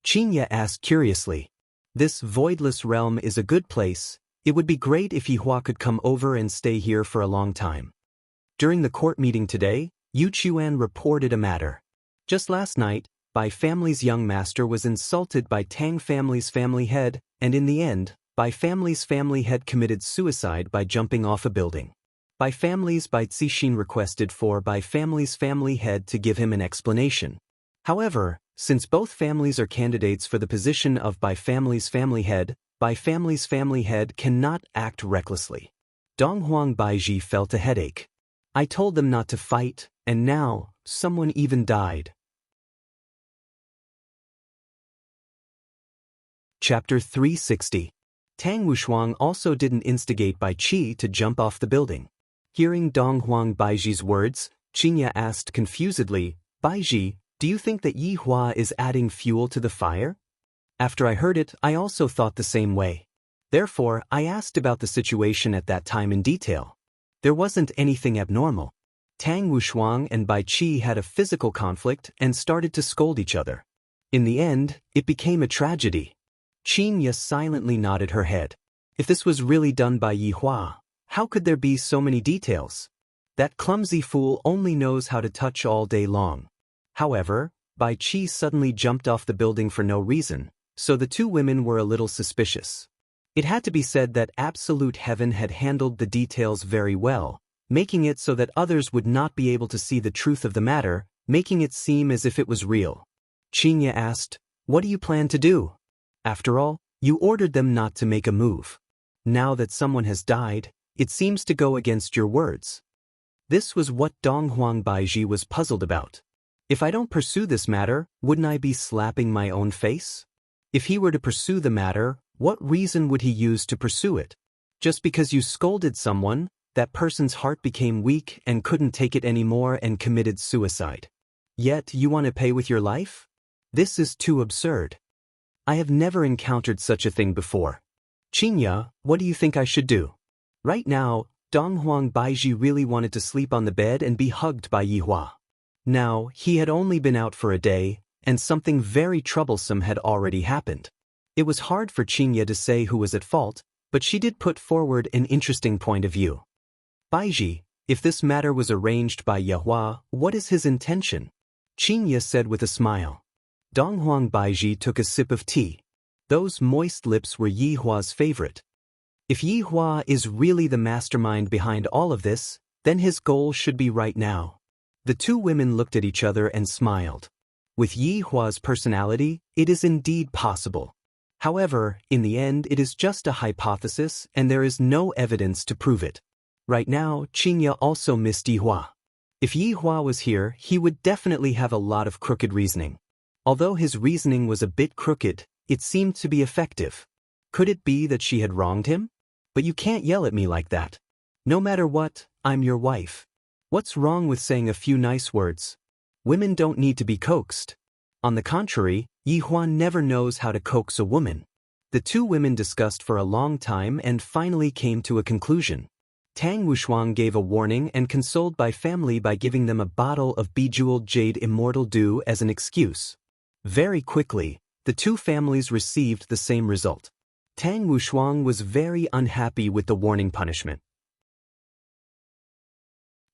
Qingya asked curiously. This voidless realm is a good place. It would be great if Yihua could come over and stay here for a long time. During the court meeting today, Yu Chuan reported a matter. Just last night, Bai family's young master was insulted by Tang family's family head, and in the end, Bai family's family head committed suicide by jumping off a building. Bai family's Bai Zixin requested for Bai family's family head to give him an explanation. However, since both families are candidates for the position of Bai family's family head cannot act recklessly. Donghuang Baiji felt a headache. I told them not to fight, and now, someone even died. Chapter 360. Tang Wushuang also didn't instigate Bai Qi to jump off the building. Hearing Donghuang Baiji's words, Qingya asked confusedly, Baiji, do you think that Yihua is adding fuel to the fire? After I heard it, I also thought the same way. Therefore, I asked about the situation at that time in detail. There wasn't anything abnormal. Tang Wushuang and Bai Qi had a physical conflict and started to scold each other. In the end, it became a tragedy. Qin Ye silently nodded her head. If this was really done by Yi Hua, how could there be so many details? That clumsy fool only knows how to touch all day long. However, Bai Qi suddenly jumped off the building for no reason, so the two women were a little suspicious. It had to be said that Absolute Heaven had handled the details very well, making it so that others would not be able to see the truth of the matter, making it seem as if it was real. Qin Ye asked, "What do you plan to do? After all, you ordered them not to make a move. Now that someone has died, it seems to go against your words." This was what Donghuang Baiji was puzzled about. If I don't pursue this matter, wouldn't I be slapping my own face? If he were to pursue the matter, what reason would he use to pursue it? Just because you scolded someone, that person's heart became weak and couldn't take it anymore and committed suicide. Yet you want to pay with your life? This is too absurd. I have never encountered such a thing before. Qin Ye, what do you think I should do? Right now, Donghuang Baiji really wanted to sleep on the bed and be hugged by Yi Hua. Now, he had only been out for a day, and something very troublesome had already happened. It was hard for Qin Ye to say who was at fault, but she did put forward an interesting point of view. Baiji, if this matter was arranged by Yi Hua, what is his intention? Qin Ye said with a smile. Donghuang Baiji took a sip of tea. Those moist lips were Yi Hua's favorite. If Yi Hua is really the mastermind behind all of this, then his goal should be right now. The two women looked at each other and smiled. With Yi Hua's personality, it is indeed possible. However, in the end it is just a hypothesis and there is no evidence to prove it. Right now, Qin Ye also missed Yi Hua. If Yi Hua was here, he would definitely have a lot of crooked reasoning. Although his reasoning was a bit crooked, it seemed to be effective. Could it be that she had wronged him? But you can't yell at me like that. No matter what, I'm your wife. What's wrong with saying a few nice words? Women don't need to be coaxed. On the contrary, Yi Hua never knows how to coax a woman. The two women discussed for a long time and finally came to a conclusion. Tang Wushuang gave a warning and consoled Bai family by giving them a bottle of bejeweled jade immortal dew as an excuse. Very quickly, the two families received the same result. Tang Wushuang was very unhappy with the warning punishment.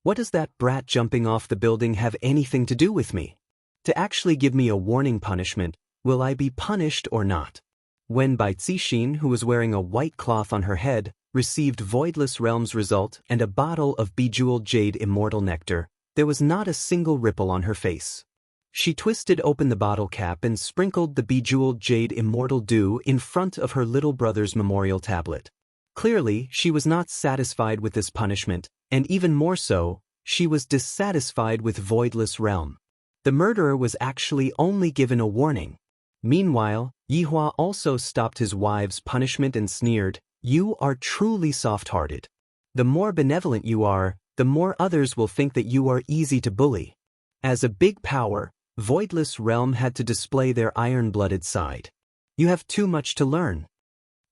What does that brat jumping off the building have anything to do with me? To actually give me a warning punishment, will I be punished or not? When Bai Zixin, who was wearing a white cloth on her head, received Voidless Realm's result and a bottle of bejeweled jade immortal nectar, there was not a single ripple on her face. She twisted open the bottle cap and sprinkled the bejeweled jade immortal dew in front of her little brother's memorial tablet. Clearly, she was not satisfied with this punishment, and even more so, she was dissatisfied with Voidless Realm. The murderer was actually only given a warning. Meanwhile, Yi Hua also stopped his wife's punishment and sneered, "You are truly soft-hearted. The more benevolent you are, the more others will think that you are easy to bully." As a big power, Voidless Realm had to display their iron-blooded side. You have too much to learn.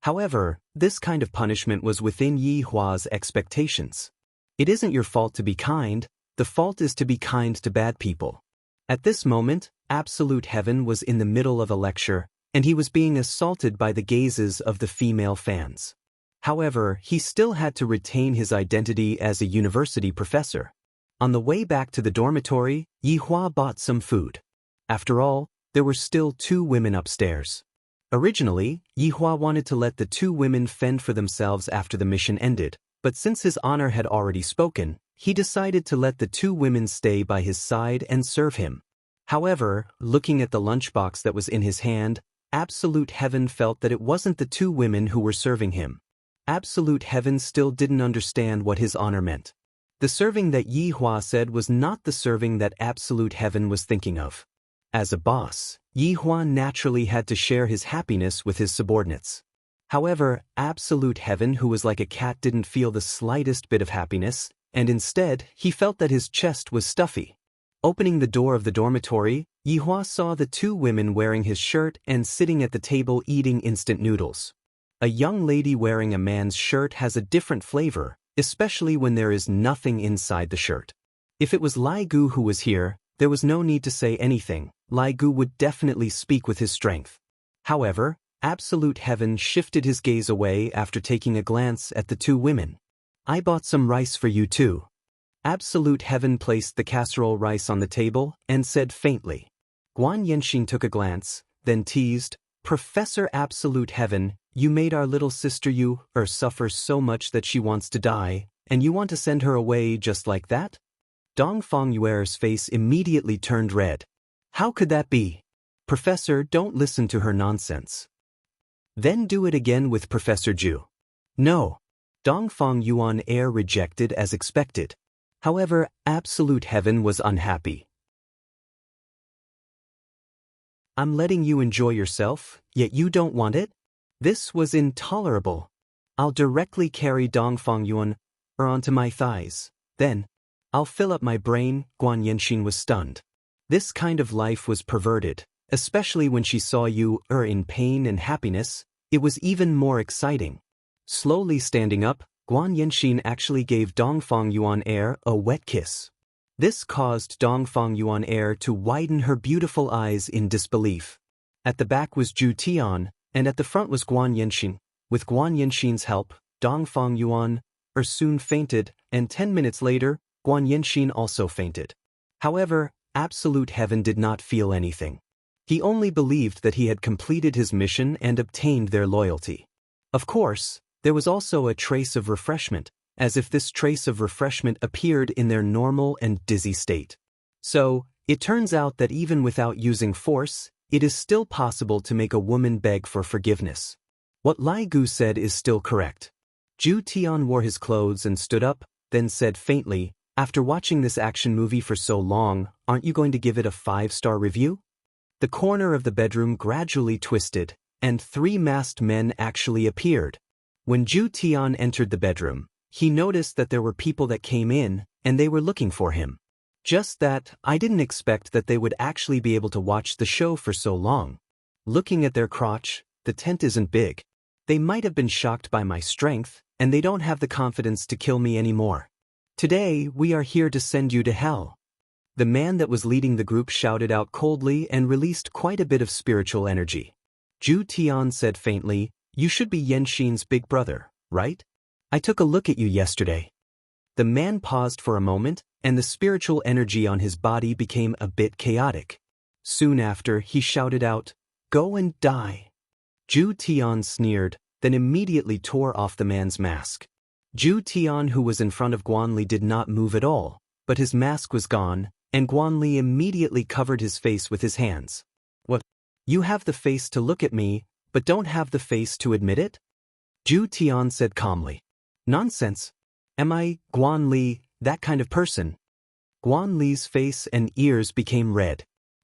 However, this kind of punishment was within Yi Hua's expectations. It isn't your fault to be kind, the fault is to be kind to bad people. At this moment, Absolute Heaven was in the middle of a lecture, and he was being assaulted by the gazes of the female fans. However, he still had to retain his identity as a university professor. On the way back to the dormitory, Yi Hua bought some food. After all, there were still two women upstairs. Originally, Yi Hua wanted to let the two women fend for themselves after the mission ended, but since his honor had already spoken, he decided to let the two women stay by his side and serve him. However, looking at the lunchbox that was in his hand, Absolute Heaven felt that it wasn't the two women who were serving him. Absolute Heaven still didn't understand what his honor meant. The serving that Yi Hua said was not the serving that Absolute Heaven was thinking of. As a boss, Yi Hua naturally had to share his happiness with his subordinates. However, Absolute Heaven, who was like a cat, didn't feel the slightest bit of happiness, and instead, he felt that his chest was stuffy. Opening the door of the dormitory, Yi Hua saw the two women wearing his shirt and sitting at the table eating instant noodles. A young lady wearing a man's shirt has a different flavor, especially when there is nothing inside the shirt. If it was Lai Gu who was here, there was no need to say anything. Lai Gu would definitely speak with his strength. However, Absolute Heaven shifted his gaze away after taking a glance at the two women. I bought some rice for you too. Absolute Heaven placed the casserole rice on the table and said faintly. Guan Yanxin took a glance, then teased, Professor Absolute Heaven, you made our little sister suffer so much that she wants to die, and you want to send her away just like that? Dong Fengyuer's face immediately turned red. How could that be? Professor, don't listen to her nonsense. Then do it again with Professor Zhu. No. Dong Fengyuan rejected as expected. However, Absolute Heaven was unhappy. I'm letting you enjoy yourself, yet you don't want it? This was intolerable. I'll directly carry Dong Fengyuan onto my thighs. Then, I'll fill up my brain. Guan Yanxin was stunned. This kind of life was perverted, especially when she saw you in pain and happiness. It was even more exciting. Slowly standing up, Guan Yanxin actually gave Dong Fengyuan a wet kiss. This caused Dong Fengyuan to widen her beautiful eyes in disbelief. At the back was Zhu Tian, and at the front was Guan Yanxin. With Guan Yanxin's help, Dong Fengyuan soon fainted, and 10 minutes later, Guan Yanxin also fainted. However, Absolute Heaven did not feel anything. He only believed that he had completed his mission and obtained their loyalty. Of course, there was also a trace of refreshment, as if this trace of refreshment appeared in their normal and dizzy state. So, it turns out that even without using force, it is still possible to make a woman beg for forgiveness. What Lai Gu said is still correct. Zhu Tian wore his clothes and stood up, then said faintly, after watching this action movie for so long, aren't you going to give it a 5-star review? The corner of the bedroom gradually twisted, and 3 masked men actually appeared. When Zhu Tian entered the bedroom, he noticed that there were people that came in, and they were looking for him. Just that, I didn't expect that they would actually be able to watch the show for so long. Looking at their crotch, the tent isn't big. They might have been shocked by my strength, and they don't have the confidence to kill me anymore. Today, we are here to send you to hell. The man that was leading the group shouted out coldly and released quite a bit of spiritual energy. Zhu Tian said faintly, you should be Yanxin's big brother, right? I took a look at you yesterday. The man paused for a moment, and the spiritual energy on his body became a bit chaotic. Soon after, he shouted out, go and die. Zhu Tian sneered, then immediately tore off the man's mask. Zhu Tian, who was in front of Guanli, did not move at all, but his mask was gone, and Guanli immediately covered his face with his hands. What? You have the face to look at me, but don't have the face to admit it? Zhu Tian said calmly. Nonsense. Am I, Guanli, that kind of person? Guanli's face and ears became red.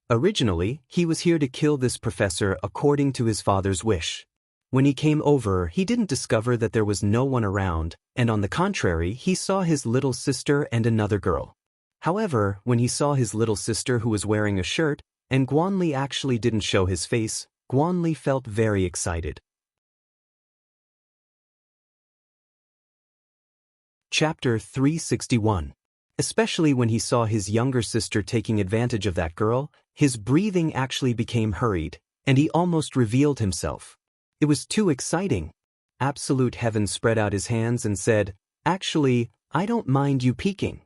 Originally, he was here to kill this professor according to his father's wish. When he came over, he didn't discover that there was no one around, and on the contrary, he saw his little sister and another girl. However, when he saw his little sister who was wearing a shirt, and Guanli actually didn't show his face, Guanli felt very excited. Chapter 361. Especially when he saw his younger sister taking advantage of that girl, his breathing actually became hurried, and he almost revealed himself. It was too exciting. Absolute Heaven spread out his hands and said, actually, I don't mind you peeking.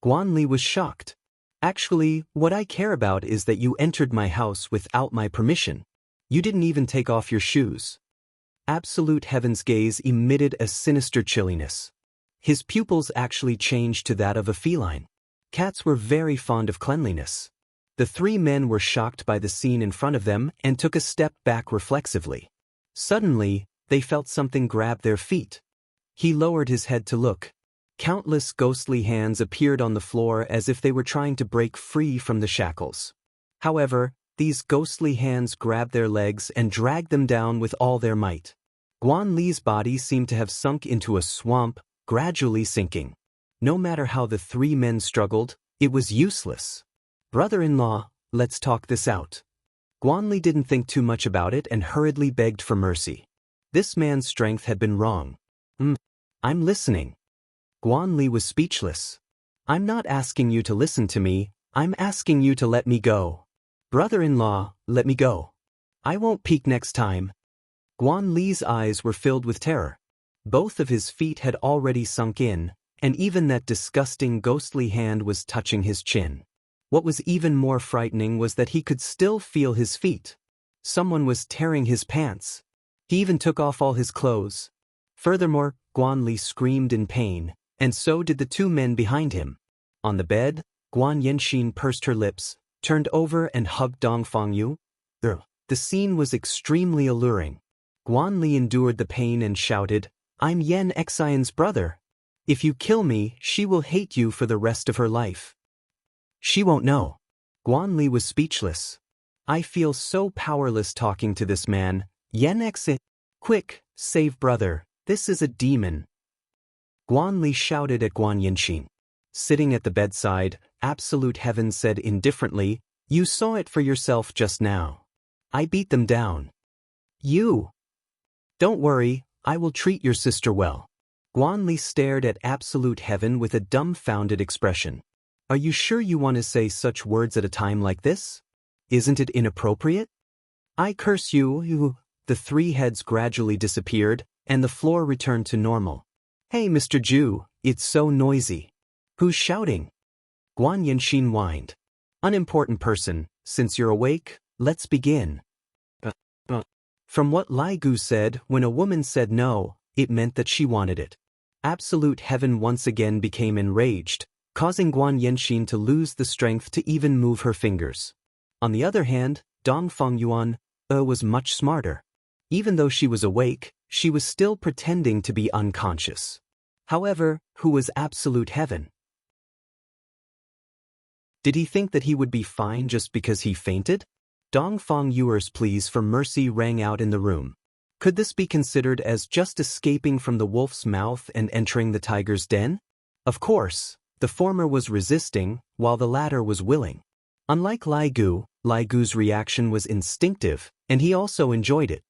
Guanli was shocked. Actually, what I care about is that you entered my house without my permission. You didn't even take off your shoes. Absolute Heaven's gaze emitted a sinister chilliness. His pupils actually changed to that of a feline. Cats were very fond of cleanliness. The 3 men were shocked by the scene in front of them and took a step back reflexively. Suddenly, they felt something grab their feet. He lowered his head to look. Countless ghostly hands appeared on the floor as if they were trying to break free from the shackles. However, these ghostly hands grabbed their legs and dragged them down with all their might. Guanli's body seemed to have sunk into a swamp, gradually sinking. No matter how the 3 men struggled, it was useless. Brother-in-law, let's talk this out. Guanli didn't think too much about it and hurriedly begged for mercy. This man's strength had been wrong. I'm listening. Guan Li was speechless. I'm not asking you to listen to me, I'm asking you to let me go. Brother-in-law, let me go. I won't peek next time. Guan Li's eyes were filled with terror. Both of his feet had already sunk in, and even that disgusting ghostly hand was touching his chin. What was even more frightening was that he could still feel his feet. Someone was tearing his pants. He even took off all his clothes. Furthermore, Guan Li screamed in pain, and so did the two men behind him. On the bed, Guan Yanxin pursed her lips, turned over and hugged Dong Fangyu. The scene was extremely alluring. Guan Li endured the pain and shouted, I'm Yan Xian's brother. If you kill me, she will hate you for the rest of her life. She won't know. Guan Li was speechless. I feel so powerless talking to this man. Yan Xian. Quick, save brother, this is a demon. Guan Li shouted at Guan Yanxin. Sitting at the bedside, Absolute Heaven said indifferently, You saw it for yourself just now. I beat them down. You. Don't worry, I will treat your sister well. Guan Li stared at Absolute Heaven with a dumbfounded expression. Are you sure you want to say such words at a time like this? Isn't it inappropriate? I curse you. The three heads gradually disappeared, and the floor returned to normal. Hey, Mr. Zhu, it's so noisy. Who's shouting? Guan Yanxin whined. Unimportant person, since you're awake, let's begin. From what Lai Gu said, when a woman said no, it meant that she wanted it. Absolute Heaven once again became enraged, causing Guan Yanxin to lose the strength to even move her fingers. On the other hand, Dong Fengyuan was much smarter. Even though she was awake, she was still pretending to be unconscious. However, who was Absolute Heaven? Did he think that he would be fine just because he fainted? Dong Fengyuan's pleas for mercy rang out in the room. Could this be considered as just escaping from the wolf's mouth and entering the tiger's den? Of course, the former was resisting, while the latter was willing. Unlike Lai Gu's reaction was instinctive, and he also enjoyed it.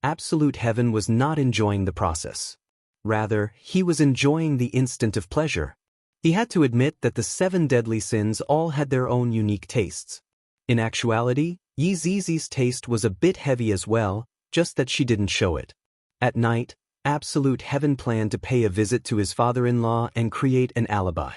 Absolute Heaven was not enjoying the process. Rather, he was enjoying the instant of pleasure. He had to admit that the 7 deadly sins all had their own unique tastes. In actuality, Yi Zizi's taste was a bit heavy as well, just that she didn't show it. At night, Absolute Heaven planned to pay a visit to his father-in-law and create an alibi.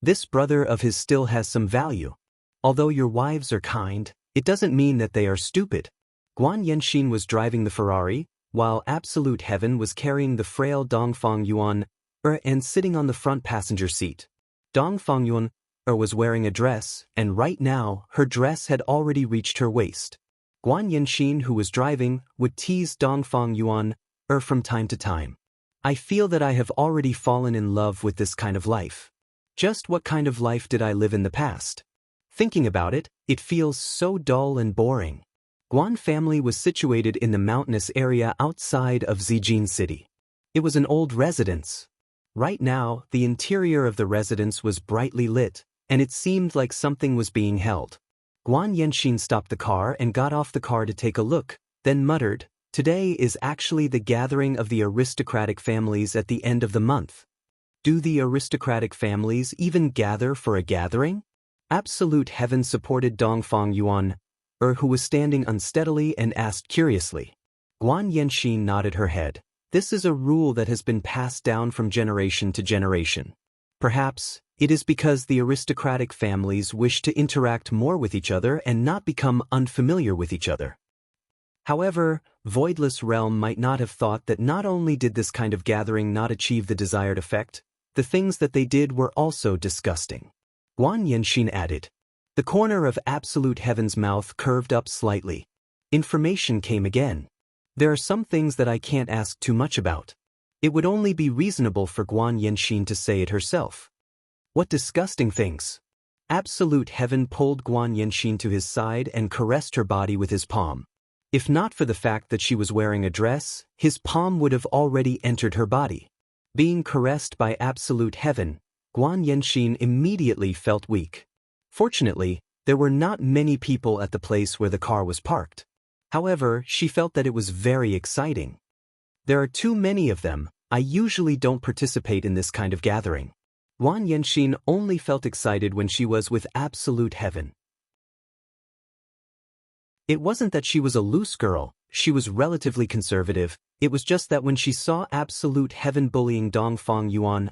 This brother of his still has some value. Although your wives are kind, it doesn't mean that they are stupid. Guan Yanxin was driving the Ferrari, while Absolute Heaven was carrying the frail Dong Fengyuan and sitting on the front passenger seat. Dong Fengyuan was wearing a dress, and right now, her dress had already reached her waist. Guan Yanxin, who was driving, would tease Dong Fengyuan from time to time. I feel that I have already fallen in love with this kind of life. Just what kind of life did I live in the past? Thinking about it, it feels so dull and boring. Guan family was situated in the mountainous area outside of Zijin City. It was an old residence. Right now, the interior of the residence was brightly lit, and it seemed like something was being held. Guan Yanxin stopped the car and got off the car to take a look, then muttered, Today is actually the gathering of the aristocratic families at the end of the month. Do the aristocratic families even gather for a gathering? Absolute Heaven supported Dong Fengyuan, who was standing unsteadily, and asked curiously. Guan Yanxin nodded her head. This is a rule that has been passed down from generation to generation. Perhaps, it is because the aristocratic families wish to interact more with each other and not become unfamiliar with each other. However, Voidless Realm might not have thought that not only did this kind of gathering not achieve the desired effect, the things that they did were also disgusting. Guan Yanxin added. The corner of Absolute Heaven's mouth curved up slightly. Information came again. There are some things that I can't ask too much about. It would only be reasonable for Guan Yanxin to say it herself. What disgusting things! Absolute Heaven pulled Guan Yanxin to his side and caressed her body with his palm. If not for the fact that she was wearing a dress, his palm would have already entered her body. Being caressed by Absolute Heaven, Guan Yanxin immediately felt weak. Fortunately, there were not many people at the place where the car was parked. However, she felt that it was very exciting. There are too many of them. I usually don't participate in this kind of gathering. Guan Yanxin only felt excited when she was with absolute heaven. It wasn't that she was a loose girl, she was relatively conservative, it was just that when she saw absolute heaven bullying Dongfang Yuan,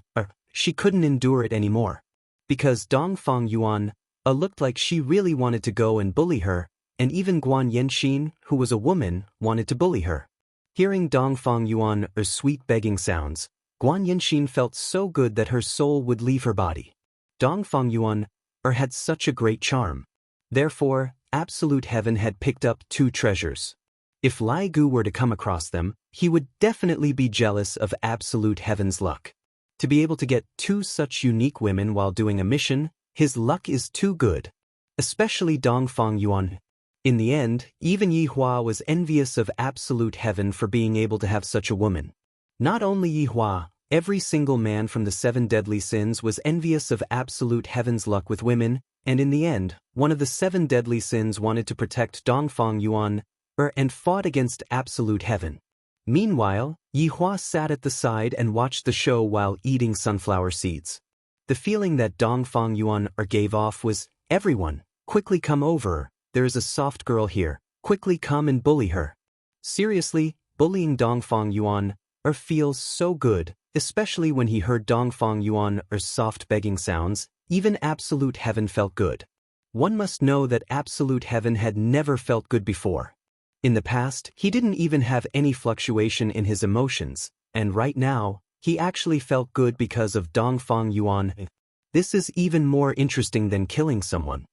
she couldn't endure it anymore. Because Dongfang Yuan looked like she really wanted to go and bully her, and even Guan Yanxin, who was a woman, wanted to bully her. Hearing Dongfang Yuan's sweet begging sounds, Guan Yanxin felt so good that her soul would leave her body. Dongfang Yuan had such a great charm. Therefore, absolute heaven had picked up 2 treasures. If Lai Gu were to come across them, he would definitely be jealous of absolute heaven's luck. To be able to get 2 such unique women while doing a mission, his luck is too good. Especially Dongfang Yuan. In the end, even Yi Hua was envious of absolute heaven for being able to have such a woman. Not only Yi Hua, every single man from the 7 deadly sins was envious of absolute heaven's luck with women, and in the end, one of the 7 deadly sins wanted to protect Dongfang Yuan, and fought against absolute heaven. Meanwhile, Yi Hua sat at the side and watched the show while eating sunflower seeds. The feeling that Dongfang Yuan gave off was, everyone, quickly come over, there is a soft girl here, quickly come and bully her. Seriously, bullying Dongfang Yuan feels so good, especially when he heard Dongfang Yuan's soft begging sounds, even absolute heaven felt good. One must know that absolute heaven had never felt good before. In the past, he didn't even have any fluctuation in his emotions, and right now, he actually felt good because of Dongfang Yuan. This is even more interesting than killing someone.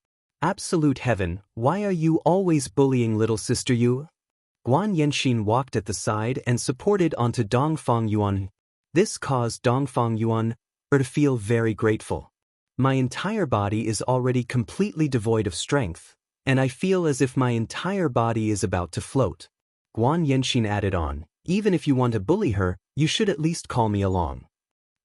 Absolute heaven, why are you always bullying little sister Yu? Guan Yanxin walked at the side and supported onto Dongfang Yuan. This caused Dongfang Yuan to feel very grateful. My entire body is already completely devoid of strength, and I feel as if my entire body is about to float. Guan Yanxin added on, even if you want to bully her, you should at least call me along.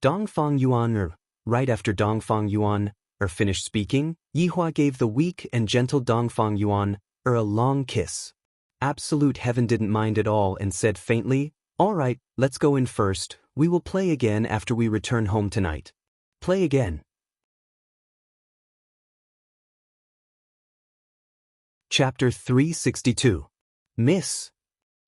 Dongfang Yuan right after Dongfang Yuan finished speaking, Yi Hua gave the weak and gentle Dongfang Yuan a long kiss. Absolute heaven didn't mind at all and said faintly, all right, let's go in first, we will play again after we return home tonight. Play again. Chapter 362. Miss.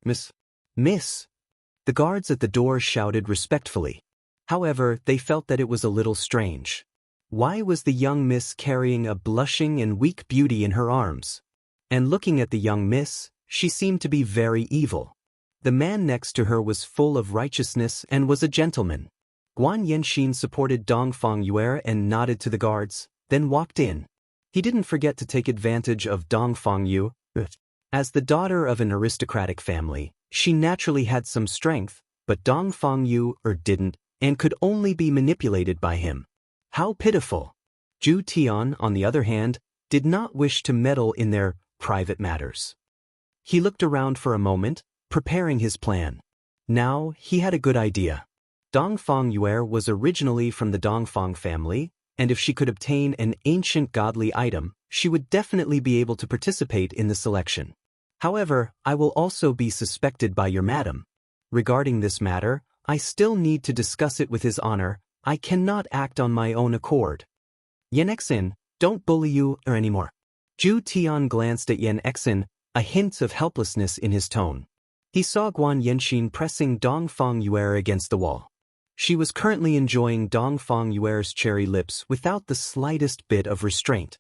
The guards at the door shouted respectfully. However, they felt that it was a little strange. Why was the young miss carrying a blushing and weak beauty in her arms? And looking at the young miss, she seemed to be very evil. The man next to her was full of righteousness and was a gentleman. Guan Yanxin supported Dongfang Yuan and nodded to the guards, then walked in. He didn't forget to take advantage of Dongfang Yu. As the daughter of an aristocratic family, she naturally had some strength, but Dongfang Yu didn't, and could only be manipulated by him. How pitiful! Zhu Tian, on the other hand, did not wish to meddle in their private matters. He looked around for a moment, preparing his plan. Now, he had a good idea. Dongfang Yuan was originally from the Dongfang family, and if she could obtain an ancient godly item, she would definitely be able to participate in the selection. However, I will also be suspected by your madam. Regarding this matter, I still need to discuss it with His Honor. I cannot act on my own accord. Yan Exin, don't bully you anymore. Zhu Tian glanced at Yan Exin, a hint of helplessness in his tone. He saw Guan Yanxin pressing Dongfang Yuan against the wall. She was currently enjoying Dongfang Yuan's cherry lips without the slightest bit of restraint.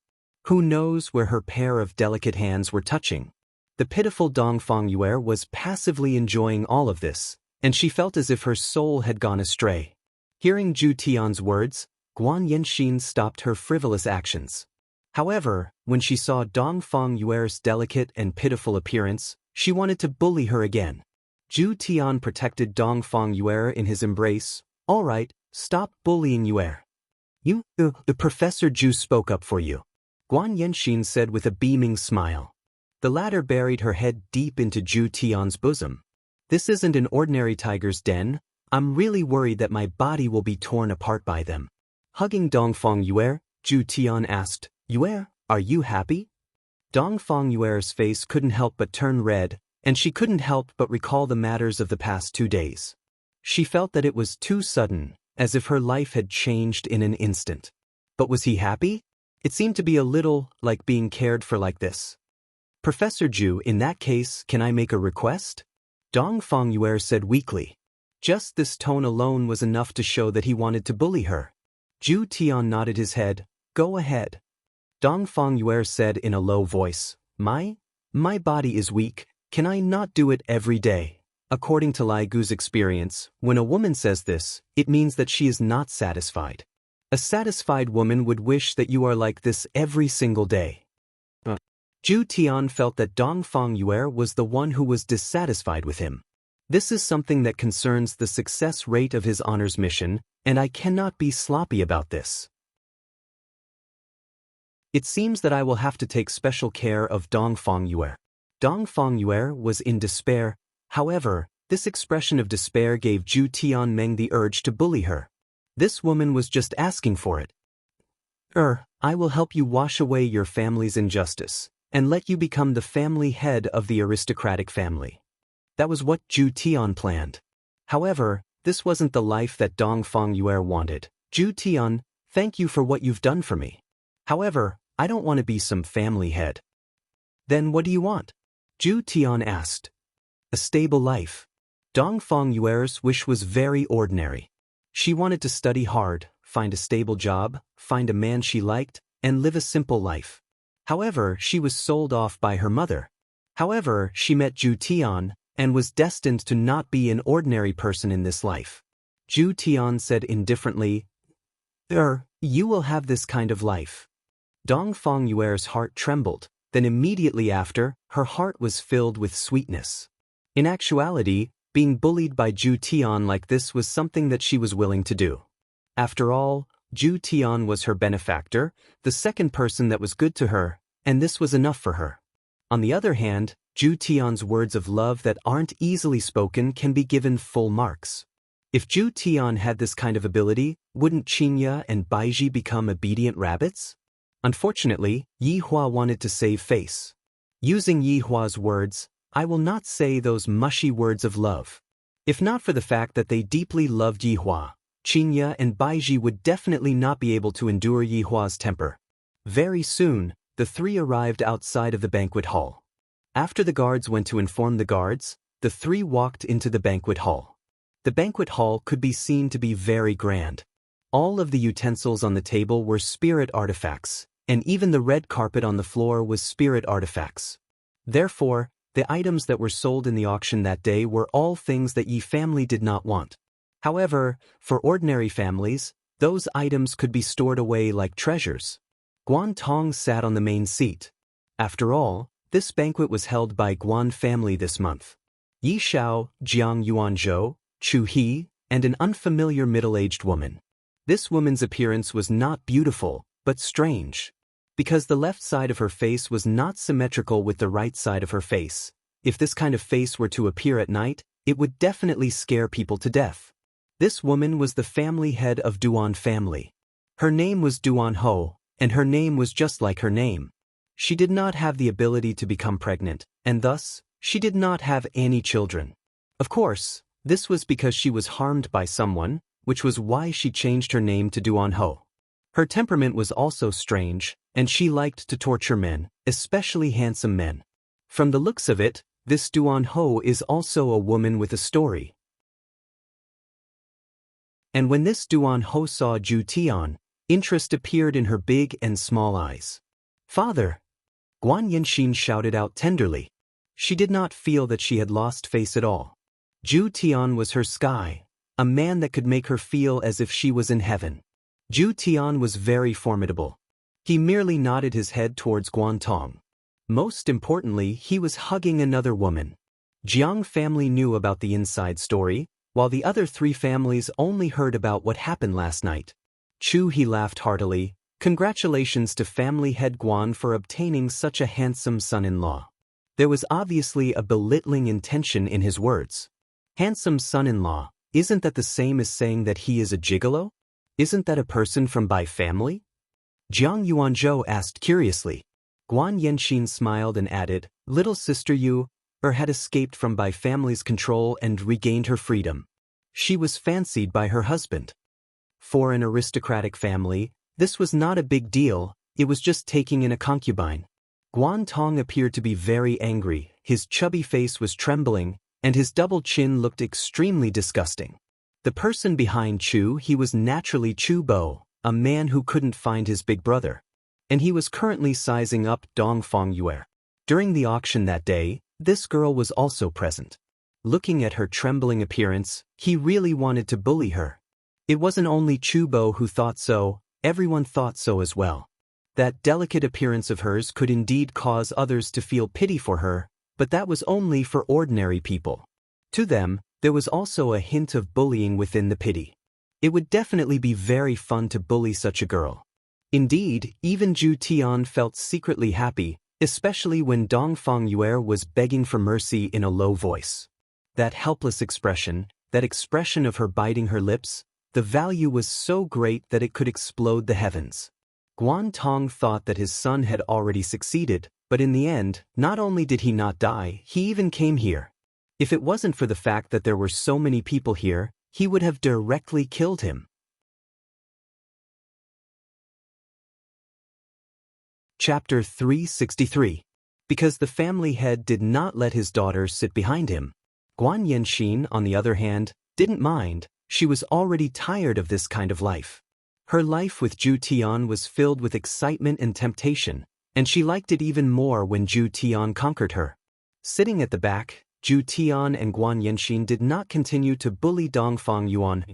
Who knows where her pair of delicate hands were touching? The pitiful Dongfang Yuan was passively enjoying all of this, and she felt as if her soul had gone astray. Hearing Zhu Tian's words, Guan Yanxin stopped her frivolous actions. However, when she saw Dongfang Yuan's delicate and pitiful appearance, she wanted to bully her again. Zhu Tian protected Dongfang Yuan in his embrace. All right, stop bullying Yuan. The Professor Zhu spoke up for you. Guan Yanxin said with a beaming smile. The latter buried her head deep into Zhu Tian's bosom. This isn't an ordinary tiger's den. I'm really worried that my body will be torn apart by them. Hugging Dongfang Yuan, Zhu Tian asked, Yuan, are you happy? Dongfang Yuan's face couldn't help but turn red, and she couldn't help but recall the matters of the past 2 days. She felt that it was too sudden, as if her life had changed in an instant. But was he happy? It seemed to be a little like being cared for like this. Professor Ju, in that case, can I make a request? Dong Fengyue said weakly. Just this tone alone was enough to show that he wanted to bully her. Ju Tian nodded his head. Go ahead. Dong Fengyue said in a low voice. My body is weak. Can I not do it every day? According to Lai Gu's experience, when a woman says this, it means that she is not satisfied. A satisfied woman would wish that you are like this every single day. Ju Tian felt that Dong Fengyue was the one who was dissatisfied with him. This is something that concerns the success rate of his honors mission, and I cannot be sloppy about this. It seems that I will have to take special care of Dong Fengyue. Dong Fengyue was in despair. However, this expression of despair gave Ju Tianmeng the urge to bully her. This woman was just asking for it. I will help you wash away your family's injustice, and let you become the family head of the aristocratic family. That was what Ju Tian planned. However, this wasn't the life that Dong Fengyue wanted. Ju Tian, thank you for what you've done for me. However, I don't want to be some family head. Then what do you want? Ju Tian asked. A stable life. Dong Fengyue's wish was very ordinary. She wanted to study hard, find a stable job, find a man she liked, and live a simple life. However, she was sold off by her mother. However, she met Ju Tian, and was destined to not be an ordinary person in this life. Ju Tian said indifferently, you will have this kind of life. Dong Fengyue's heart trembled, then immediately after, her heart was filled with sweetness. In actuality, being bullied by Ju Tian like this was something that she was willing to do. After all, Ju Tian was her benefactor, the second person that was good to her, and this was enough for her. On the other hand, Ju Tian's words of love that aren't easily spoken can be given full marks. If Ju Tian had this kind of ability, wouldn't Qinya and Baiji become obedient rabbits? Unfortunately, Yi Hua wanted to save face. Using Yi Hua's words, I will not say those mushy words of love. If not for the fact that they deeply loved Yi Hua, Qinya and Baiji would definitely not be able to endure Yi Hua's temper. Very soon, the three arrived outside of the banquet hall. After the guards went to inform the guards, the three walked into the banquet hall. The banquet hall could be seen to be very grand. All of the utensils on the table were spirit artifacts, and even the red carpet on the floor was spirit artifacts. Therefore, the items that were sold in the auction that day were all things that Yi family did not want. However, for ordinary families, those items could be stored away like treasures. Guan Tong sat on the main seat. After all, this banquet was held by Guan family this month. Yi Xiao, Jiang Yuanzhou, Chu He, and an unfamiliar middle-aged woman. This woman's appearance was not beautiful, but strange. Because the left side of her face was not symmetrical with the right side of her face. If this kind of face were to appear at night, it would definitely scare people to death. This woman was the family head of Duan family. Her name was Duan Ho, and her name was just like her name. She did not have the ability to become pregnant, and thus, she did not have any children. Of course, this was because she was harmed by someone, which was why she changed her name to Duan Ho. Her temperament was also strange, and she liked to torture men, especially handsome men. From the looks of it, this Duan Ho is also a woman with a story. And when this Duan Ho saw Ju Tian, interest appeared in her big and small eyes. Father! Guan Yanxin shouted out tenderly. She did not feel that she had lost face at all. Ju Tian was her sky, a man that could make her feel as if she was in heaven. Ju Tian was very formidable. He merely nodded his head towards Guan Tong. Most importantly, he was hugging another woman. Jiang family knew about the inside story, while the other three families only heard about what happened last night. Chu He laughed heartily. Congratulations to family head Guan for obtaining such a handsome son-in-law. There was obviously a belittling intention in his words. Handsome son-in-law, isn't that the same as saying that he is a gigolo? Isn't that a person from Bai family? Jiang Yuanzhou asked curiously. Guan Yanxin smiled and added, Little sister Yu, had escaped from Bai family's control and regained her freedom. She was fancied by her husband. For an aristocratic family, this was not a big deal, it was just taking in a concubine. Guan Tong appeared to be very angry, his chubby face was trembling, and his double chin looked extremely disgusting. The person behind Chu, he was naturally Chu Bo, a man who couldn't find his big brother. And he was currently sizing up Dongfang Yue. During the auction that day, this girl was also present. Looking at her trembling appearance, he really wanted to bully her. It wasn't only Chu Bo who thought so, everyone thought so as well. That delicate appearance of hers could indeed cause others to feel pity for her, but that was only for ordinary people. To them, there was also a hint of bullying within the pity. It would definitely be very fun to bully such a girl. Indeed, even Zhu Tian felt secretly happy, especially when Dongfang Yue was begging for mercy in a low voice. That helpless expression, that expression of her biting her lips, the value was so great that it could explode the heavens. Guan Tong thought that his son had already succeeded, but in the end, not only did he not die, he even came here. If it wasn't for the fact that there were so many people here, he would have directly killed him. Chapter 363. Because the family head did not let his daughter sit behind him. Guan Yanxin, on the other hand, didn't mind, she was already tired of this kind of life. Her life with Zhu Tian was filled with excitement and temptation, and she liked it even more when Zhu Tian conquered her. Sitting at the back, Zhu Tian and Guan Yanxin did not continue to bully Dongfang Yuan.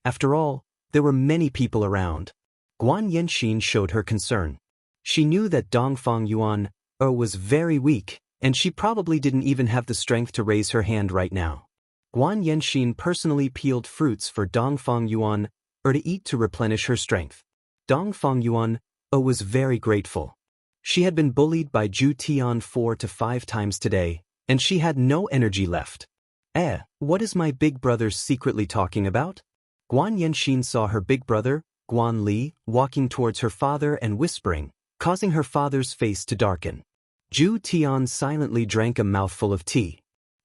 After all, there were many people around. Guan Yanxin showed her concern. She knew that Dongfang Yuan was very weak, and she probably didn't even have the strength to raise her hand right now. Guan Yanxin personally peeled fruits for Dongfang Yuan to eat to replenish her strength. Dongfang Yuan was very grateful. She had been bullied by Zhu Tian 4 to 5 times today, and she had no energy left. What is my big brother secretly talking about? Guan Yanxin saw her big brother, Guan Li, walking towards her father and whispering, causing her father's face to darken. Zhu Tian silently drank a mouthful of tea.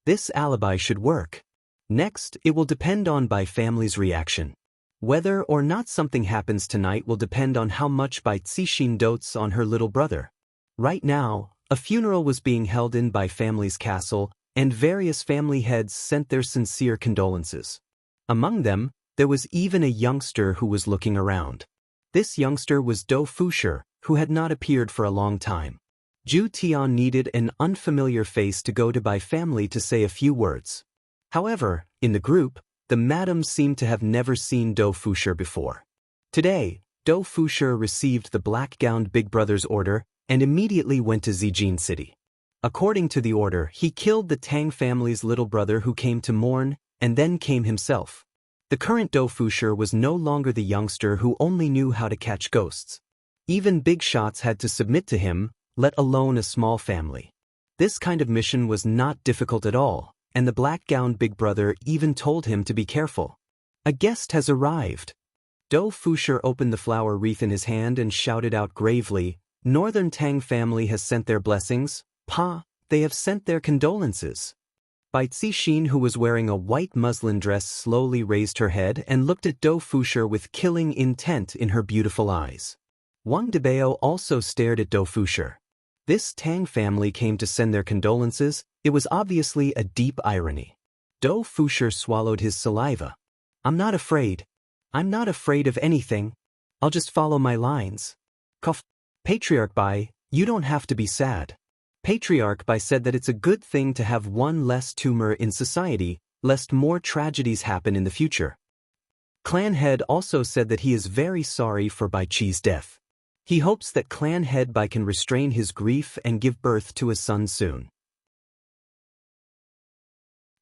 This alibi should work. Next, it will depend on Bai family's reaction. Whether or not something happens tonight will depend on how much Bai Cixin dotes on her little brother. Right now, a funeral was being held in Bai family's castle, and various family heads sent their sincere condolences. Among them, there was even a youngster who was looking around. This youngster was Dou Fusher, who had not appeared for a long time. Zhu Tian needed an unfamiliar face to go to Bai family to say a few words. However, in the group, the madams seemed to have never seen Dou Fusher before. Today, Dou Fusher received the black-gowned big brother's order and immediately went to Zijin City. According to the order, he killed the Tang family's little brother who came to mourn, and then came himself. The current Dou Fusher was no longer the youngster who only knew how to catch ghosts. Even big shots had to submit to him, let alone a small family. This kind of mission was not difficult at all, and the black-gowned big brother even told him to be careful. A guest has arrived. Dou Fusher opened the flower wreath in his hand and shouted out gravely, Northern Tang family has sent their blessings, Pa, they have sent their condolences. Bai Cixin, who was wearing a white muslin dress, slowly raised her head and looked at Dou Fusher with killing intent in her beautiful eyes. Wang Debao also stared at Dou Fusher. This Tang family came to send their condolences, it was obviously a deep irony. Dou Fusher swallowed his saliva. I'm not afraid. I'm not afraid of anything. I'll just follow my lines. Cough. Patriarch Bai, you don't have to be sad. Patriarch Bai said that it's a good thing to have one less tumor in society, lest more tragedies happen in the future. Clan Head also said that he is very sorry for Bai Chi's death. He hopes that Clan Head Bai can restrain his grief and give birth to a son soon.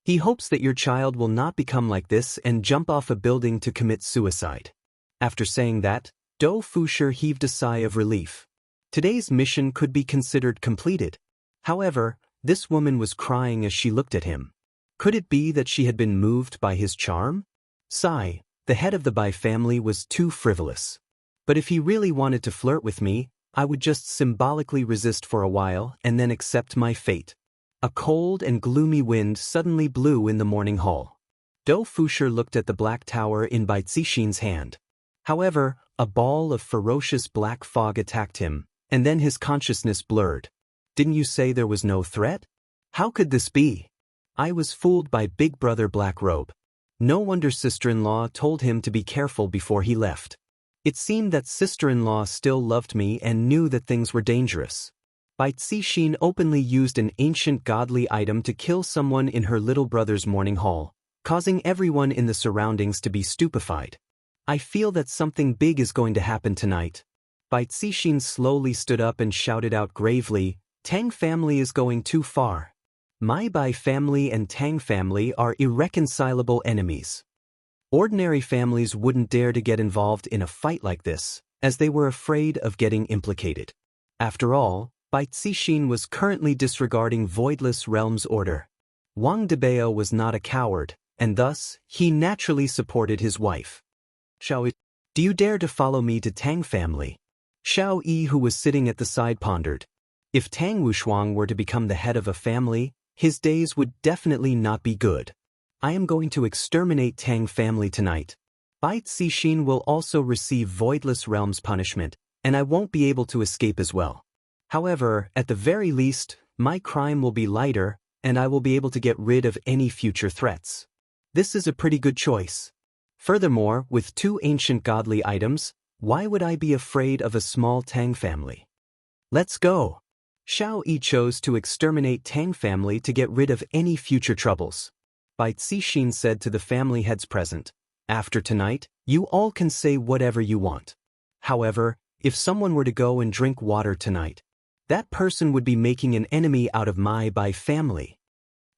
He hopes that your child will not become like this and jump off a building to commit suicide. After saying that, Dou Fusher heaved a sigh of relief. Today's mission could be considered completed. However, this woman was crying as she looked at him. Could it be that she had been moved by his charm? Sigh, the head of the Bai family was too frivolous. But if he really wanted to flirt with me, I would just symbolically resist for a while and then accept my fate. A cold and gloomy wind suddenly blew in the morning hall. Dou Fusher looked at the black tower in Bai Cixin's hand. However, a ball of ferocious black fog attacked him, and then his consciousness blurred. Didn't you say there was no threat? How could this be? I was fooled by Big Brother Black Robe. No wonder sister-in-law told him to be careful before he left. It seemed that sister-in-law still loved me and knew that things were dangerous. Bai Cixin openly used an ancient godly item to kill someone in her little brother's morning hall, causing everyone in the surroundings to be stupefied. I feel that something big is going to happen tonight. Bai Cixin slowly stood up and shouted out gravely, Tang family is going too far. My Bai family and Tang family are irreconcilable enemies. Ordinary families wouldn't dare to get involved in a fight like this, as they were afraid of getting implicated. After all, Bai Cixin was currently disregarding Voidless Realm's order. Wang Debao was not a coward, and thus, he naturally supported his wife. Xiao Yi, do you dare to follow me to Tang family? Xiao Yi, who was sitting at the side, pondered. If Tang Wushuang were to become the head of a family, his days would definitely not be good. I am going to exterminate Tang family tonight. Bai Cixin will also receive Voidless Realm's punishment, and I won't be able to escape as well. However, at the very least, my crime will be lighter, and I will be able to get rid of any future threats. This is a pretty good choice. Furthermore, with two ancient godly items, why would I be afraid of a small Tang family? Let's go. Xiao Yi chose to exterminate Tang family to get rid of any future troubles. Bai Cixin said to the family heads present, after tonight, you all can say whatever you want. However, if someone were to go and drink water tonight, that person would be making an enemy out of my Bai family.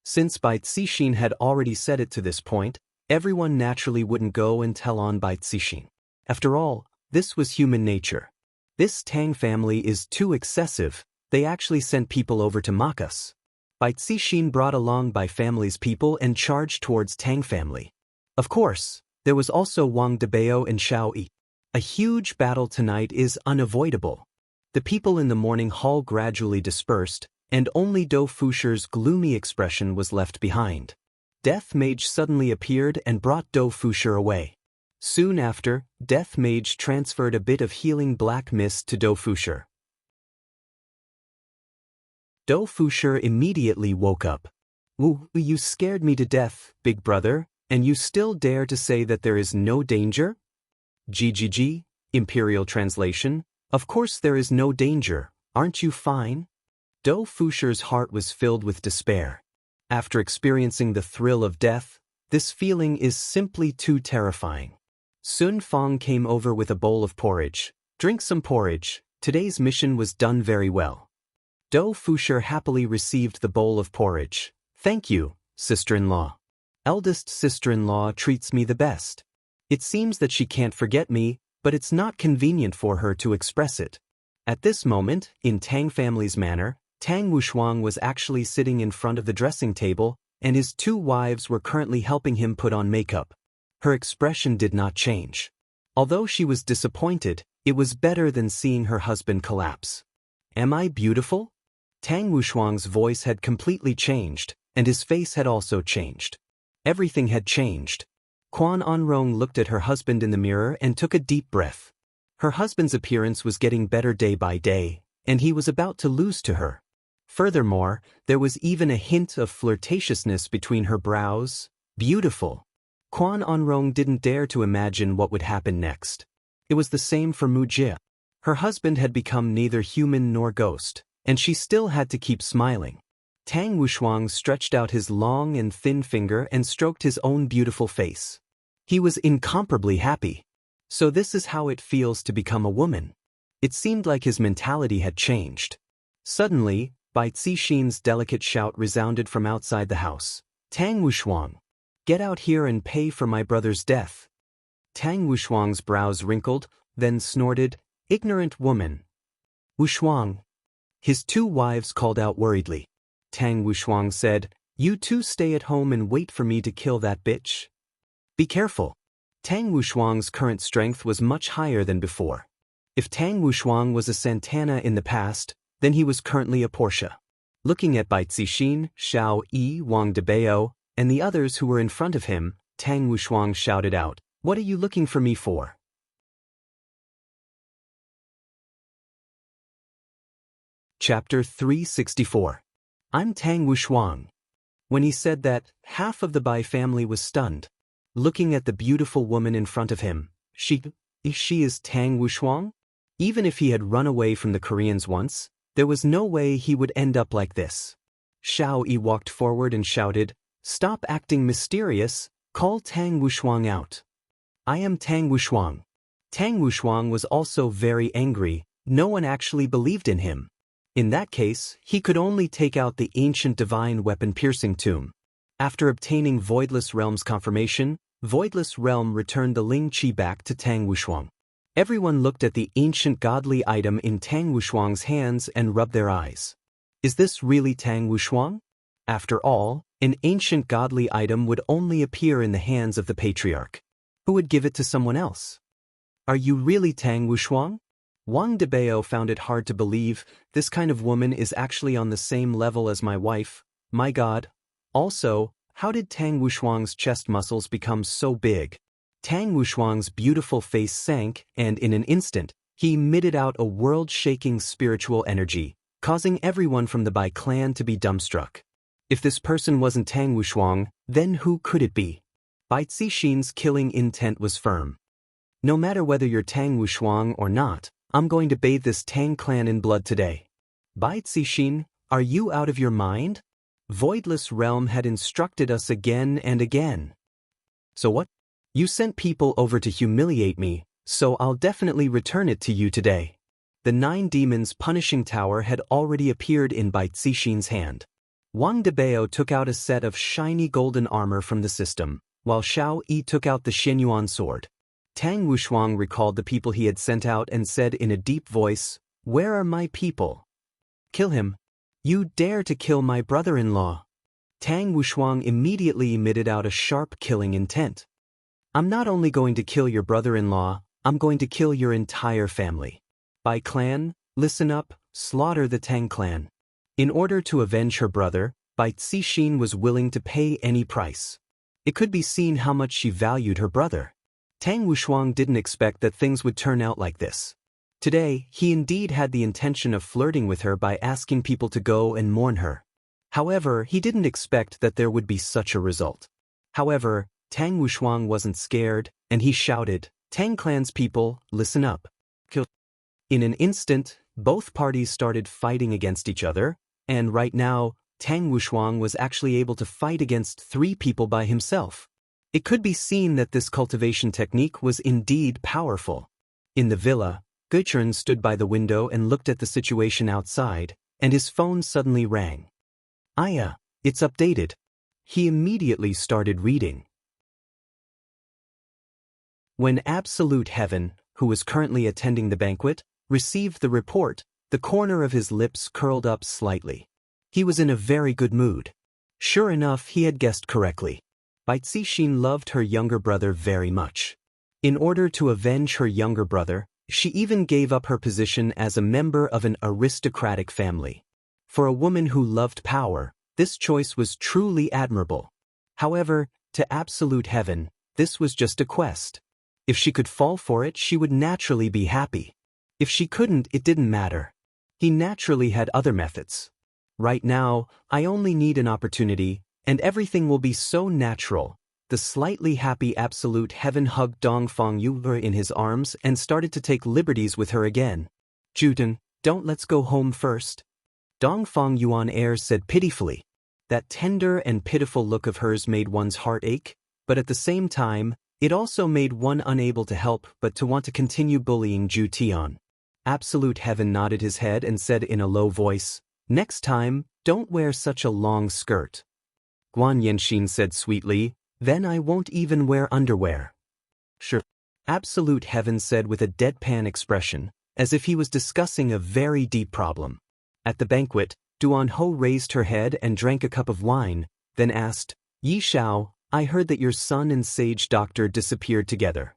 Since Bai Cixin had already said it to this point, everyone naturally wouldn't go and tell on Bai Cixin. After all, this was human nature. This Tang family is too excessive, they actually sent people over to mock us. Bai Cixin brought along Bai family's people and charged towards Tang family. Of course, there was also Wang Debao and Xiao Yi. A huge battle tonight is unavoidable. The people in the morning hall gradually dispersed, and only Dou Fusher's gloomy expression was left behind. Death Mage suddenly appeared and brought Dou Fusher away. Soon after, Death Mage transferred a bit of healing black mist to Dou Fusher. Dou Fusher immediately woke up. Ooh, you scared me to death, big brother, and you still dare to say that there is no danger? GGG, Imperial Translation. Of course there is no danger, aren't you fine? Dou Fusher's heart was filled with despair. After experiencing the thrill of death, this feeling is simply too terrifying. Sun Fong came over with a bowl of porridge. Drink some porridge, today's mission was done very well. Dou Fusher happily received the bowl of porridge. Thank you, sister-in-law. Eldest sister-in-law treats me the best. It seems that she can't forget me, but it's not convenient for her to express it. At this moment, in Tang family's manor, Tang Wushuang was actually sitting in front of the dressing table, and his two wives were currently helping him put on makeup. Her expression did not change. Although she was disappointed, it was better than seeing her husband collapse. Am I beautiful? Tang Wushuang's voice had completely changed, and his face had also changed. Everything had changed. Quan Anrong looked at her husband in the mirror and took a deep breath. Her husband's appearance was getting better day by day, and he was about to lose to her. Furthermore, there was even a hint of flirtatiousness between her brows. Beautiful. Quan Anrong didn't dare to imagine what would happen next. It was the same for Mu Jie. Her husband had become neither human nor ghost, and she still had to keep smiling. Tang Wushuang stretched out his long and thin finger and stroked his own beautiful face. He was incomparably happy. So this is how it feels to become a woman. It seemed like his mentality had changed. Suddenly, Bai Cixin's delicate shout resounded from outside the house. Tang Wushuang, get out here and pay for my brother's death. Tang Wushuang's brows wrinkled, then snorted, ignorant woman. Wushuang. His two wives called out worriedly. Tang Wushuang said, you two stay at home and wait for me to kill that bitch. Be careful. Tang Wushuang's current strength was much higher than before. If Tang Wushuang was a Santana in the past, then he was currently a Portia. Looking at Bai Zixin, Xiao Yi, Wang Debao, and the others who were in front of him, Tang Wushuang shouted out, "What are you looking for me for?" Chapter 364. I'm Tang Wushuang. When he said that, half of the Bai family was stunned. Looking at the beautiful woman in front of him, she is Tang Wushuang? Even if he had run away from the Koreans once, there was no way he would end up like this. Xiao Yi walked forward and shouted, "Stop acting mysterious, call Tang Wushuang out." "I am Tang Wushuang." Tang Wushuang was also very angry. No one actually believed in him. In that case, he could only take out the ancient divine weapon piercing tomb. After obtaining Voidless Realm's confirmation, Voidless Realm returned the Ling Qi back to Tang Wushuang. Everyone looked at the ancient godly item in Tang Wushuang's hands and rubbed their eyes. Is this really Tang Wushuang? After all, an ancient godly item would only appear in the hands of the patriarch. Who would give it to someone else? Are you really Tang Wushuang? Wang Debao found it hard to believe. This kind of woman is actually on the same level as my wife. My God. Also, how did Tang Wushuang's chest muscles become so big? Tang Wushuang's beautiful face sank, and in an instant, he emitted out a world-shaking spiritual energy, causing everyone from the Bai clan to be dumbstruck. If this person wasn't Tang Wushuang, then who could it be? Bai Zixin's killing intent was firm. No matter whether you're Tang Wushuang or not, I'm going to bathe this Tang clan in blood today. Bai Zixin, are you out of your mind? Voidless Realm had instructed us again and again. So what? You sent people over to humiliate me, so I'll definitely return it to you today. The 9 demons' punishing tower had already appeared in Bai Zixin's hand. Wang Debao took out a set of shiny golden armor from the system, while Xiao Yi took out the Xianyuan sword. Tang Wushuang recalled the people he had sent out and said in a deep voice, "Where are my people? Kill him. You dare to kill my brother-in-law." Tang Wushuang immediately emitted out a sharp killing intent. "I'm not only going to kill your brother-in-law, I'm going to kill your entire family. Bai clan, listen up, slaughter the Tang clan." In order to avenge her brother, Bai Zixin was willing to pay any price. It could be seen how much she valued her brother. Tang Wushuang didn't expect that things would turn out like this. Today, he indeed had the intention of flirting with her by asking people to go and mourn her. However, he didn't expect that there would be such a result. However, Tang Wushuang wasn't scared, and he shouted, "Tang clan's people, listen up. Kill." In an instant, both parties started fighting against each other, and right now, Tang Wushuang was actually able to fight against 3 people by himself. It could be seen that this cultivation technique was indeed powerful. In the villa, Guichern stood by the window and looked at the situation outside, and his phone suddenly rang. "Aya, it's updated." He immediately started reading. When Absolute Heaven, who was currently attending the banquet, received the report, the corner of his lips curled up slightly. He was in a very good mood. Sure enough, he had guessed correctly. Bai Zixin loved her younger brother very much. In order to avenge her younger brother, she even gave up her position as a member of an aristocratic family. For a woman who loved power, this choice was truly admirable. However, to Absolute Heaven, this was just a quest. If she could fall for it, she would naturally be happy. If she couldn't, it didn't matter. He naturally had other methods. Right now, I only need an opportunity, and everything will be so natural. The slightly happy Absolute Heaven hugged Dongfang Yu in his arms and started to take liberties with her again. "Juten, don't let's go home first?" Dongfang Yuan Air said pitifully. That tender and pitiful look of hers made one's heart ache, but at the same time, it also made one unable to help but to want to continue bullying Ju Tian. Absolute Heaven nodded his head and said in a low voice, "Next time, don't wear such a long skirt." Guan Yanxin said sweetly, "Then I won't even wear underwear." "Sure." Absolute Heaven said with a deadpan expression, as if he was discussing a very deep problem. At the banquet, Duan Ho raised her head and drank a cup of wine, then asked, "Yi Shao, I heard that your son and Sage Doctor disappeared together."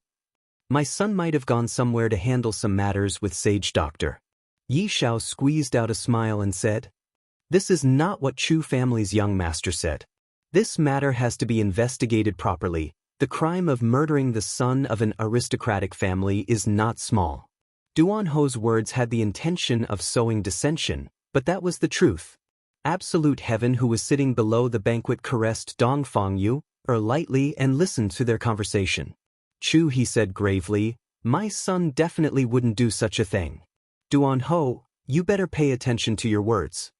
"My son might have gone somewhere to handle some matters with Sage Doctor." Yi Shao squeezed out a smile and said, This is not what Chu family's young master said. This matter has to be investigated properly. The crime of murdering the son of an aristocratic family is not small. Duan Ho's words had the intention of sowing dissension, but that was the truth. Absolute Heaven, who was sitting below the banquet, caressed Dongfang Yu lightly and listened to their conversation. Chu, he said gravely, my son definitely wouldn't do such a thing. Duan Ho, you better pay attention to your words.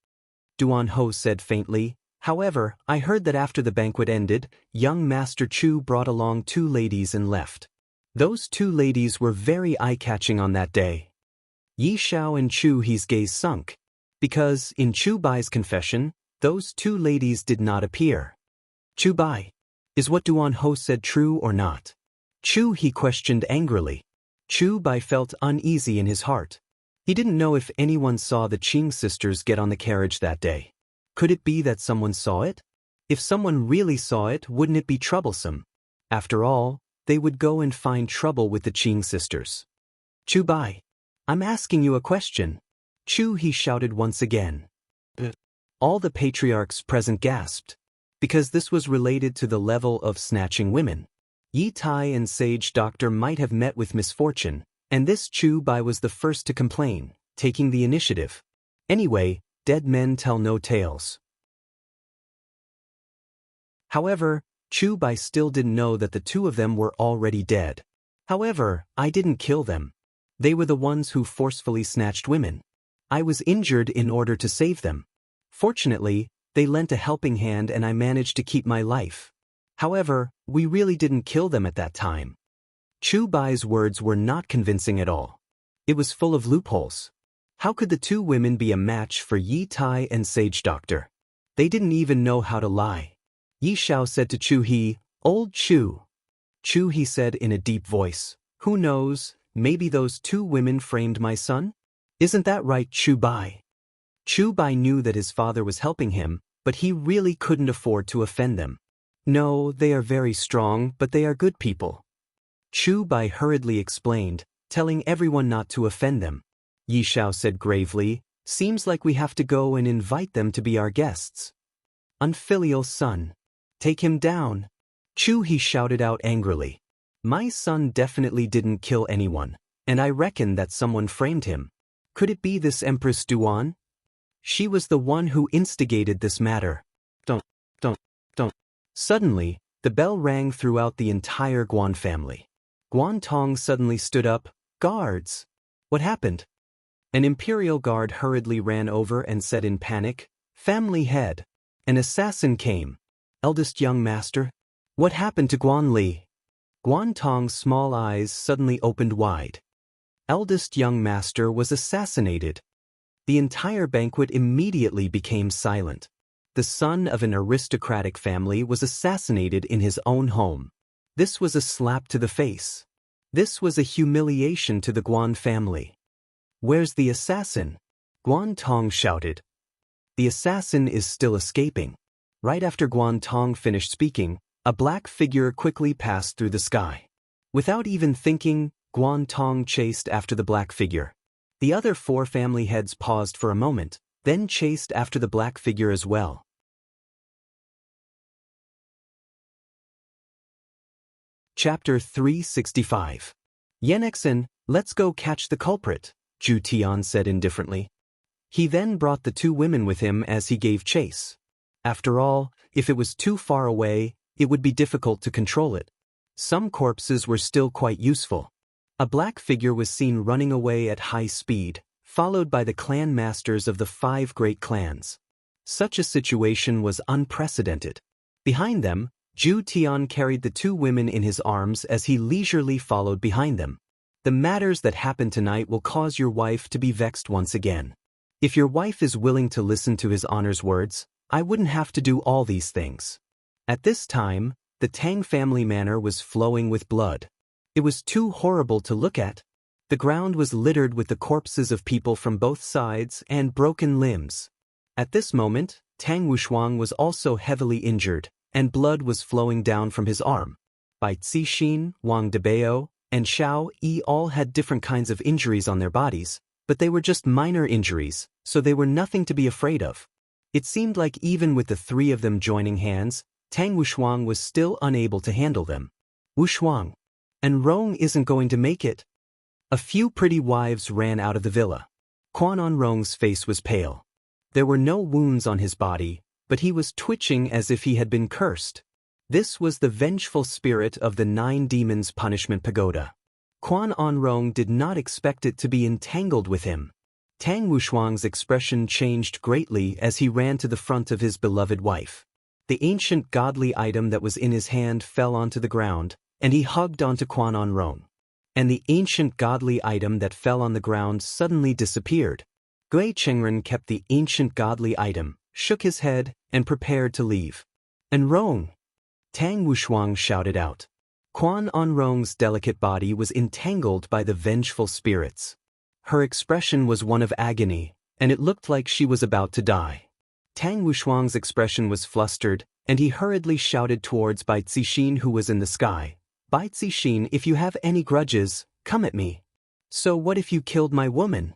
Duan Ho said faintly, however, I heard that after the banquet ended, young Master Chu brought along 2 ladies and left. Those 2 ladies were very eye-catching on that day. Yi Xiao and Chu He's gaze sunk. Because, in Chu Bai's confession, those 2 ladies did not appear. Chu Bai, is what Duan Ho said true or not? Chu He questioned angrily. Chu Bai felt uneasy in his heart. He didn't know if anyone saw the Qing sisters get on the carriage that day. Could it be that someone saw it? If someone really saw it, wouldn't it be troublesome? After all, they would go and find trouble with the Qing sisters. Chu Bai, I'm asking you a question. Chu He shouted once again. All the patriarchs present gasped, because this was related to the level of snatching women. Yi Tai and Sage Doctor might have met with misfortune, and this Chu Bai was the first to complain, taking the initiative. Anyway, dead men tell no tales. However, Chu Bai still didn't know that the 2 of them were already dead. However, I didn't kill them. They were the ones who forcefully snatched women. I was injured in order to save them. Fortunately, they lent a helping hand and I managed to keep my life. However, we really didn't kill them at that time. Chu Bai's words were not convincing at all. It was full of loopholes. How could the 2 women be a match for Yi Tai and Sage Doctor? They didn't even know how to lie. Yi Xiao said to Chu He, Old Chu. Chu He said in a deep voice, who knows, maybe those 2 women framed my son? Isn't that right, Chu Bai? Chu Bai knew that his father was helping him, but he really couldn't afford to offend them. No, they are very strong, but they are good people. Chu Bai hurriedly explained, telling everyone not to offend them. Yi Xiao said gravely, seems like we have to go and invite them to be our guests. Unfilial son. Take him down. Chu He shouted out angrily. My son definitely didn't kill anyone, and I reckon that someone framed him. Could it be this Empress Duan? She was the one who instigated this matter. Don't. Suddenly, the bell rang throughout the entire Guan family. Guan Tong suddenly stood up. Guards! What happened? An imperial guard hurriedly ran over and said in panic, Family head. An assassin came. Eldest young master? What happened to Guan Li? Guan Tong's small eyes suddenly opened wide. Eldest young master was assassinated. The entire banquet immediately became silent. The son of an aristocratic family was assassinated in his own home. This was a slap to the face. This was a humiliation to the Guan family. Where's the assassin? Guan Tong shouted. The assassin is still escaping. Right after Guan Tong finished speaking, a black figure quickly passed through the sky. Without even thinking, Guan Tong chased after the black figure. The other 4 family heads paused for a moment, then chased after the black figure as well. Chapter 365. Yenexen, let's go catch the culprit, Zhu Tian said indifferently. He then brought the 2 women with him as he gave chase. After all, if it was too far away, it would be difficult to control it. Some corpses were still quite useful. A black figure was seen running away at high speed, followed by the clan masters of the 5 great clans. Such a situation was unprecedented. Behind them, Zhu Tian carried the 2 women in his arms as he leisurely followed behind them. The matters that happen tonight will cause your wife to be vexed once again. If your wife is willing to listen to his honor's words, I wouldn't have to do all these things. At this time, the Tang family manor was flowing with blood. It was too horrible to look at. The ground was littered with the corpses of people from both sides and broken limbs. At this moment, Tang Wushuang was also heavily injured, and blood was flowing down from his arm. Bai Cixin, Wang Debao, and Xiao Yi all had different kinds of injuries on their bodies, but they were just minor injuries, so they were nothing to be afraid of. It seemed like even with the three of them joining hands, Tang Wushuang was still unable to handle them. Wushuang. And Rong isn't going to make it. A few pretty wives ran out of the villa. Quan On Rong's face was pale. There were no wounds on his body, but he was twitching as if he had been cursed. This was the vengeful spirit of the 9 demons punishment pagoda. Quan On Rong did not expect it to be entangled with him. Tang Wushuang's expression changed greatly as he ran to the front of his beloved wife. The ancient godly item that was in his hand fell onto the ground, and he hugged onto Quan On Rong. And the ancient godly item that fell on the ground suddenly disappeared. Gui Chengren kept the ancient godly item, shook his head, and prepared to leave. And Rong! Tang Wushuang shouted out. Quan On Rong's delicate body was entangled by the vengeful spirits. Her expression was one of agony, and it looked like she was about to die. Tang Wushuang's expression was flustered, and he hurriedly shouted towards Bai Zixin, who was in the sky. Bai Zixin, if you have any grudges, come at me. So what if you killed my woman?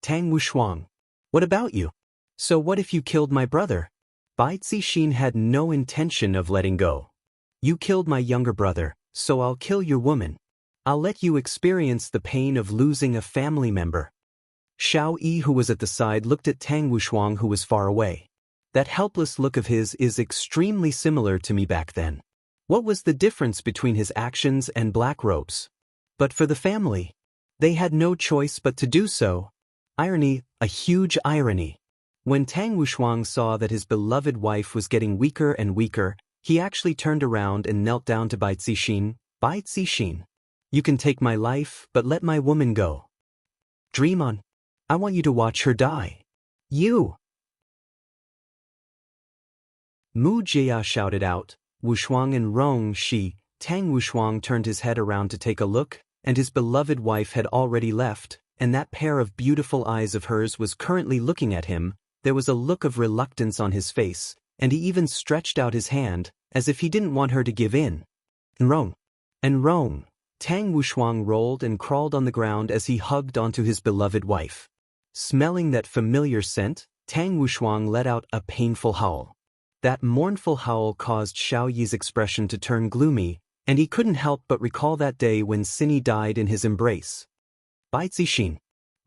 Tang Wushuang. What about you? So what if you killed my brother? Bai Zixin had no intention of letting go. You killed my younger brother, so I'll kill your woman. I'll let you experience the pain of losing a family member. Xiao Yi, who was at the side, looked at Tang Wushuang, who was far away. That helpless look of his is extremely similar to me back then. What was the difference between his actions and black robes? But for the family, they had no choice but to do so. Irony, a huge irony. When Tang Wushuang saw that his beloved wife was getting weaker and weaker, he actually turned around and knelt down to Bai Zixin. Bai Zixin, you can take my life, but let my woman go. Dream on. I want you to watch her die. You! Mu Jia shouted out. Wushuang and Rong Shi. Tang Wushuang turned his head around to take a look, and his beloved wife had already left, and that pair of beautiful eyes of hers was currently looking at him. There was a look of reluctance on his face, and he even stretched out his hand, as if he didn't want her to give in. And Rong. Tang Wushuang rolled and crawled on the ground as he hugged onto his beloved wife. Smelling that familiar scent, Tang Wushuang let out a painful howl. That mournful howl caused Xiao Yi's expression to turn gloomy, and he couldn't help but recall that day when Cindy died in his embrace. Bai Zixin,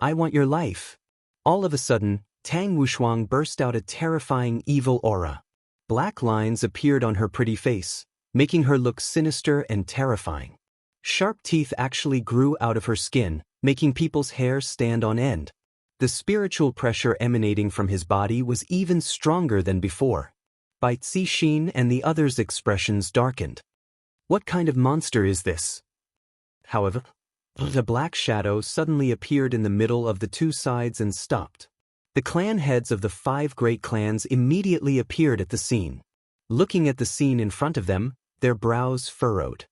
I want your life. All of a sudden, Tang Wushuang burst out a terrifying evil aura. Black lines appeared on her pretty face, making her look sinister and terrifying. Sharp teeth actually grew out of her skin, making people's hair stand on end. The spiritual pressure emanating from his body was even stronger than before. Bai Zixin and the others' expressions darkened. What kind of monster is this? However, a black shadow suddenly appeared in the middle of the two sides and stopped. The clan heads of the 5 great clans immediately appeared at the scene. Looking at the scene in front of them, their brows furrowed.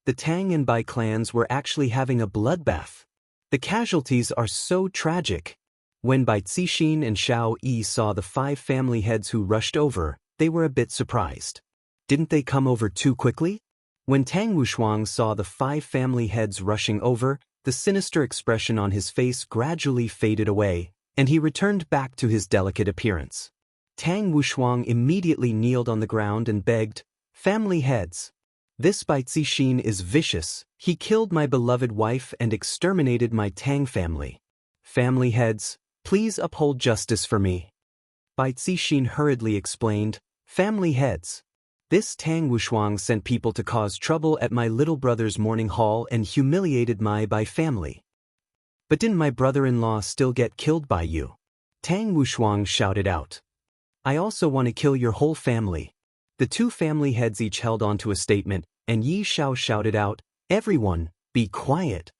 The Tang and Bai clans were actually having a bloodbath. The casualties are so tragic. When Bai Zixin and Xiao Yi saw the 5 family heads who rushed over, they were a bit surprised. Didn't they come over too quickly? When Tang Wushuang saw the 5 family heads rushing over, the sinister expression on his face gradually faded away, and he returned back to his delicate appearance. Tang Wushuang immediately kneeled on the ground and begged, "Family heads. This Bai Zixin is vicious. He killed my beloved wife and exterminated my Tang family. Family heads, please uphold justice for me." Bai Zixin hurriedly explained, "Family heads. This Tang Wushuang sent people to cause trouble at my little brother's mourning hall and humiliated my Bai family. But didn't my brother-in-law still get killed by you?" Tang Wushuang shouted out. "I also want to kill your whole family." The 2 family heads each held on to a statement, and Yi Shao shouted out, "Everyone, be quiet."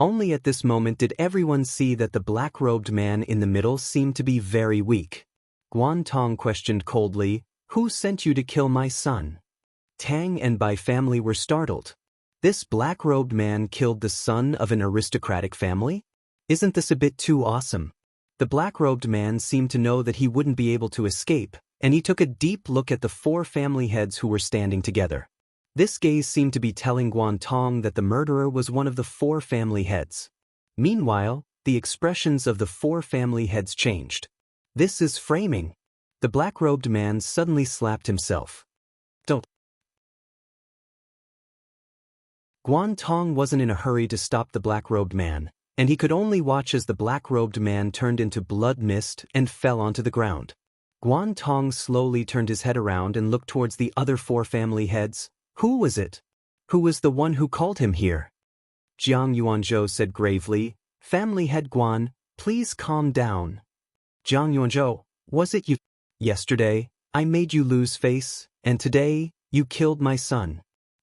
Only at this moment did everyone see that the black-robed man in the middle seemed to be very weak. Guan Tong questioned coldly, "Who sent you to kill my son?" Tang and Bai family were startled. This black-robed man killed the son of an aristocratic family? Isn't this a bit too awesome? The black-robed man seemed to know that he wouldn't be able to escape, and he took a deep look at the 4 family heads who were standing together. This gaze seemed to be telling Guan Tong that the murderer was one of the 4 family heads. Meanwhile, the expressions of the 4 family heads changed. "This is framing. The black-robed man suddenly slapped himself. Don't. Guan Tong wasn't in a hurry to stop the black-robed man, and he could only watch as the black-robed man turned into blood mist and fell onto the ground. Guan Tong slowly turned his head around and looked towards the other 4 family heads. Who was it? Who was the one who called him here? Jiang Yuanzhou said gravely, Family head Guan, please calm down. Jiang Yuanzhou, was it you? Yesterday, I made you lose face, and today, you killed my son.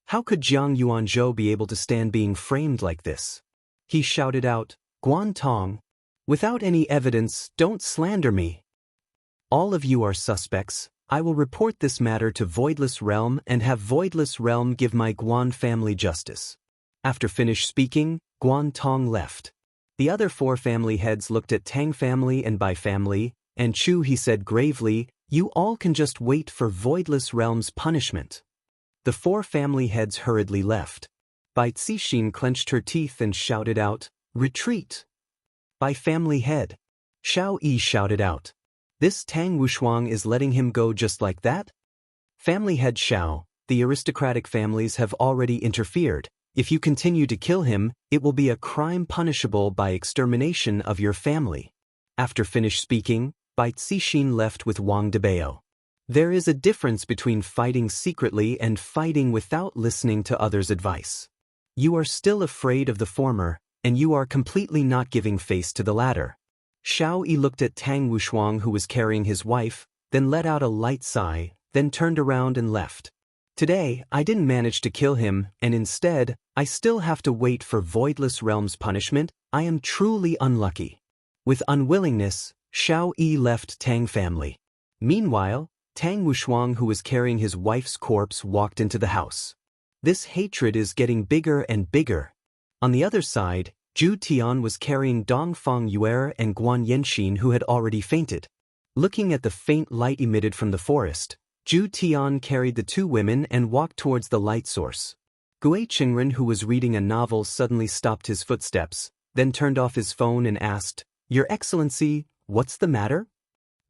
How could Jiang Yuanzhou be able to stand being framed like this? He shouted out, Guan Tong, without any evidence, don't slander me. All of you are suspects. I will report this matter to Voidless Realm and have Voidless Realm give my Guan family justice. After finished speaking, Guan Tong left. The other 4 family heads looked at Tang family and Bai family, and Chu he said gravely, you all can just wait for Voidless Realm's punishment. The 4 family heads hurriedly left. Bai Cixin clenched her teeth and shouted out, retreat. Bai family head. Xiao Yi shouted out. This Tang Wushuang is letting him go just like that? Family head Xiao, the aristocratic families have already interfered. If you continue to kill him, it will be a crime punishable by extermination of your family. After finished speaking, Bai Cixin left with Wang Debao. There is a difference between fighting secretly and fighting without listening to others' advice. You are still afraid of the former, and you are completely not giving face to the latter. Xiao Yi looked at Tang Wushuang who was carrying his wife, then let out a light sigh, then turned around and left. Today, I didn't manage to kill him, and instead, I still have to wait for Voidless Realm's punishment. I am truly unlucky. With unwillingness, Xiao Yi left Tang family. Meanwhile, Tang Wushuang who was carrying his wife's corpse walked into the house. This hatred is getting bigger and bigger. On the other side, Zhu Tian was carrying Dongfang Yuer and Guan Yanxin who had already fainted. Looking at the faint light emitted from the forest, Zhu Tian carried the 2 women and walked towards the light source. Gui Qingren who was reading a novel suddenly stopped his footsteps, then turned off his phone and asked, Your Excellency, what's the matter?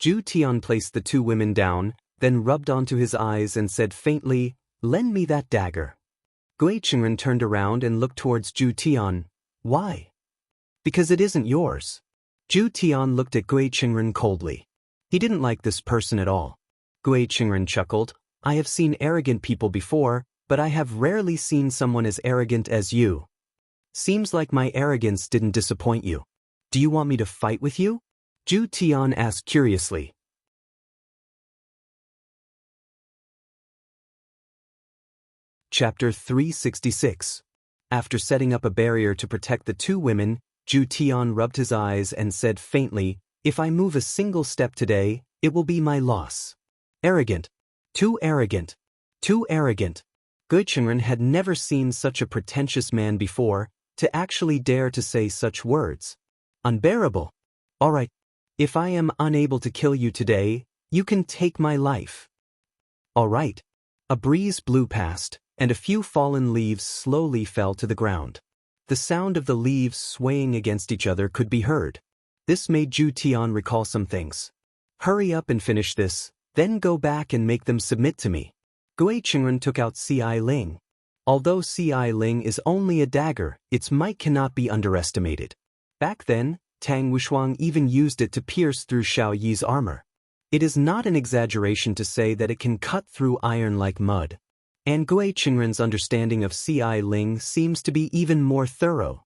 Zhu Tian placed the 2 women down, then rubbed onto his eyes and said faintly, Lend me that dagger. Gui Qingren turned around and looked towards Zhu Tian. Why? Because it isn't yours. Zhu Tian looked at Gui Qingren coldly. He didn't like this person at all. Gui Qingren chuckled, I have seen arrogant people before, but I have rarely seen someone as arrogant as you. Seems like my arrogance didn't disappoint you. Do you want me to fight with you? Zhu Tian asked curiously. Chapter 366. After setting up a barrier to protect the 2 women, Zhu Tian rubbed his eyes and said faintly, If I move a single step today, it will be my loss. Arrogant. Too arrogant. Too arrogant. Gui Qingren had never seen such a pretentious man before, to actually dare to say such words. Unbearable. All right. If I am unable to kill you today, you can take my life. All right. A breeze blew past, and a few fallen leaves slowly fell to the ground. The sound of the leaves swaying against each other could be heard. This made Zhu Tian recall some things. Hurry up and finish this, then go back and make them submit to me. Gui Qingren took out Ci Ling. Although Ci Ling is only a dagger, its might cannot be underestimated. Back then, Tang Wushuang even used it to pierce through Xiao Yi's armor. It is not an exaggeration to say that it can cut through iron like mud. And Gui Qingren's understanding of Ci Ling seems to be even more thorough.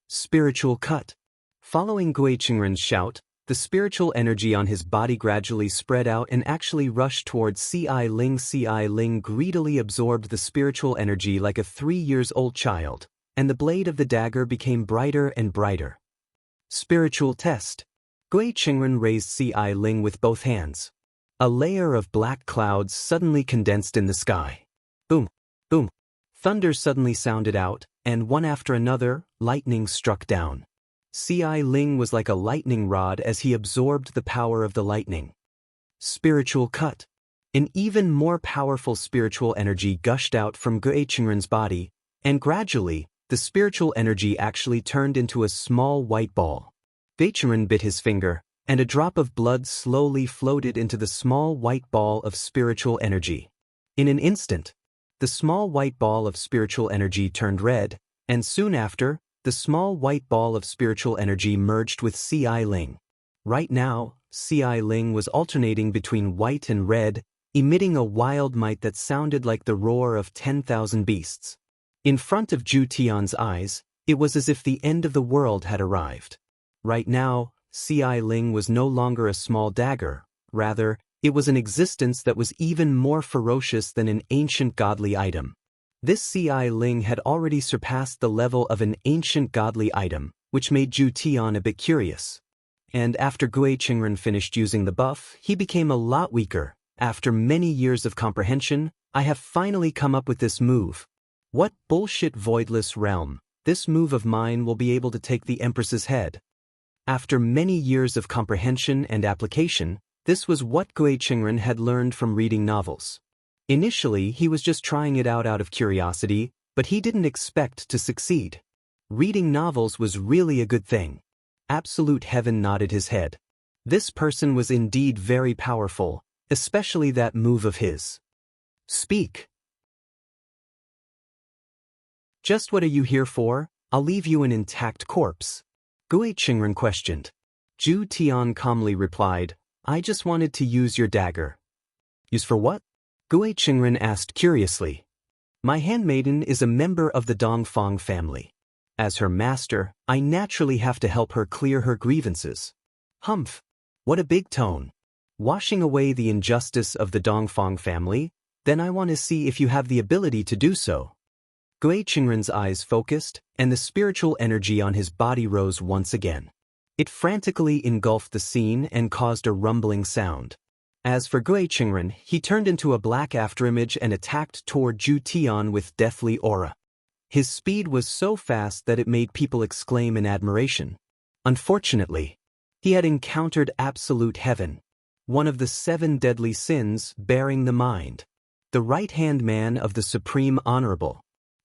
Spiritual cut. Following Gui Qingren's shout, the spiritual energy on his body gradually spread out and actually rushed towards Ci Ling. Ci Ling greedily absorbed the spiritual energy like a 3-year-old child, and the blade of the dagger became brighter and brighter. Spiritual test. Gui Qingren raised Ci Ling with both hands. A layer of black clouds suddenly condensed in the sky. Boom, boom. Thunder suddenly sounded out, and one after another, lightning struck down. Ci Ling was like a lightning rod as he absorbed the power of the lightning. Spiritual cut. An even more powerful spiritual energy gushed out from Gui Qingren's body, and gradually, the spiritual energy actually turned into a small white ball. Gui Qingren bit his finger, and a drop of blood slowly floated into the small white ball of spiritual energy. In an instant, the small white ball of spiritual energy turned red, and soon after, the small white ball of spiritual energy merged with C.I. Ling. Right now, C.I. Ling was alternating between white and red, emitting a wild might that sounded like the roar of 10,000 beasts. In front of Zhu Tian's eyes, it was as if the end of the world had arrived. Right now, C.I. Ling was no longer a small dagger, rather, it was an existence that was even more ferocious than an ancient godly item. This C.I. Ling had already surpassed the level of an ancient godly item, which made Zhu Tian a bit curious. And after Gui Qingren finished using the buff, he became a lot weaker. After many years of comprehension, I have finally come up with this move. What bullshit voidless realm, this move of mine will be able to take the Empress's head. After many years of comprehension and application, this was what Gui Qingren had learned from reading novels. Initially, he was just trying it out of curiosity, but he didn't expect to succeed. Reading novels was really a good thing. Absolute Heaven nodded his head. This person was indeed very powerful, especially that move of his. Speak. Just what are you here for? I'll leave you an intact corpse. Gui Qingren questioned. Zhu Tian calmly replied, I just wanted to use your dagger. Use for what? Gui Qingren asked curiously. My handmaiden is a member of the Dongfang family. As her master, I naturally have to help her clear her grievances. Humph! What a big tone. Washing away the injustice of the Dongfang family, then I want to see if you have the ability to do so. Gui Qingren's eyes focused, and the spiritual energy on his body rose once again. It frantically engulfed the scene and caused a rumbling sound. As for Gui Qingren, he turned into a black afterimage and attacked toward Zhu Tian with deathly aura. His speed was so fast that it made people exclaim in admiration. Unfortunately, he had encountered Absolute Heaven, one of the 7 deadly sins bearing the mind. The right-hand man of the Supreme Honorable.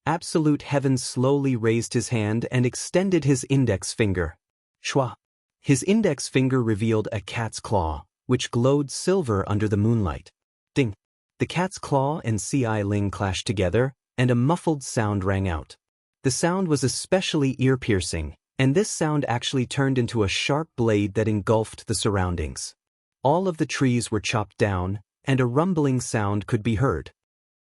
Absolute Heaven slowly raised his hand and extended his index finger. Shwa. His index finger revealed a cat's claw, which glowed silver under the moonlight. Ding! The cat's claw and C.I. Ling clashed together, and a muffled sound rang out. The sound was especially ear-piercing, and this sound actually turned into a sharp blade that engulfed the surroundings. All of the trees were chopped down, and a rumbling sound could be heard.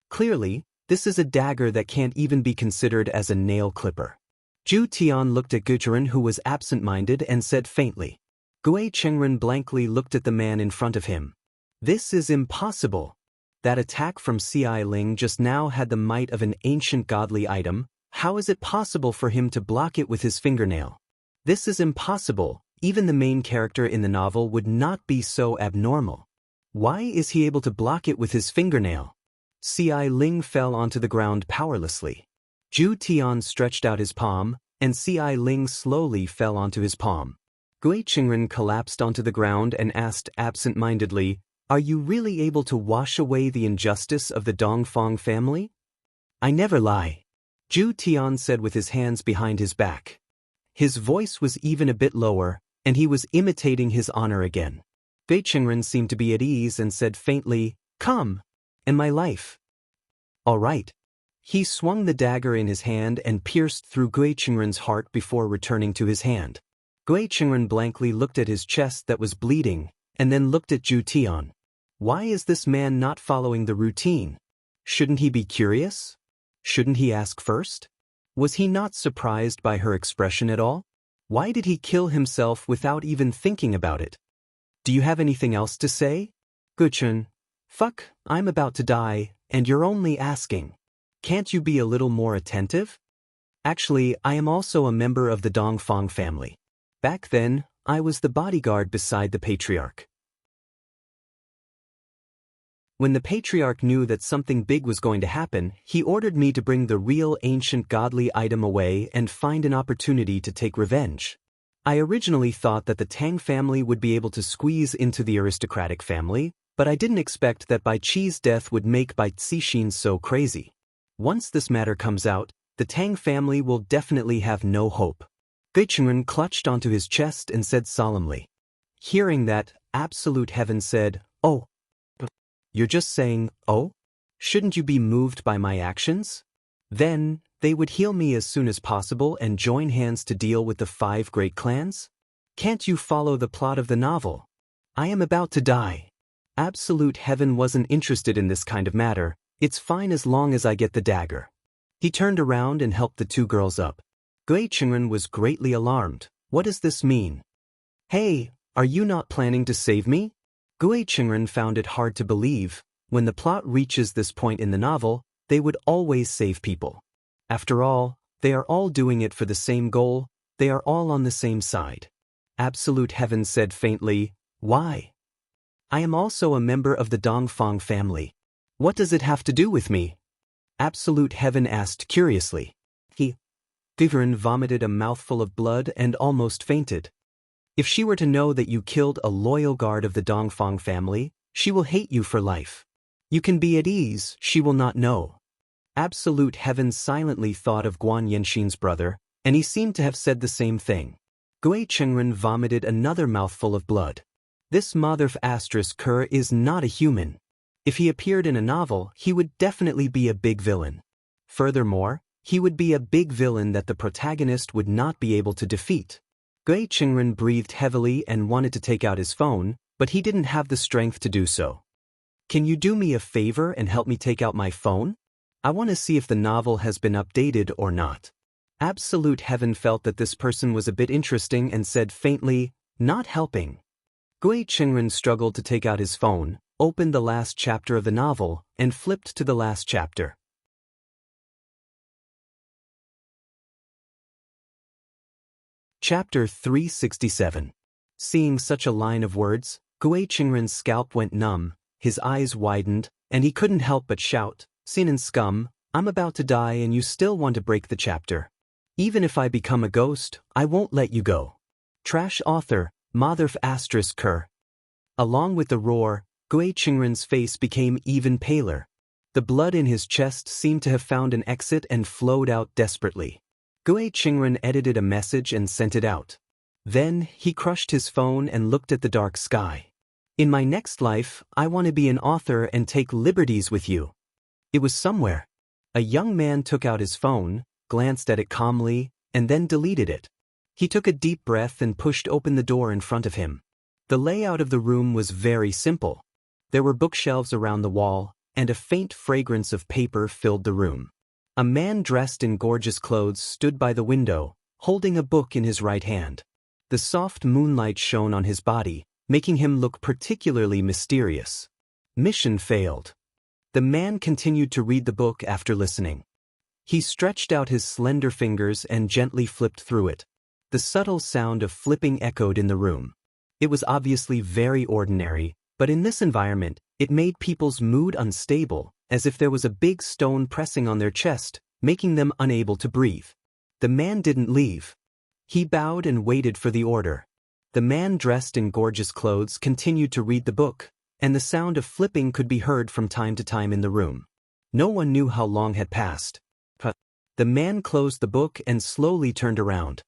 Clearly, this is a dagger that can't even be considered as a nail clipper. Zhu Tian looked at Gui Qingren, who was absent-minded, and said faintly. Gui Qingren blankly looked at the man in front of him. This is impossible. That attack from C.I. Ling just now had the might of an ancient godly item. How is it possible for him to block it with his fingernail? This is impossible. Even the main character in the novel would not be so abnormal. Why is he able to block it with his fingernail? C.I. Ling fell onto the ground powerlessly. Zhu Tian stretched out his palm, and C.I. Ling slowly fell onto his palm. Gui Qingren collapsed onto the ground and asked absent-mindedly, Are you really able to wash away the injustice of the Dongfang family? I never lie. Zhu Tian said with his hands behind his back. His voice was even a bit lower, and he was imitating his honor again. Gui Qingren seemed to be at ease and said faintly, Come, and my life. All right. He swung the dagger in his hand and pierced through Gui Qingren's heart before returning to his hand. Gui Qingren blankly looked at his chest that was bleeding, and then looked at Zhu Tian. Why is this man not following the routine? Shouldn't he be curious? Shouldn't he ask first? Was he not surprised by her expression at all? Why did he kill himself without even thinking about it? Do you have anything else to say? Gui Qingren. Fuck, I'm about to die, and you're only asking. Can't you be a little more attentive? Actually, I am also a member of the Dongfang family. Back then, I was the bodyguard beside the patriarch. When the patriarch knew that something big was going to happen, he ordered me to bring the real ancient godly item away and find an opportunity to take revenge. I originally thought that the Tang family would be able to squeeze into the aristocratic family, but I didn't expect that Bai Qi's death would make Bai Cixin so crazy. Once this matter comes out, the Tang family will definitely have no hope. Gui Qingren clutched onto his chest and said solemnly, Hearing that, absolute heaven said, "Oh, you're just saying, oh? Shouldn't you be moved by my actions?" Then, they would heal me as soon as possible and join hands to deal with the 5 great clans? Can't you follow the plot of the novel? I am about to die. Absolute heaven wasn't interested in this kind of matter. It's fine as long as I get the dagger. He turned around and helped the 2 girls up. Gui Qingren was greatly alarmed. What does this mean? Hey, are you not planning to save me? Gui Qingren found it hard to believe. When the plot reaches this point in the novel, they would always save people. After all, they are all doing it for the same goal. They are all on the same side. Absolute heaven said faintly, "Why? I am also a member of the Dongfang family. What does it have to do with me?" Absolute heaven asked curiously. Qingren vomited a mouthful of blood and almost fainted. If she were to know that you killed a loyal guard of the Dongfang family, she will hate you for life. You can be at ease, she will not know. Absolute heaven silently thought of Guan Yenshin's brother, and he seemed to have said the same thing. Gui Qingren vomited another mouthful of blood. This mother***** is not a human. If he appeared in a novel, he would definitely be a big villain. Furthermore, he would be a big villain that the protagonist would not be able to defeat. Gui Qingren breathed heavily and wanted to take out his phone, but he didn't have the strength to do so. Can you do me a favor and help me take out my phone? I want to see if the novel has been updated or not. Absolute heaven felt that this person was a bit interesting and said faintly, "Not helping." Gui Qingren struggled to take out his phone, opened the last chapter of the novel, and flipped to the last chapter. Chapter 367. Seeing such a line of words, Gui Qingren's scalp went numb, his eyes widened, and he couldn't help but shout, "Sin and scum, I'm about to die and you still want to break the chapter. Even if I become a ghost, I won't let you go. Trash author, mother*****. Along with the roar, Gui Qingren's face became even paler. The blood in his chest seemed to have found an exit and flowed out desperately. Gui Qingren edited a message and sent it out. Then, he crushed his phone and looked at the dark sky. "In my next life, I want to be an author and take liberties with you." It was somewhere. A young man took out his phone, glanced at it calmly, and then deleted it. He took a deep breath and pushed open the door in front of him. The layout of the room was very simple. There were bookshelves around the wall, and a faint fragrance of paper filled the room. A man dressed in gorgeous clothes stood by the window, holding a book in his right hand. The soft moonlight shone on his body, making him look particularly mysterious. Mission failed. The man continued to read the book after listening. He stretched out his slender fingers and gently flipped through it. The subtle sound of flipping echoed in the room. It was obviously very ordinary, but in this environment, it made people's mood unstable, as if there was a big stone pressing on their chest, making them unable to breathe. The man didn't leave. He bowed and waited for the order. The man dressed in gorgeous clothes continued to read the book, and the sound of flipping could be heard from time to time in the room. No one knew how long had passed. The man closed the book and slowly turned around.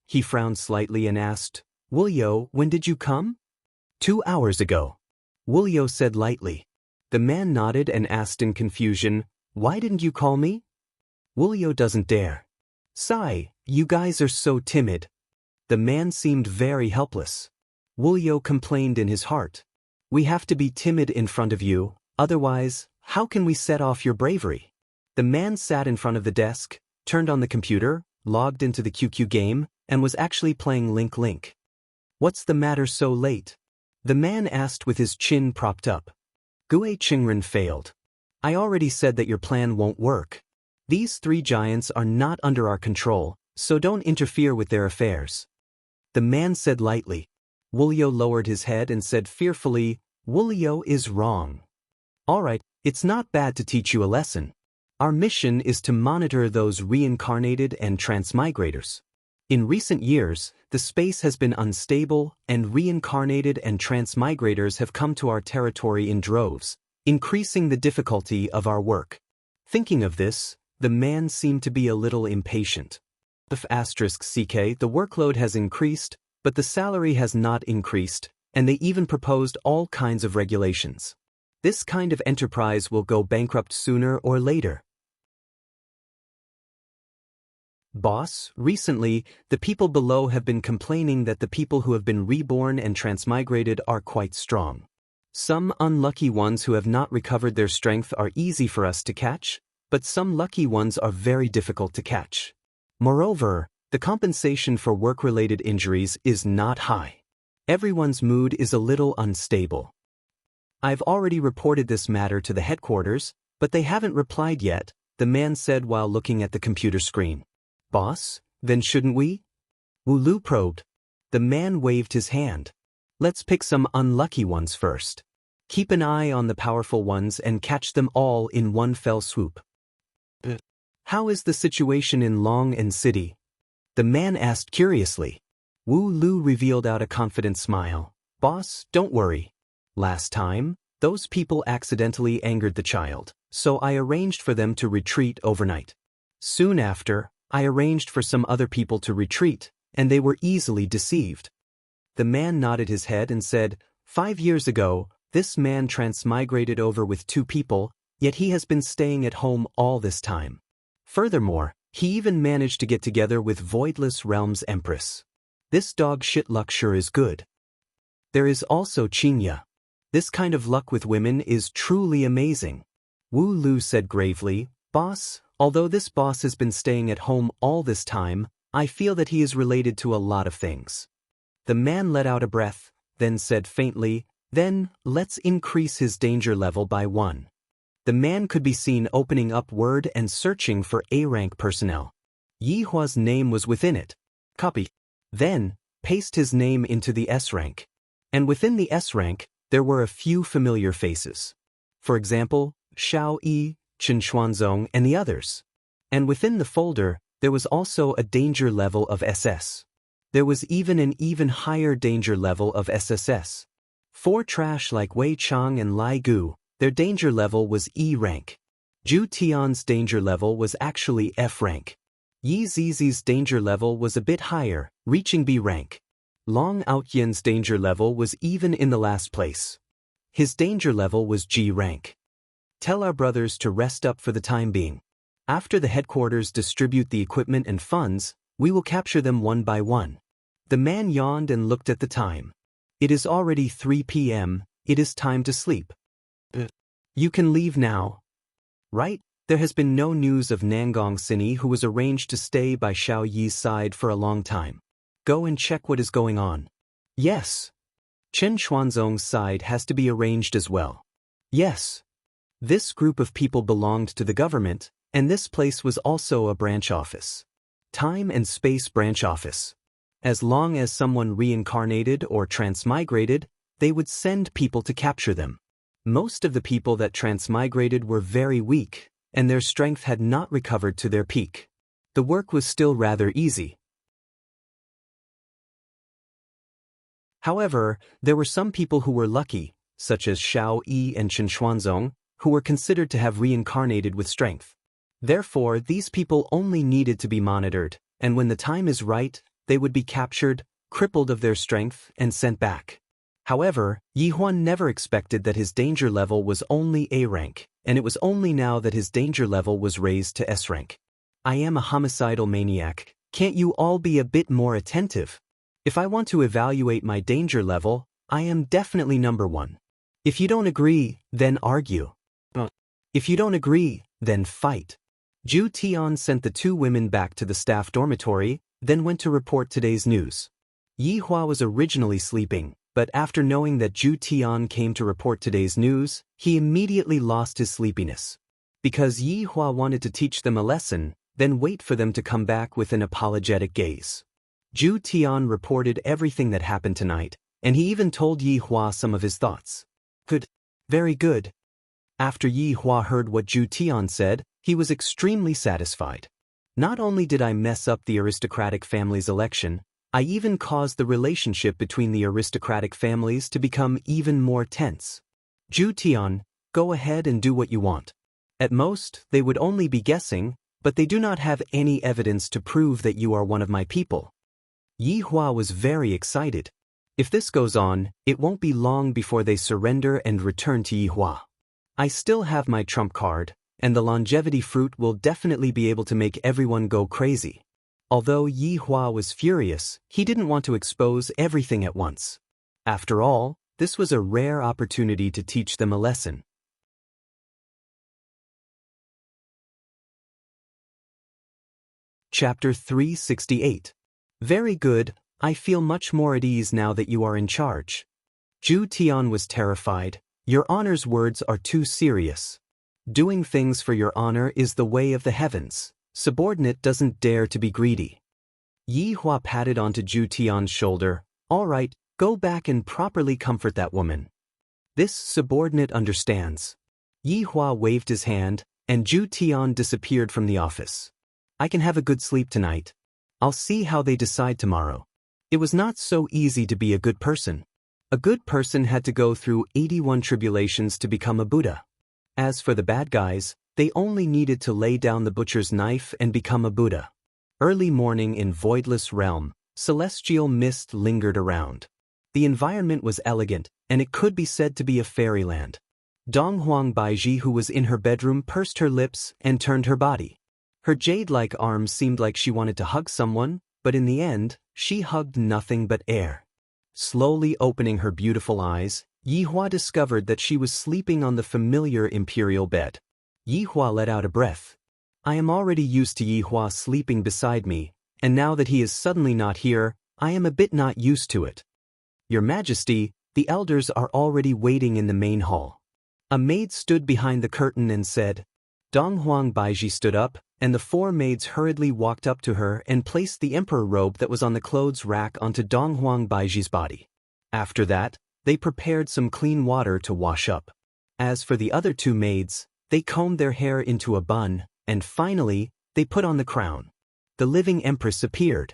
He frowned slightly and asked, "Wulyo, when did you come?" 2 hours ago. Wulyo said lightly. The man nodded and asked in confusion, "Why didn't you call me?" Wulyo doesn't dare. "Sigh, you guys are so timid." The man seemed very helpless. Wulyo complained in his heart. "We have to be timid in front of you, otherwise, how can we set off your bravery?" The man sat in front of the desk, turned on the computer, logged into the QQ game, and was actually playing Link Link. "What's the matter so late?" the man asked with his chin propped up. Gui Qingren failed. "I already said that your plan won't work. These 3 giants are not under our control, so don't interfere with their affairs." The man said lightly. Wulyo lowered his head and said fearfully, "Wulyo is wrong. All right, it's not bad to teach you a lesson. Our mission is to monitor those reincarnated and transmigrators. In recent years, the space has been unstable, and reincarnated and transmigrators have come to our territory in droves, increasing the difficulty of our work." Thinking of this, the man seemed to be a little impatient. The workload has increased, but the salary has not increased, and they even proposed all kinds of regulations. This kind of enterprise will go bankrupt sooner or later. Boss, recently, the people below have been complaining that the people who have been reborn and transmigrated are quite strong. Some unlucky ones who have not recovered their strength are easy for us to catch, but some lucky ones are very difficult to catch. Moreover, the compensation for work-related injuries is not high. Everyone's mood is a little unstable. I've already reported this matter to the headquarters, but they haven't replied yet, the man said while looking at the computer screen. Boss, then shouldn't we? Wu Lu probed. The man waved his hand. Let's pick some unlucky ones first. Keep an eye on the powerful ones and catch them all in one fell swoop. How is the situation in Long and City? The man asked curiously. Wu Lu revealed out a confident smile. Boss, don't worry. Last time, those people accidentally angered the child, so I arranged for them to retreat overnight. Soon after, I arranged for some other people to retreat, and they were easily deceived. The man nodded his head and said, 5 years ago, this man transmigrated over with 2 people, yet he has been staying at home all this time. Furthermore, he even managed to get together with Voidless Realm's Empress. This dog shit luck sure is good. There is also Chinya. This kind of luck with women is truly amazing. Wu Lu said gravely, Boss, although this boss has been staying at home all this time, I feel that he is related to a lot of things. The man let out a breath, then said faintly, Then, let's increase his danger level by 1. The man could be seen opening up Word and searching for A-rank personnel. Yi Hua's name was within it. Copy. Then, paste his name into the S-rank. And within the S-rank, there were a few familiar faces. For example, Xiao Yi, Chen Xuanzong, and the others. And within the folder, there was also a danger level of SS. There was even an even higher danger level of SSS. 4 trash like Wei Chang and Lai Gu, their danger level was E rank. Zhu Tian's danger level was actually F rank. Yi Zizi's danger level was a bit higher, reaching B rank. Long Outyan's danger level was even in the last place. His danger level was G rank. Tell our brothers to rest up for the time being. After the headquarters distribute the equipment and funds, we will capture them one by one. The man yawned and looked at the time. It is already 3 p.m., it is time to sleep. You can leave now. Right? There has been no news of Nangong Sini, who was arranged to stay by Xiao Yi's side for a long time. Go and check what is going on. Yes. Chen Xuanzong's side has to be arranged as well. Yes. This group of people belonged to the government, and this place was also a branch office. Time and space branch office. As long as someone reincarnated or transmigrated, they would send people to capture them. Most of the people that transmigrated were very weak, and their strength had not recovered to their peak. The work was still rather easy. However, there were some people who were lucky, such as Xiao Yi and Chen Xuanzong, who were considered to have reincarnated with strength. Therefore, these people only needed to be monitored, and when the time is right, they would be captured, crippled of their strength, and sent back. However, Yi Huan never expected that his danger level was only A rank, and it was only now that his danger level was raised to S rank. I am a homicidal maniac, can't you all be a bit more attentive? If I want to evaluate my danger level, I am definitely number 1. If you don't agree, then argue. If you don't agree, then fight. Zhu Tian sent the 2 women back to the staff dormitory, then went to report today's news. Yi Hua was originally sleeping, but after knowing that Zhu Tian came to report today's news, he immediately lost his sleepiness. Because Yi Hua wanted to teach them a lesson, then wait for them to come back with an apologetic gaze. Zhu Tian reported everything that happened tonight, and he even told Yi Hua some of his thoughts. Good. Very good. After Yi Hua heard what Zhu Tian said, he was extremely satisfied. Not only did I mess up the aristocratic family's election, I even caused the relationship between the aristocratic families to become even more tense. Zhu Tian, go ahead and do what you want. At most, they would only be guessing, but they do not have any evidence to prove that you are one of my people. Yi Hua was very excited. If this goes on, it won't be long before they surrender and return to Yihua. I still have my trump card, and the longevity fruit will definitely be able to make everyone go crazy. Although Yihua was furious, he didn't want to expose everything at once. After all, this was a rare opportunity to teach them a lesson. Chapter 368. Very good, I feel much more at ease now that you are in charge. Zhu Tian was terrified. Your honor's words are too serious. Doing things for your honor is the way of the heavens. Subordinate doesn't dare to be greedy. Yi Hua patted onto Zhu Tian's shoulder. All right, go back and properly comfort that woman. This subordinate understands. Yi Hua waved his hand, and Zhu Tian disappeared from the office. I can have a good sleep tonight. I'll see how they decide tomorrow. It was not so easy to be a good person. A good person had to go through 81 tribulations to become a Buddha. As for the bad guys, they only needed to lay down the butcher's knife and become a Buddha. Early morning in Voidless Realm, celestial mist lingered around. The environment was elegant, and it could be said to be a fairyland. Donghuang Baiji, who was in her bedroom, pursed her lips and turned her body. Her jade-like arms seemed like she wanted to hug someone, but in the end, she hugged nothing but air. Slowly opening her beautiful eyes, Yihua discovered that she was sleeping on the familiar imperial bed. Yihua let out a breath. I am already used to Yihua sleeping beside me, and now that he is suddenly not here, I am a bit not used to it. Your Majesty, the elders are already waiting in the main hall. A maid stood behind the curtain and said. Donghuang Baiji stood up, and the four maids hurriedly walked up to her and placed the emperor robe that was on the clothes rack onto Donghuang Baiji's body. After that, they prepared some clean water to wash up. As for the other two maids, they combed their hair into a bun, and finally, they put on the crown. The living empress appeared.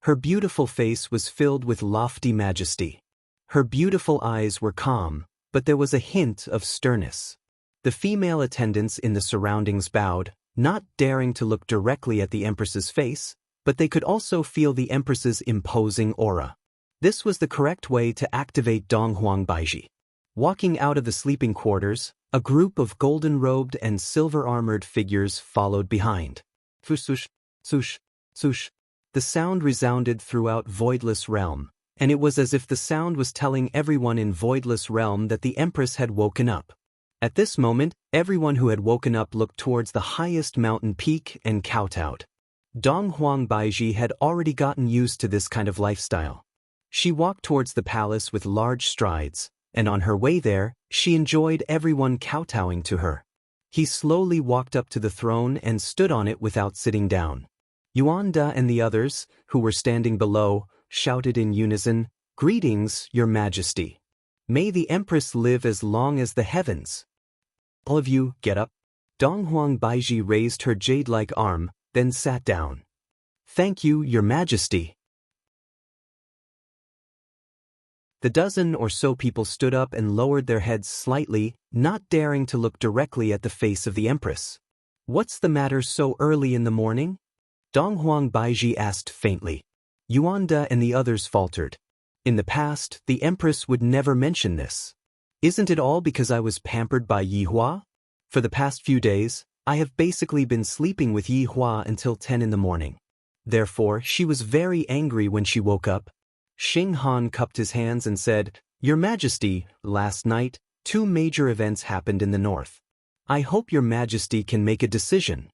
Her beautiful face was filled with lofty majesty. Her beautiful eyes were calm, but there was a hint of sternness. The female attendants in the surroundings bowed, not daring to look directly at the empress's face, but they could also feel the empress's imposing aura. This was the correct way to activate Donghuang Baiji. Walking out of the sleeping quarters, a group of golden-robed and silver-armored figures followed behind. Fusush, sush, sush. The sound resounded throughout Voidless Realm, and it was as if the sound was telling everyone in Voidless Realm that the empress had woken up. At this moment, everyone who had woken up looked towards the highest mountain peak and kowtowed. Donghuang Baiji had already gotten used to this kind of lifestyle. She walked towards the palace with large strides, and on her way there, she enjoyed everyone kowtowing to her. He slowly walked up to the throne and stood on it without sitting down. Yuanda and the others, who were standing below, shouted in unison, "Greetings, Your Majesty. May the Empress live as long as the heavens." All of you, get up. Donghuang Baiji raised her jade-like arm, then sat down. Thank you, Your Majesty. The dozen or so people stood up and lowered their heads slightly, not daring to look directly at the face of the Empress. What's the matter so early in the morning? Donghuang Baiji asked faintly. Yuanda and the others faltered. In the past, the Empress would never mention this. Isn't it all because I was pampered by Yihua? For the past few days, I have basically been sleeping with Yihua until 10 in the morning. Therefore, she was very angry when she woke up. Xing Han cupped his hands and said, Your Majesty, last night, 2 major events happened in the north. I hope Your Majesty can make a decision.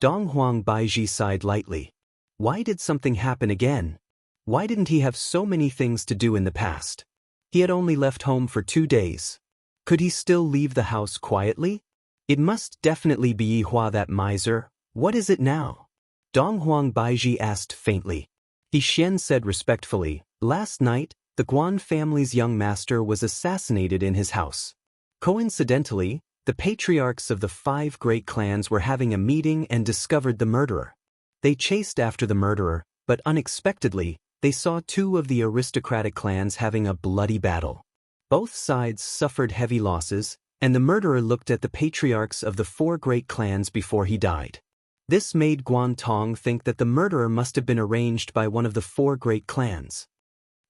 Donghuang Baiji sighed lightly. Why did something happen again? Why didn't he have so many things to do in the past? He had only left home for 2 days. Could he still leave the house quietly? It must definitely be Yihua, that miser. What is it now? Donghuang Baiji asked faintly. He Xian said respectfully, Last night, the Guan family's young master was assassinated in his house. Coincidentally, the patriarchs of the 5 great clans were having a meeting and discovered the murderer. They chased after the murderer, but unexpectedly, they saw 2 of the aristocratic clans having a bloody battle. Both sides suffered heavy losses, and the murderer looked at the patriarchs of the 4 great clans before he died. This made Guan Tong think that the murderer must have been arranged by one of the 4 great clans.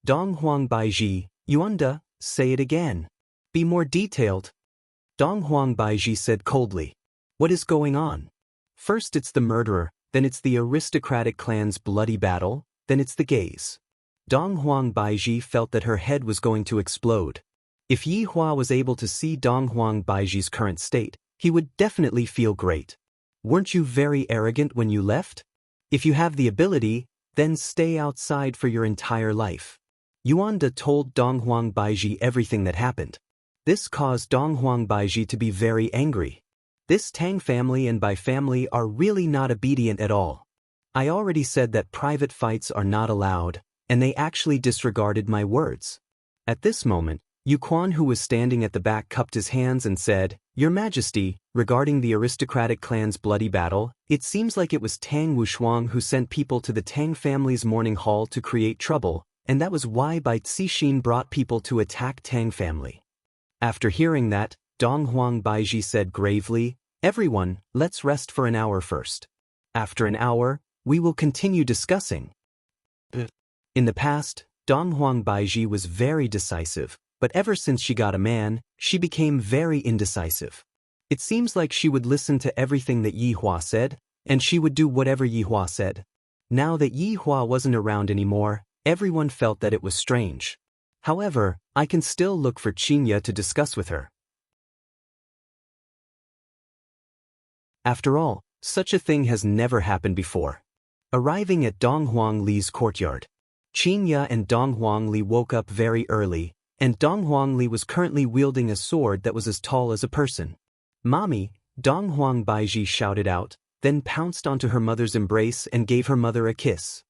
Dong Huang Baiji, Yuanda, say it again. Be more detailed. Dong Huang Baiji said coldly. What is going on? First it's the murderer, then it's the aristocratic clan's bloody battle, then it's the gays. Dong Huang Baiji felt that her head was going to explode. If Yi Hua was able to see Dong Huang Baiji's current state, he would definitely feel great. Weren't you very arrogant when you left? If you have the ability, then stay outside for your entire life. Yuanda told Dong Huang Baiji everything that happened. This caused Dong Huang Baiji to be very angry. This Tang family and Bai family are really not obedient at all. I already said that private fights are not allowed, and they actually disregarded my words. At this moment, Yu Quan, who was standing at the back, cupped his hands and said, Your Majesty, regarding the aristocratic clan's bloody battle, it seems like it was Tang Wushuang who sent people to the Tang family's mourning hall to create trouble, and that was why Bai Cixin brought people to attack Tang family. After hearing that, Dong Huang Baiji said gravely, Everyone, let's rest for an hour first. After an hour, we will continue discussing. In the past, Dong Huang Baiji was very decisive, but ever since she got a man, she became very indecisive. It seems like she would listen to everything that Yi Hua said, and she would do whatever Yi Hua said. Now that Yi Hua wasn't around anymore, everyone felt that it was strange. However, I can still look for Qinya to discuss with her. After all, such a thing has never happened before. Arriving at Dong Huang Li's courtyard, Qinya and Dong Huang Li woke up very early, and Dong Huang Li was currently wielding a sword that was as tall as a person. Mommy, Dong Huang Baiji shouted out, then pounced onto her mother's embrace and gave her mother a kiss.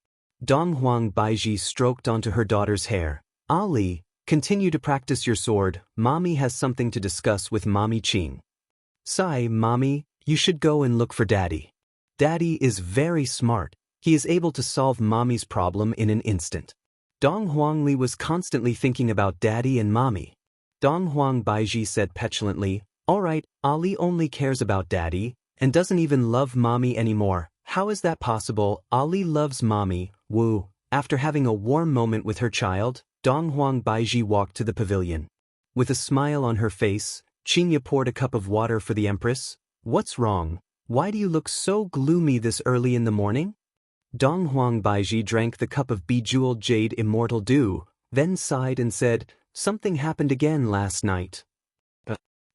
Dong Huang Baiji stroked onto her daughter's hair. Ali, continue to practice your sword, Mommy has something to discuss with Mommy Qing. Sigh, Mommy, you should go and look for Daddy. Daddy is very smart, he is able to solve Mommy's problem in an instant. Dong Huang Li was constantly thinking about Daddy and Mommy. Dong Huang Baiji said petulantly, Alright, Ali only cares about Daddy, and doesn't even love Mommy anymore. How is that possible? Ali loves Mommy, woo. After having a warm moment with her child, Dong Huang Baiji walked to the pavilion. With a smile on her face, Qinya poured a cup of water for the Empress. What's wrong? Why do you look so gloomy this early in the morning? Dong Huang Baiji drank the cup of bejeweled jade immortal dew, then sighed and said, Something happened again last night.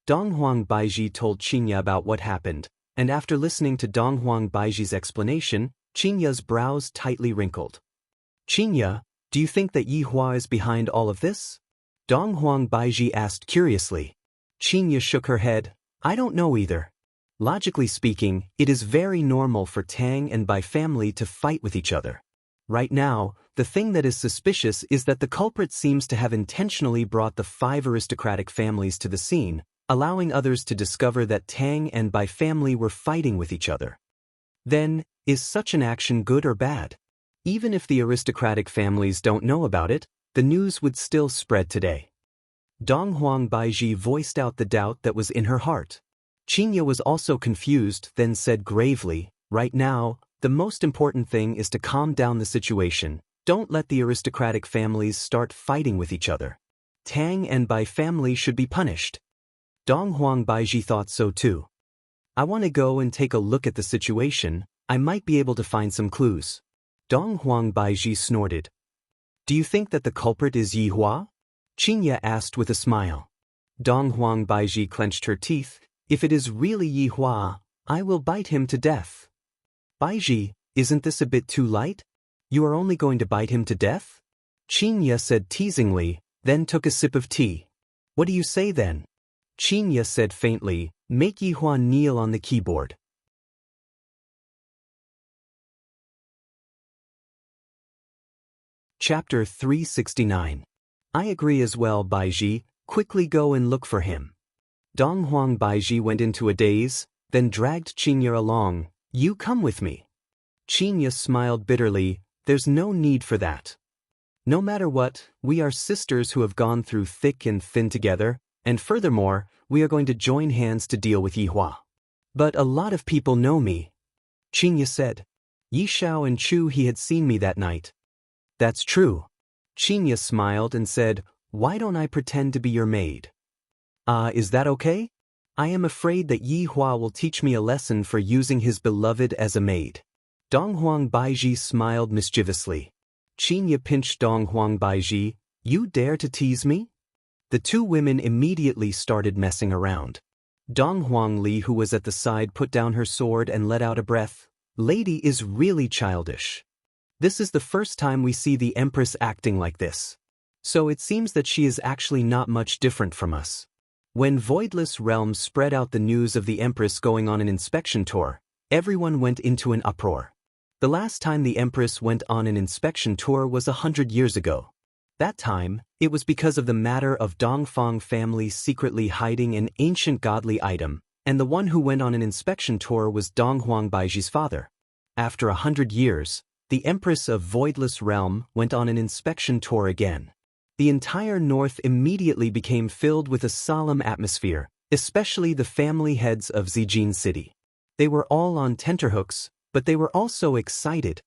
Dong Huang Baiji told Qinya about what happened, and after listening to Dong Huang Baiji's explanation, Qinya's brows tightly wrinkled. Qinya, do you think that Yi Hua is behind all of this? Dong Huang Baiji asked curiously. Qinya shook her head. I don't know either. Logically speaking, it is very normal for Tang and Bai family to fight with each other. Right now, the thing that is suspicious is that the culprit seems to have intentionally brought the 5 aristocratic families to the scene, allowing others to discover that Tang and Bai family were fighting with each other. Then, is such an action good or bad? Even if the aristocratic families don't know about it, the news would still spread today. Dong Huang Baiji voiced out the doubt that was in her heart. Qinya was also confused, then said gravely, Right now, the most important thing is to calm down the situation. Don't let the aristocratic families start fighting with each other. Tang and Bai family should be punished. Dong Huang Baiji thought so too. I want to go and take a look at the situation, I might be able to find some clues. Dong Huang Baiji snorted. Do you think that the culprit is Yi Hua? Qinya asked with a smile. Dong Huang Baiji clenched her teeth. If it is really Yi Hua, I will bite him to death. Baiji, isn't this a bit too light? You are only going to bite him to death? Qinya said teasingly, then took a sip of tea. What do you say then? Qinya said faintly, Make Yi Hua kneel on the keyboard. Chapter 369. I agree as well, Baiji, quickly go and look for him. Dong Huang Baiji went into a daze, then dragged Qinya along. You come with me. Qinya smiled bitterly. There's no need for that. No matter what, we are sisters who have gone through thick and thin together, and furthermore, we are going to join hands to deal with Yi Hua. But a lot of people know me. Qinya said. Yi Shao and Chu he had seen me that night. That's true. Qinya smiled and said, "Why don't I pretend to be your maid?" Is that okay? I am afraid that Yi Hua will teach me a lesson for using his beloved as a maid. Donghuang Baiji smiled mischievously. Qinya pinched Donghuang Baiji. You dare to tease me? The two women immediately started messing around. Donghuang Li, who was at the side, put down her sword and let out a breath. Lady is really childish. This is the first time we see the Empress acting like this. So it seems that she is actually not much different from us. When Voidless Realms spread out the news of the Empress going on an inspection tour, everyone went into an uproar. The last time the Empress went on an inspection tour was 100 years ago. That time, it was because of the matter of Dongfang family secretly hiding an ancient godly item, and the one who went on an inspection tour was Donghuang Baiji's father. After 100 years, the Empress of Voidless Realm went on an inspection tour again. The entire north immediately became filled with a solemn atmosphere, especially the family heads of Zijin City. They were all on tenterhooks, but they were also excited.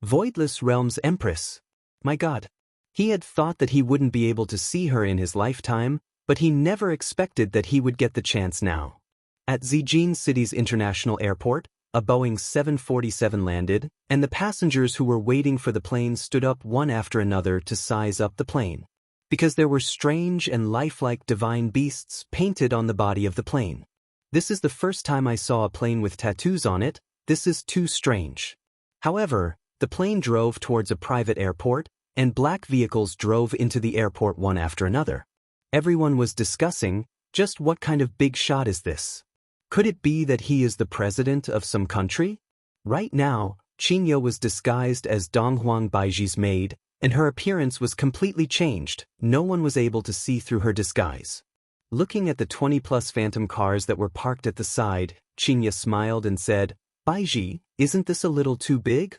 Voidless Realm's Empress. My God. He had thought that he wouldn't be able to see her in his lifetime, but he never expected that he would get the chance now. At Zijin City's international airport, a Boeing 747 landed, and the passengers who were waiting for the plane stood up one after another to size up the plane. Because there were strange and lifelike divine beasts painted on the body of the plane. This is the first time I saw a plane with tattoos on it. This is too strange. However, the plane drove towards a private airport, and black vehicles drove into the airport one after another. Everyone was discussing, just what kind of big shot is this? Could it be that he is the president of some country? Right now, Qinya was disguised as Donghuang Baiji's maid, and her appearance was completely changed. No one was able to see through her disguise. Looking at the 20-plus phantom cars that were parked at the side, Qinya smiled and said, Baiji, isn't this a little too big?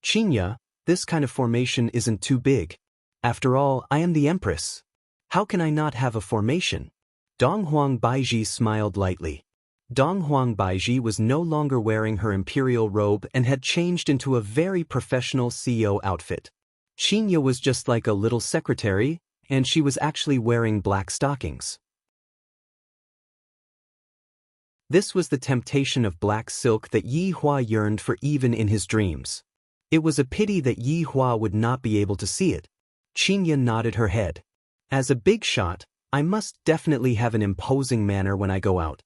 Qinya, this kind of formation isn't too big. After all, I am the Empress. How can I not have a formation? Donghuang Baiji smiled lightly. Donghuang Baiji was no longer wearing her imperial robe and had changed into a very professional CEO outfit. Qinya was just like a little secretary, and she was actually wearing black stockings. This was the temptation of black silk that Yi Hua yearned for even in his dreams. It was a pity that Yi Hua would not be able to see it. Qinya nodded her head. As a big shot, I must definitely have an imposing manner when I go out.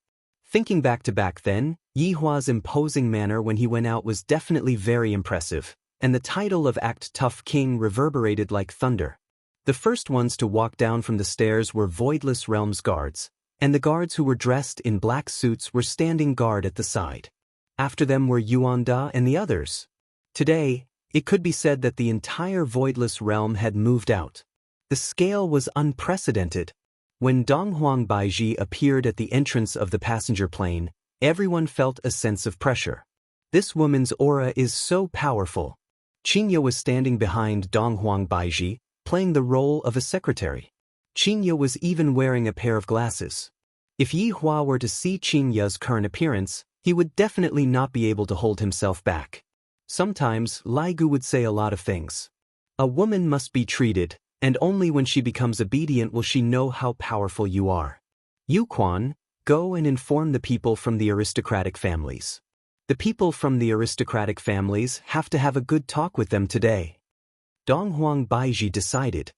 Thinking back then, Yi Hua's imposing manner when he went out was definitely very impressive, and the title of Act Tough King reverberated like thunder. The first ones to walk down from the stairs were Voidless Realms guards, and the guards who were dressed in black suits were standing guard at the side. After them were Yuanda and the others. Today, it could be said that the entire Voidless Realm had moved out. The scale was unprecedented. When Donghuang Baiji appeared at the entrance of the passenger plane, everyone felt a sense of pressure. This woman's aura is so powerful. Qinya was standing behind Donghuang Baiji, playing the role of a secretary. Qinya was even wearing a pair of glasses. If Yi Hua were to see Qinya's current appearance, he would definitely not be able to hold himself back. Sometimes, Lai Gu would say a lot of things. A woman must be treated, and only when she becomes obedient will she know how powerful you are. Yu Quan, go and inform the people from the aristocratic families. The people from the aristocratic families have to have a good talk with them today. Donghuang Baiji decided.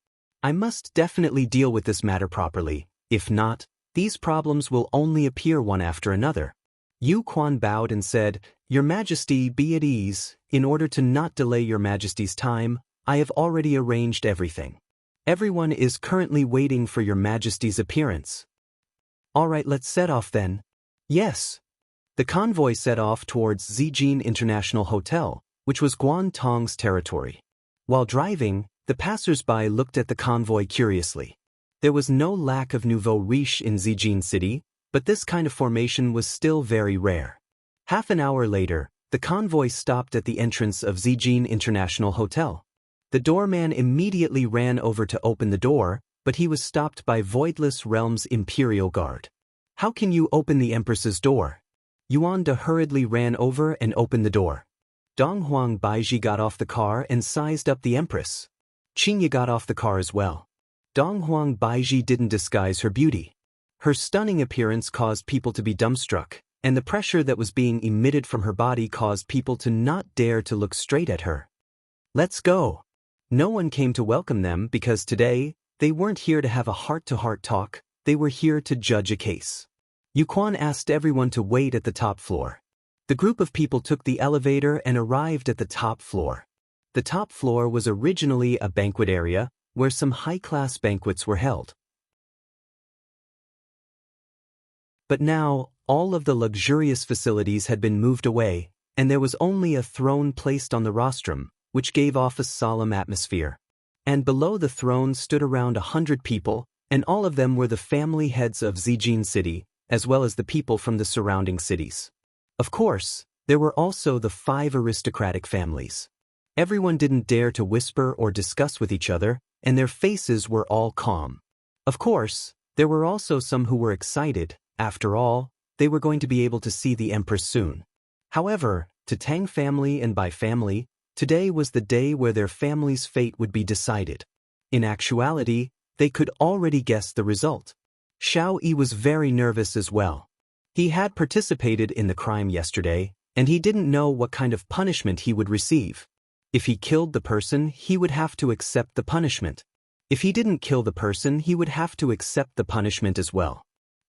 I must definitely deal with this matter properly. If not, these problems will only appear one after another. Yu Quan bowed and said, Your Majesty, be at ease. In order to not delay Your Majesty's time, I have already arranged everything. Everyone is currently waiting for Your Majesty's appearance. All right, let's set off then. Yes. The convoy set off towards Zijin International Hotel, which was Guantong's territory. While driving, the passers-by looked at the convoy curiously. There was no lack of nouveau riche in Zijin City, but this kind of formation was still very rare. Half an hour later, the convoy stopped at the entrance of Zijin International Hotel. The doorman immediately ran over to open the door, but he was stopped by Voidless Realm's Imperial Guard. How can you open the Empress's door? Yuanda hurriedly ran over and opened the door. Donghuang Baiji got off the car and sized up the Empress. Qingye got off the car as well. Donghuang Baiji didn't disguise her beauty. Her stunning appearance caused people to be dumbstruck, and the pressure that was being emitted from her body caused people to not dare to look straight at her. Let's go. No one came to welcome them because today, they weren't here to have a heart-to-heart talk, they were here to judge a case. Yuquan asked everyone to wait at the top floor. The group of people took the elevator and arrived at the top floor. The top floor was originally a banquet area where some high-class banquets were held. But now, all of the luxurious facilities had been moved away, and there was only a throne placed on the rostrum, which gave off a solemn atmosphere. And below the throne stood around 100 people, and all of them were the family heads of Zijin City, as well as the people from the surrounding cities. Of course, there were also the 5 aristocratic families. Everyone didn't dare to whisper or discuss with each other, and their faces were all calm. Of course, there were also some who were excited. After all, they were going to be able to see the Empress soon. However, to Tang family and Bai family, today was the day where their family's fate would be decided. In actuality, they could already guess the result. Xiao Yi was very nervous as well. He had participated in the crime yesterday, and he didn't know what kind of punishment he would receive. If he killed the person, he would have to accept the punishment. If he didn't kill the person, he would have to accept the punishment as well.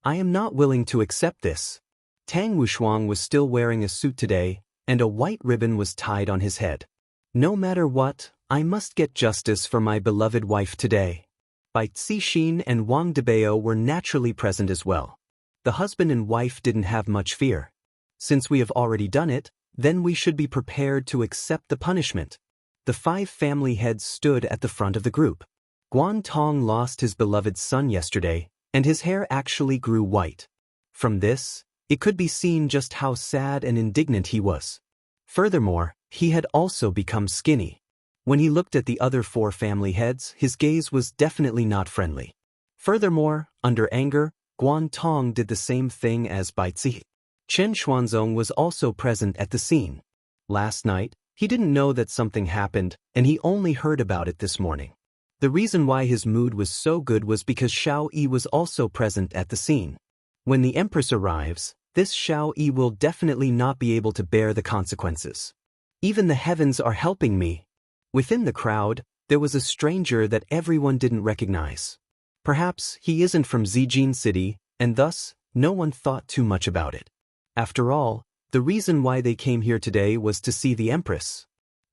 I am not willing to accept this. Tang Wushuang was still wearing a suit today, and a white ribbon was tied on his head. No matter what, I must get justice for my beloved wife today. Bai Cixin and Wang Debao were naturally present as well. The husband and wife didn't have much fear. Since we have already done it, then we should be prepared to accept the punishment. The 5 family heads stood at the front of the group. Guan Tong lost his beloved son yesterday, and his hair actually grew white. From this, it could be seen just how sad and indignant he was. Furthermore, he had also become skinny. When he looked at the other 4 family heads, his gaze was definitely not friendly. Furthermore, under anger, Guan Tong did the same thing as Bai Zi. Chen Xuanzong was also present at the scene. Last night, he didn't know that something happened, and he only heard about it this morning. The reason why his mood was so good was because Xiao Yi was also present at the scene. When the Empress arrives, this Xiao Yi will definitely not be able to bear the consequences. Even the heavens are helping me. Within the crowd, there was a stranger that everyone didn't recognize. Perhaps he isn't from Zijin City, and thus, no one thought too much about it. After all, the reason why they came here today was to see the Empress.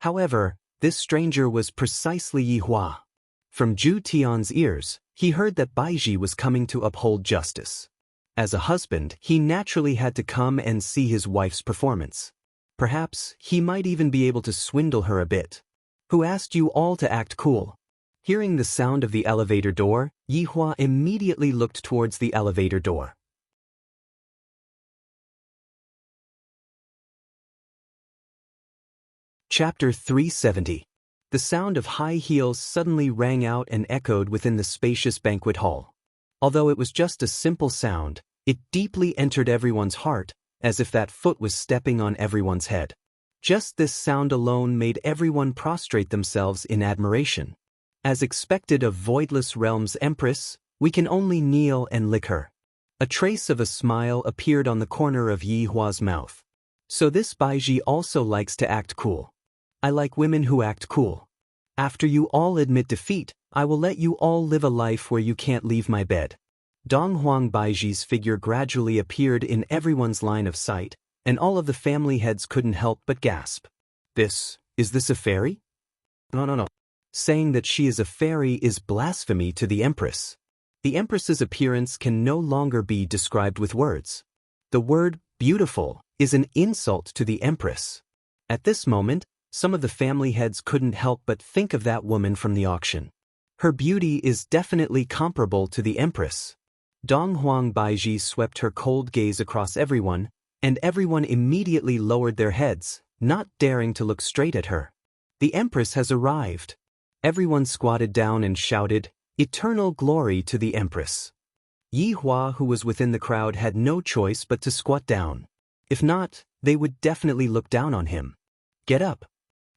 However, this stranger was precisely Yi Hua. From Zhu Tian's ears, he heard that Baiji was coming to uphold justice. As a husband, he naturally had to come and see his wife's performance. Perhaps he might even be able to swindle her a bit. Who asked you all to act cool? Hearing the sound of the elevator door, Yi Hua immediately looked towards the elevator door. Chapter 370. The sound of high heels suddenly rang out and echoed within the spacious banquet hall. Although it was just a simple sound, it deeply entered everyone's heart, as if that foot was stepping on everyone's head. Just this sound alone made everyone prostrate themselves in admiration. As expected of Voidless Realm's Empress, we can only kneel and lick her. A trace of a smile appeared on the corner of Yi Hua's mouth. So this Baiji also likes to act cool. I like women who act cool. After you all admit defeat, I will let you all live a life where you can't leave my bed. Donghuang Baiji's figure gradually appeared in everyone's line of sight, and all of the family heads couldn't help but gasp. Is this a fairy? No. Saying that she is a fairy is blasphemy to the Empress. The Empress's appearance can no longer be described with words. The word beautiful is an insult to the Empress. At this moment, some of the family heads couldn't help but think of that woman from the auction. Her beauty is definitely comparable to the Empress. Donghuang Baiji swept her cold gaze across everyone, and everyone immediately lowered their heads, not daring to look straight at her. The Empress has arrived. Everyone squatted down and shouted, "Eternal glory to the Empress." Yi Hua, who was within the crowd, had no choice but to squat down. If not, they would definitely look down on him. Get up.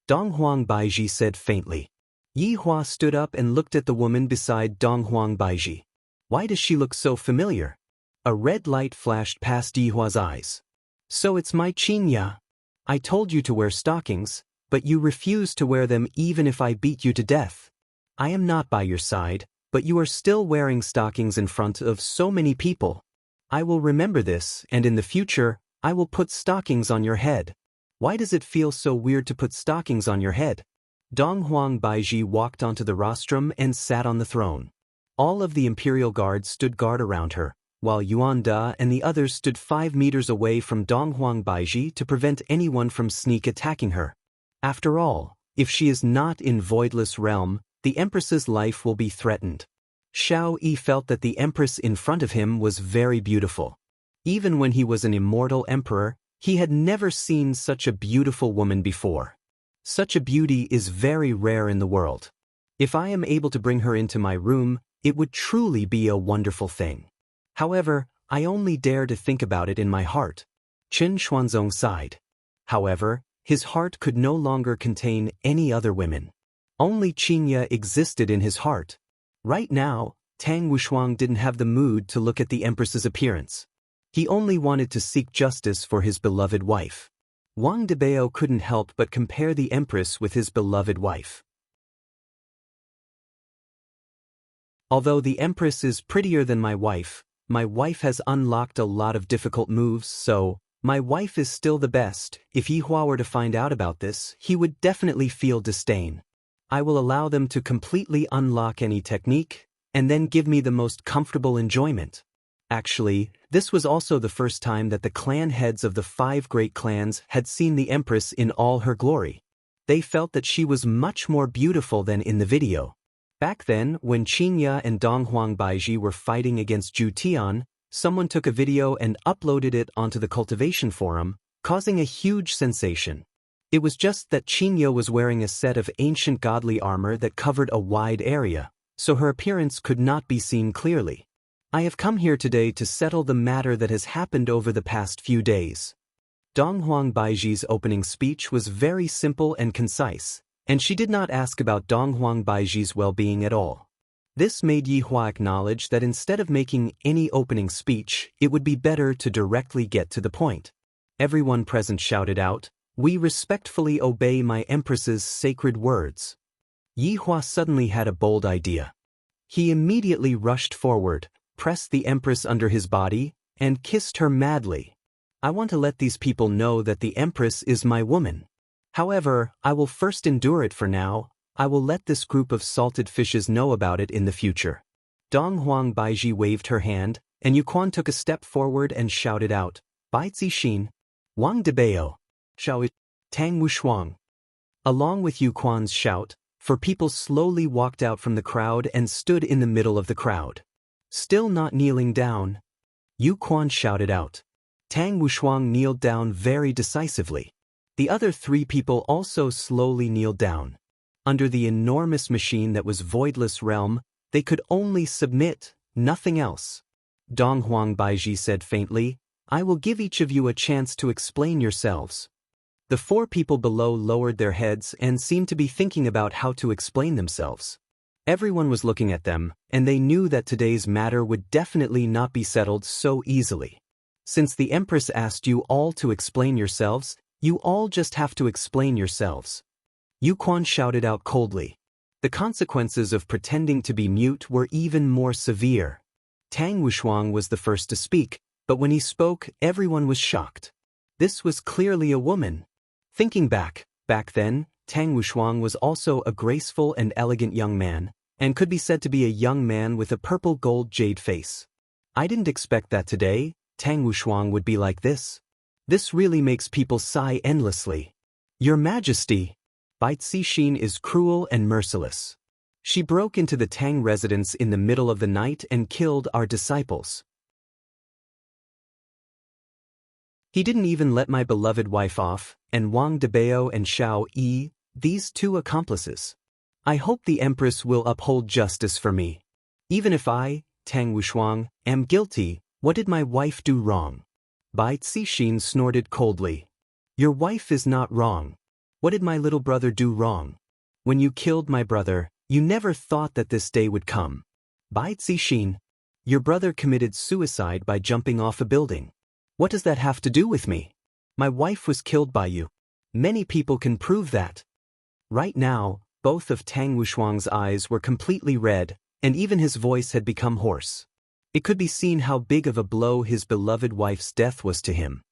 Donghuang Baiji said faintly. Yi Hua stood up and looked at the woman beside Dong Huang Baiji. Why does she look so familiar? A red light flashed past Yi Hua's eyes. So it's my Qinya. I told you to wear stockings, but you refused to wear them even if I beat you to death. I am not by your side, but you are still wearing stockings in front of so many people. I will remember this, and in the future, I will put stockings on your head. Why does it feel so weird to put stockings on your head? Dong Huang Baiji walked onto the rostrum and sat on the throne. All of the imperial guards stood guard around her, while Yuan Da and the others stood 5 meters away from Dong Huang Baiji to prevent anyone from sneak attacking her. After all, if she is not in Voidless Realm, the Empress's life will be threatened. Xiao Yi felt that the Empress in front of him was very beautiful. Even when he was an immortal emperor, he had never seen such a beautiful woman before. Such a beauty is very rare in the world. If I am able to bring her into my room, it would truly be a wonderful thing. However, I only dare to think about it in my heart. Chen Xuanzong sighed. However, his heart could no longer contain any other women. Only Qinya existed in his heart. Right now, Tang Wushuang didn't have the mood to look at the Empress's appearance. He only wanted to seek justice for his beloved wife. Wang Debao couldn't help but compare the Empress with his beloved wife. Although the Empress is prettier than my wife has unlocked a lot of difficult moves, so my wife is still the best. If Yi Hua were to find out about this, he would definitely feel disdain. I will allow them to completely unlock any technique, and then give me the most comfortable enjoyment. Actually, this was also the first time that the clan heads of the 5 great clans had seen the Empress in all her glory. They felt that she was much more beautiful than in the video. Back then, when Qinya and Dong Huang Baiji were fighting against Zhu Tian, someone took a video and uploaded it onto the cultivation forum, causing a huge sensation. It was just that Qinya was wearing a set of ancient godly armor that covered a wide area, so her appearance could not be seen clearly. I have come here today to settle the matter that has happened over the past few days. Dong Huang Baiji's opening speech was very simple and concise, and she did not ask about Dong Huang Baiji's well-being at all. This made Yi Hua acknowledge that instead of making any opening speech, it would be better to directly get to the point. Everyone present shouted out, "We respectfully obey my Empress's sacred words." Yi Hua suddenly had a bold idea. He immediately rushed forward, pressed the Empress under his body, and kissed her madly. I want to let these people know that the Empress is my woman. However, I will first endure it for now. I will let this group of salted fishes know about it in the future. Dong Huang Baiji waved her hand, and Yuquan took a step forward and shouted out, "Bai Zixin, Wang Debao, Xiao Tang Wushuang." Along with Yuquan's shout, 4 people slowly walked out from the crowd and stood in the middle of the crowd. Still not kneeling down, Yuquan shouted out. Tang Wushuang kneeled down very decisively. The other 3 people also slowly kneeled down. Under the enormous machine that was Voidless Realm, they could only submit, nothing else. Dong Huang Baiji said faintly, "I will give each of you a chance to explain yourselves." The 4 people below lowered their heads and seemed to be thinking about how to explain themselves. Everyone was looking at them, and they knew that today's matter would definitely not be settled so easily. Since the Empress asked you all to explain yourselves, you all just have to explain yourselves. Yuquan shouted out coldly. The consequences of pretending to be mute were even more severe. Tang Wushuang was the first to speak, but when he spoke, everyone was shocked. This was clearly a woman. Thinking back then, Tang Wushuang was also a graceful and elegant young man, and could be said to be a young man with a purple gold jade face. I didn't expect that today, Tang Wushuang would be like this. This really makes people sigh endlessly. Your Majesty, Bai Zixin is cruel and merciless. She broke into the Tang residence in the middle of the night and killed our disciples. He didn't even let my beloved wife off, and Wang Debao and Xiao Yi, these 2 accomplices. I hope the Empress will uphold justice for me. Even if I, Tang Wushuang, am guilty, what did my wife do wrong? Bai Zixin snorted coldly. Your wife is not wrong. What did my little brother do wrong? When you killed my brother, you never thought that this day would come. Bai Zixin, your brother committed suicide by jumping off a building. What does that have to do with me? My wife was killed by you. Many people can prove that. Right now, both of Tang Wushuang's eyes were completely red, and even his voice had become hoarse. It could be seen how big of a blow his beloved wife's death was to him.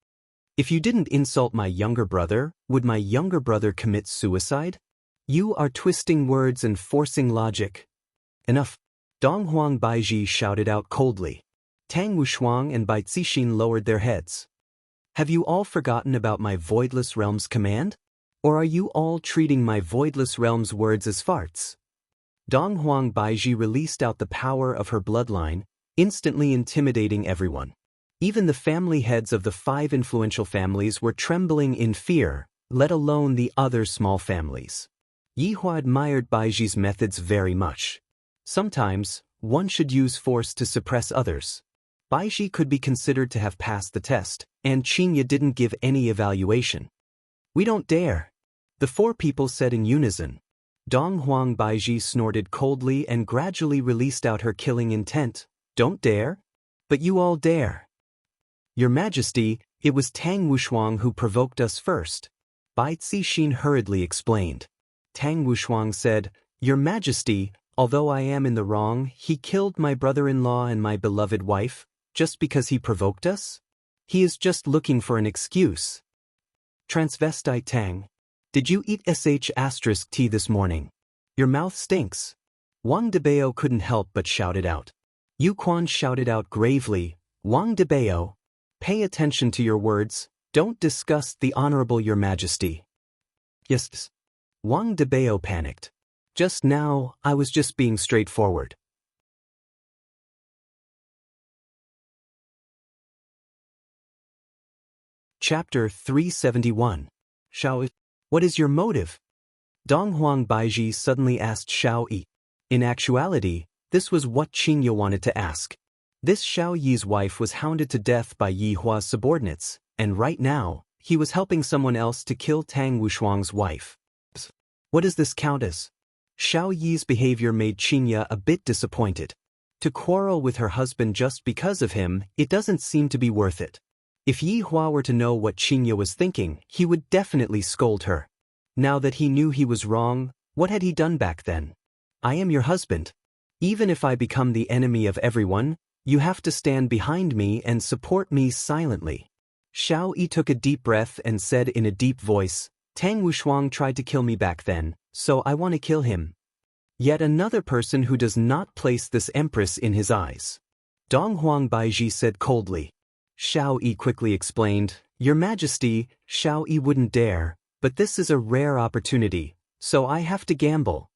If you didn't insult my younger brother, would my younger brother commit suicide? You are twisting words and forcing logic. Enough. Donghuang Baiji shouted out coldly. Tang Wushuang and Bai Zixin lowered their heads. Have you all forgotten about my Voidless Realm's command? Or are you all treating my Voidless Realm's words as farts? Donghuang Baiji released out the power of her bloodline, instantly intimidating everyone. Even the family heads of the 5 influential families were trembling in fear, let alone the other small families. Yihua admired Baiji's methods very much. Sometimes, one should use force to suppress others. Baiji could be considered to have passed the test, and Qinya didn't give any evaluation. We don't dare. The 4 people said in unison. Donghuang Baiji snorted coldly and gradually released out her killing intent. Don't dare? But you all dare. Your Majesty, it was Tang Wushuang who provoked us first. Bai Zixin hurriedly explained. Tang Wushuang said, Your Majesty, although I am in the wrong, he killed my brother-in-law and my beloved wife, just because he provoked us? He is just looking for an excuse. Transvestite Tang, did you eat **tea this morning? Your mouth stinks. Wang Debao couldn't help but shouted out. Yu Quan shouted out gravely, Wang Debao, pay attention to your words, don't disgust the Honorable Your Majesty. Yes. Wang Debao panicked. Just now, I was just being straightforward. Chapter 371. Shao, what is your motive? Donghuang Baiji suddenly asked Shao Yi. In actuality, this was what Qinya wanted to ask. This Shao Yi's wife was hounded to death by Yi Hua's subordinates, and right now, he was helping someone else to kill Tang Wushuang's wife. What does this count as? Shao Yi's behavior made Qinya a bit disappointed. To quarrel with her husband just because of him, it doesn't seem to be worth it. If Yi Hua were to know what Qinya was thinking, he would definitely scold her. Now that he knew he was wrong, what had he done back then? I am your husband. Even if I become the enemy of everyone, you have to stand behind me and support me silently. Shao Yi took a deep breath and said in a deep voice, Tang Wushuang tried to kill me back then, so I want to kill him. Yet another person who does not place this empress in his eyes. Donghuang Baiji said coldly. Shao Yi quickly explained, Your Majesty, Shao Yi wouldn't dare, but this is a rare opportunity, so I have to gamble.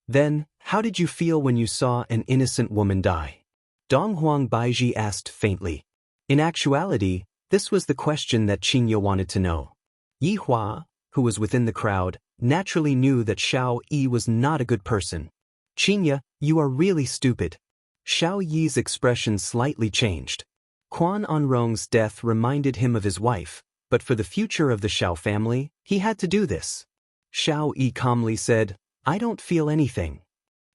Then, how did you feel when you saw an innocent woman die? Donghuang Baiji asked faintly. In actuality, this was the question that Qinya wanted to know. Yi Hua, who was within the crowd, naturally knew that Shao Yi was not a good person. Qinya, you are really stupid. Shao Yi's expression slightly changed. Quan Anrong's death reminded him of his wife, but for the future of the Shao family, he had to do this. Shao Yi calmly said, I don't feel anything.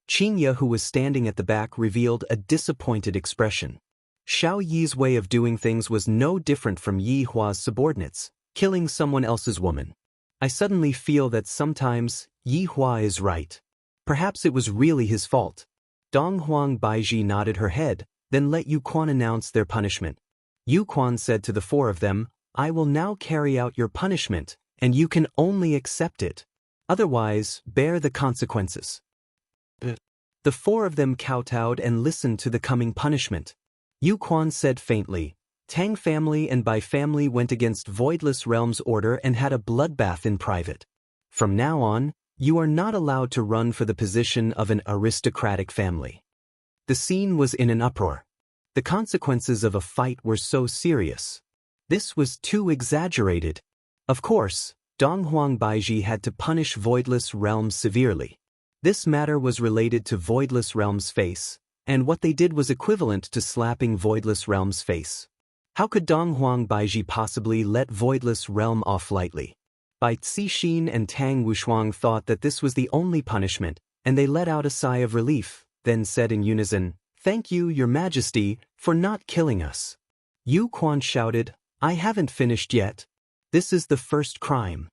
Qinya, who was standing at the back, revealed a disappointed expression. Shao Yi's way of doing things was no different from Yi Hua's subordinates, killing someone else's woman. I suddenly feel that sometimes, Yi Hua is right. Perhaps it was really his fault. Donghuang Baiji nodded her head, then let Yu Quan announce their punishment. Yu Quan said to the 4 of them, I will now carry out your punishment, and you can only accept it. Otherwise, bear the consequences. The 4 of them kowtowed and listened to the coming punishment. Yu Quan said faintly, Tang family and Bai family went against Voidless Realm's order and had a bloodbath in private. From now on, you are not allowed to run for the position of an aristocratic family. The scene was in an uproar. The consequences of a fight were so serious. This was too exaggerated. Of course, Donghuang Baiji had to punish Voidless Realm severely. This matter was related to Voidless Realm's face, and what they did was equivalent to slapping Voidless Realm's face. How could Donghuang Baiji possibly let Voidless Realm off lightly? Bai Cixin and Tang Wushuang thought that this was the only punishment, and they let out a sigh of relief, then said in unison, "Thank you, Your Majesty, for not killing us." Yu Quan shouted, "I haven't finished yet. This is the first crime."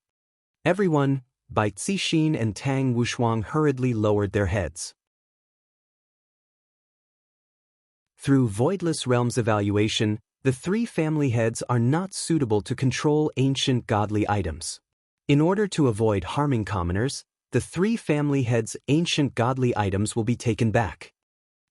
Everyone, Bai Cixin and Tang Wushuang hurriedly lowered their heads. Through Voidless Realms evaluation, the three family heads are not suitable to control ancient godly items. In order to avoid harming commoners, the three family heads' ancient godly items will be taken back.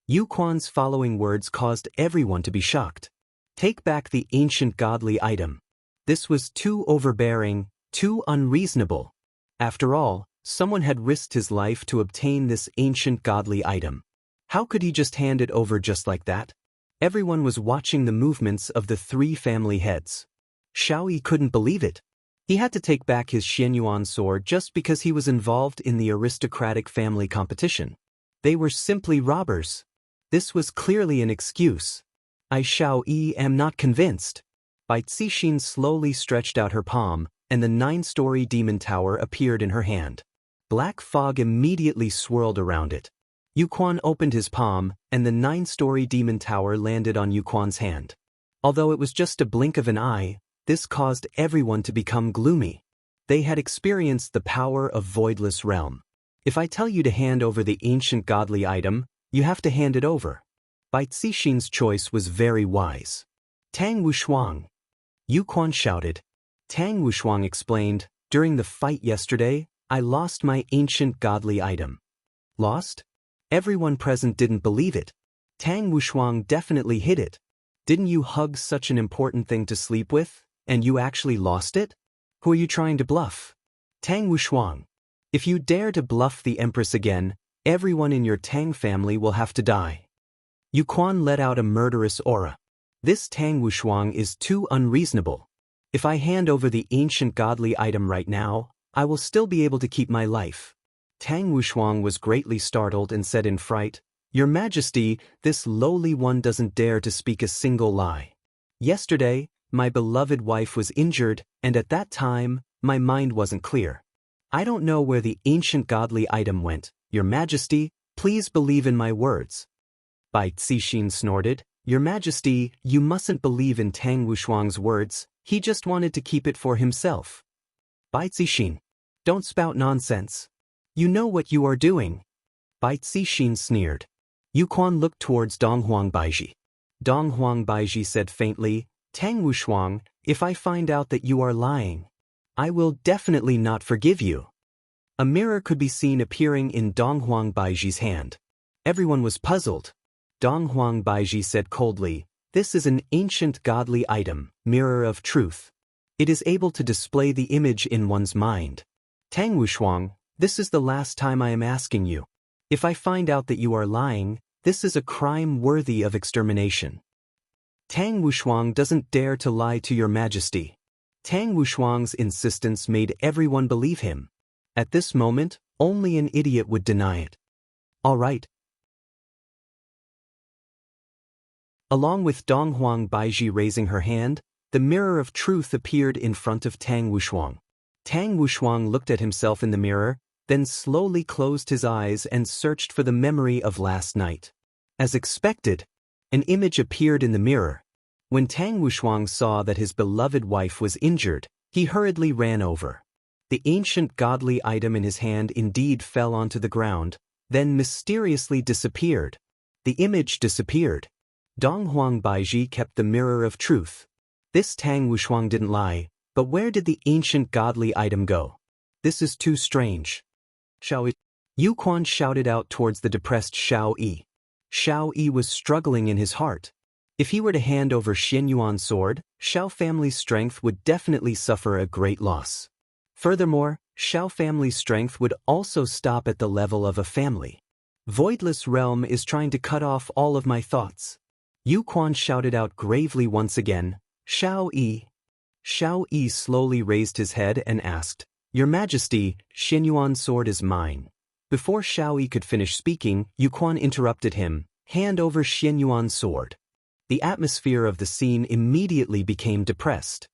Yu Quan's following words caused everyone to be shocked. Take back the ancient godly item. This was too overbearing, too unreasonable. After all, someone had risked his life to obtain this ancient godly item. How could he just hand it over just like that? Everyone was watching the movements of the three family heads. Xiao Yi couldn't believe it. He had to take back his Xianyuan sword just because he was involved in the aristocratic family competition. They were simply robbers. This was clearly an excuse. I Xiao Yi am not convinced. Bai Cixin slowly stretched out her palm, and the 9-story demon tower appeared in her hand. Black fog immediately swirled around it. Yu Quan opened his palm, and the 9-story demon tower landed on Yu Quan's hand. Although it was just a blink of an eye, this caused everyone to become gloomy. They had experienced the power of Voidless Realm. If I tell you to hand over the ancient godly item, you have to hand it over. Bai Cixin's choice was very wise. Tang Wushuang. Yu Quan shouted. Tang Wushuang explained, "During the fight yesterday, I lost my ancient godly item." Lost? Everyone present didn't believe it. Tang Wushuang definitely hid it. Didn't you hug such an important thing to sleep with, and you actually lost it? Who are you trying to bluff? Tang Wushuang. If you dare to bluff the Empress again, everyone in your Tang family will have to die. Yu Quan let out a murderous aura. This Tang Wushuang is too unreasonable. If I hand over the ancient godly item right now, I will still be able to keep my life. Tang Wushuang was greatly startled and said in fright, "Your Majesty, this lowly one doesn't dare to speak a single lie. Yesterday, my beloved wife was injured, and at that time, my mind wasn't clear. I don't know where the ancient godly item went. Your Majesty, please believe in my words." Bai Cixin snorted, "Your Majesty, you mustn't believe in Tang Wushuang's words, he just wanted to keep it for himself." Bai Cixin, don't spout nonsense. You know what you are doing. Bai Cixin sneered. Yu Quan looked towards Donghuang Baiji. Donghuang Baiji said faintly, "Tang Wushuang, if I find out that you are lying, I will definitely not forgive you." A mirror could be seen appearing in Donghuang Baiji's hand. Everyone was puzzled. Donghuang Baiji said coldly, "This is an ancient godly item, Mirror of Truth. It is able to display the image in one's mind. Tang Wushuang, this is the last time I am asking you. If I find out that you are lying, this is a crime worthy of extermination." Tang Wushuang doesn't dare to lie to your Majesty. Tang Wushuang's insistence made everyone believe him. At this moment, only an idiot would deny it. All right. Along with Donghuang Baiji raising her hand, the mirror of truth appeared in front of Tang Wushuang. Tang Wushuang looked at himself in the mirror, then slowly closed his eyes and searched for the memory of last night. As expected, an image appeared in the mirror. When Tang Wushuang saw that his beloved wife was injured, he hurriedly ran over. The ancient godly item in his hand indeed fell onto the ground, then mysteriously disappeared. The image disappeared. Donghuang Baiji kept the mirror of truth. This Tang Wushuang didn't lie, but where did the ancient godly item go? This is too strange. Xiao Yi. Yu Quan shouted out towards the depressed Xiao Yi. Xiao Yi was struggling in his heart. If he were to hand over Xianyuan's sword, Xiao family's strength would definitely suffer a great loss. Furthermore, Xiao family's strength would also stop at the level of a family. Voidless Realm is trying to cut off all of my thoughts. Yu Quan shouted out gravely once again, "Xiao Yi." Xiao Yi slowly raised his head and asked, "Your Majesty, Xianyuan's sword is mine." Before Xiao Yi could finish speaking, Yu Quan interrupted him, "Hand over Xianyuan's sword." The atmosphere of the scene immediately became depressed.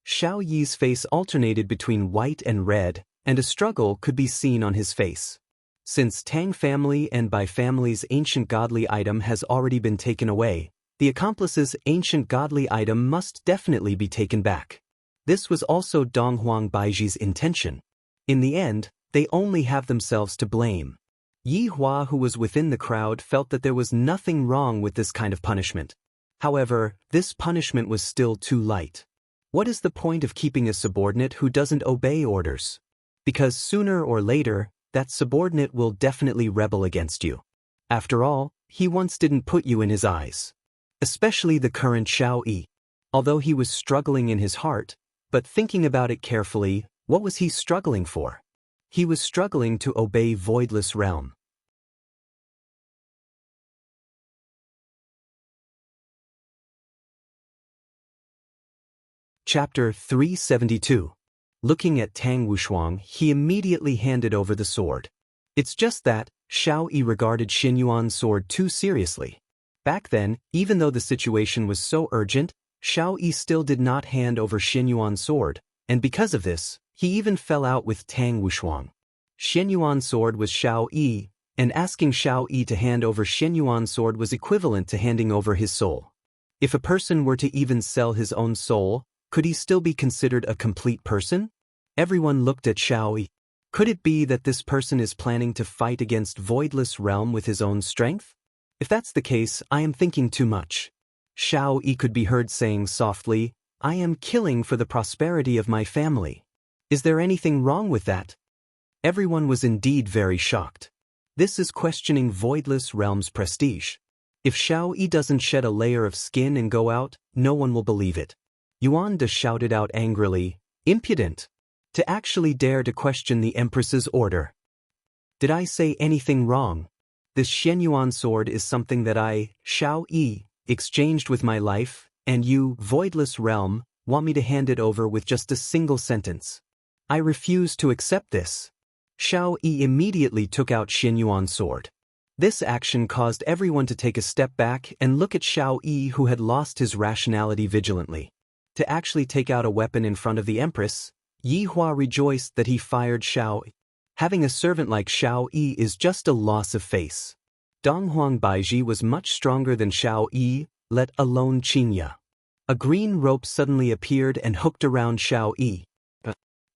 Xiao Yi's face alternated between white and red, and a struggle could be seen on his face. Since Tang family and Bai family's ancient godly item has already been taken away, the accomplice's ancient godly item must definitely be taken back. This was also Donghuang Baiji's intention. In the end, they only have themselves to blame. Yi Hua, who was within the crowd, felt that there was nothing wrong with this kind of punishment. However, this punishment was still too light. What is the point of keeping a subordinate who doesn't obey orders? Because sooner or later, that subordinate will definitely rebel against you. After all, he once didn't put you in his eyes. Especially the current Xiao Yi. Although he was struggling in his heart, but thinking about it carefully, what was he struggling for? He was struggling to obey Voidless Realm. Chapter 372. Looking at Tang Wushuang, he immediately handed over the sword. It's just that, Xiao Yi regarded Xinyuan's sword too seriously. Back then, even though the situation was so urgent, Xiao Yi still did not hand over Xinyuan's sword, and because of this, he even fell out with Tang Wushuang. Xinyuan's sword was Xiao Yi, and asking Xiao Yi to hand over Xinyuan's sword was equivalent to handing over his soul. If a person were to even sell his own soul, could he still be considered a complete person? Everyone looked at Xiao Yi. Could it be that this person is planning to fight against Voidless Realm with his own strength? If that's the case, I am thinking too much. Xiao Yi could be heard saying softly, I am killing for the prosperity of my family. Is there anything wrong with that? Everyone was indeed very shocked. This is questioning Voidless Realm's prestige. If Xiao Yi doesn't shed a layer of skin and go out, no one will believe it. Yuan De shouted out angrily, impudent! To actually dare to question the Empress's order. Did I say anything wrong? This Xianyuan sword is something that I, Xiao Yi, exchanged with my life, and you, Voidless Realm, want me to hand it over with just a single sentence. I refuse to accept this. Xiao Yi immediately took out Xianyuan's sword. This action caused everyone to take a step back and look at Xiao Yi, who had lost his rationality vigilantly. To actually take out a weapon in front of the Empress, Yi Hua rejoiced that he fired Xiao Yi. Having a servant like Xiao Yi is just a loss of face. Donghuang Baiji was much stronger than Xiao Yi, let alone Qingya. A green rope suddenly appeared and hooked around Xiao Yi.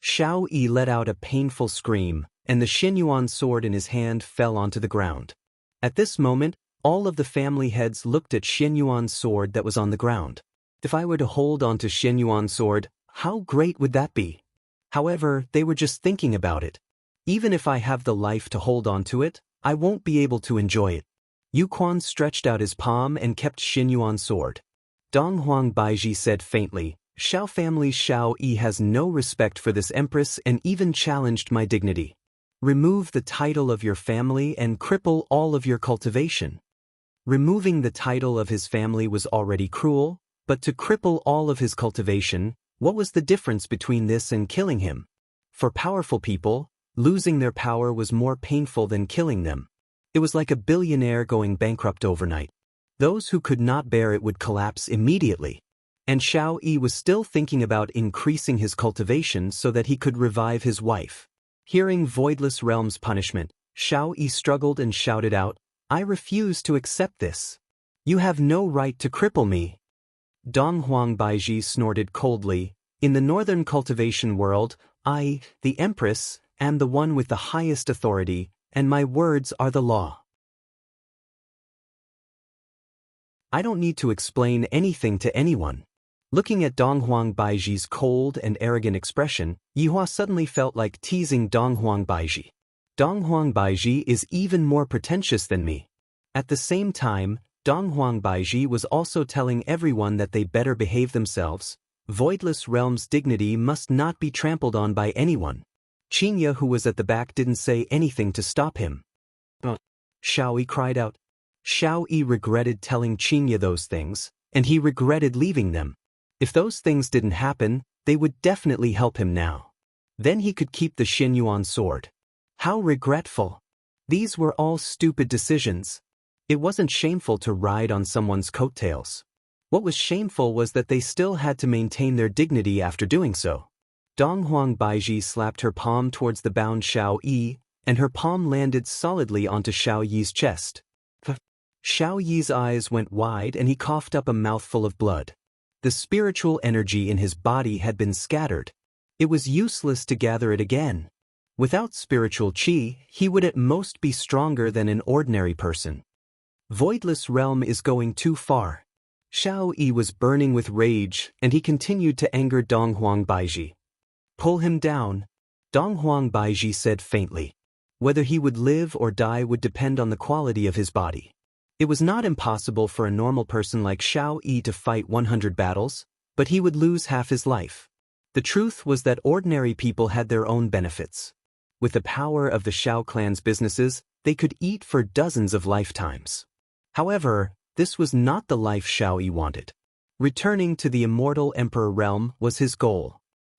Xiao Yi let out a painful scream, and the Xinyuan sword in his hand fell onto the ground. At this moment, all of the family heads looked at Xinyuan's sword that was on the ground. If I were to hold onto Xinyuan's sword, how great would that be? However, they were just thinking about it. Even if I have the life to hold onto it, I won't be able to enjoy it. Yu Quan stretched out his palm and kept Xinyuan's sword. Donghuang Baiji said faintly, Xiao family's Xiao Yi has no respect for this empress and even challenged my dignity. Remove the title of your family and cripple all of your cultivation. Removing the title of his family was already cruel, but to cripple all of his cultivation, what was the difference between this and killing him? For powerful people, losing their power was more painful than killing them. It was like a billionaire going bankrupt overnight. Those who could not bear it would collapse immediately. And Xiao Yi was still thinking about increasing his cultivation so that he could revive his wife. Hearing Voidless Realm's punishment, Xiao Yi struggled and shouted out, I refuse to accept this. You have no right to cripple me. Donghuang Baiji snorted coldly, in the northern cultivation world, I, the Empress, am the one with the highest authority, and my words are the law. I don't need to explain anything to anyone. Looking at Donghuang Baiji's cold and arrogant expression, Yihua suddenly felt like teasing Donghuang Baiji. Donghuang Baiji is even more pretentious than me. At the same time, Donghuang Baiji was also telling everyone that they better behave themselves. Voidless Realm's dignity must not be trampled on by anyone. Qingya, who was at the back, didn't say anything to stop him. Xiao Yi cried out. Xiao Yi regretted telling Qingya those things, and he regretted leaving them. If those things didn't happen, they would definitely help him now. Then he could keep the Xinyuan sword. How regretful. These were all stupid decisions. It wasn't shameful to ride on someone's coattails. What was shameful was that they still had to maintain their dignity after doing so. Dong Huang Baiji slapped her palm towards the bound Xiao Yi, and her palm landed solidly onto Xiao Yi's chest. Xiao Yi's eyes went wide and he coughed up a mouthful of blood. The spiritual energy in his body had been scattered. It was useless to gather it again. Without spiritual qi, he would at most be stronger than an ordinary person. Voidless realm is going too far. Xiao Yi was burning with rage, and he continued to anger Dong Huang Baiji. Pull him down, Dong Huang Baiji said faintly. Whether he would live or die would depend on the quality of his body. It was not impossible for a normal person like Xiao Yi to fight 100 battles, but he would lose half his life. The truth was that ordinary people had their own benefits. With the power of the Xiao clan's businesses, they could eat for dozens of lifetimes. However, this was not the life Xiao Yi wanted. Returning to the immortal emperor realm was his goal.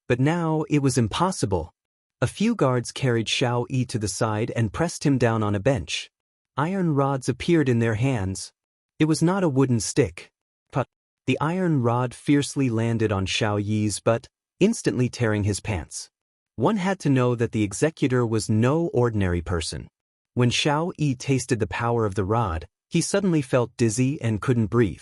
But now it was impossible. A few guards carried Xiao Yi to the side and pressed him down on a bench. Iron rods appeared in their hands. It was not a wooden stick. But the iron rod fiercely landed on Xiao Yi's butt, instantly tearing his pants. One had to know that the executor was no ordinary person. When Xiao Yi tasted the power of the rod, he suddenly felt dizzy and couldn't breathe.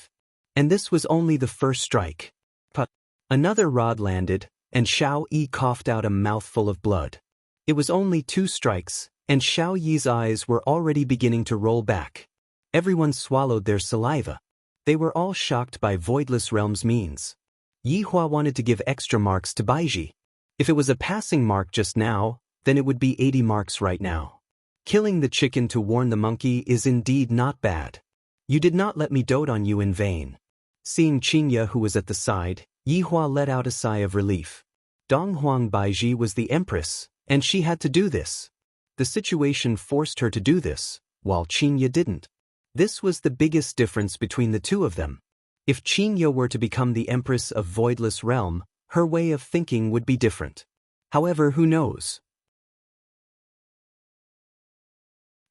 And this was only the first strike. But another rod landed, and Xiao Yi coughed out a mouthful of blood. It was only 2 strikes, and Xiao Yi's eyes were already beginning to roll back. Everyone swallowed their saliva. They were all shocked by Voidless Realm's means. Yi Hua wanted to give extra marks to Baiji. If it was a passing mark just now, then it would be 80 marks right now. Killing the chicken to warn the monkey is indeed not bad. You did not let me dote on you in vain. Seeing Qingye, who was at the side, Yi Hua let out a sigh of relief. Dong Huang Baiji was the empress, and she had to do this. The situation forced her to do this, while Qingye didn't. This was the biggest difference between the two of them. If Qingye were to become the empress of Voidless Realm, her way of thinking would be different. However, who knows?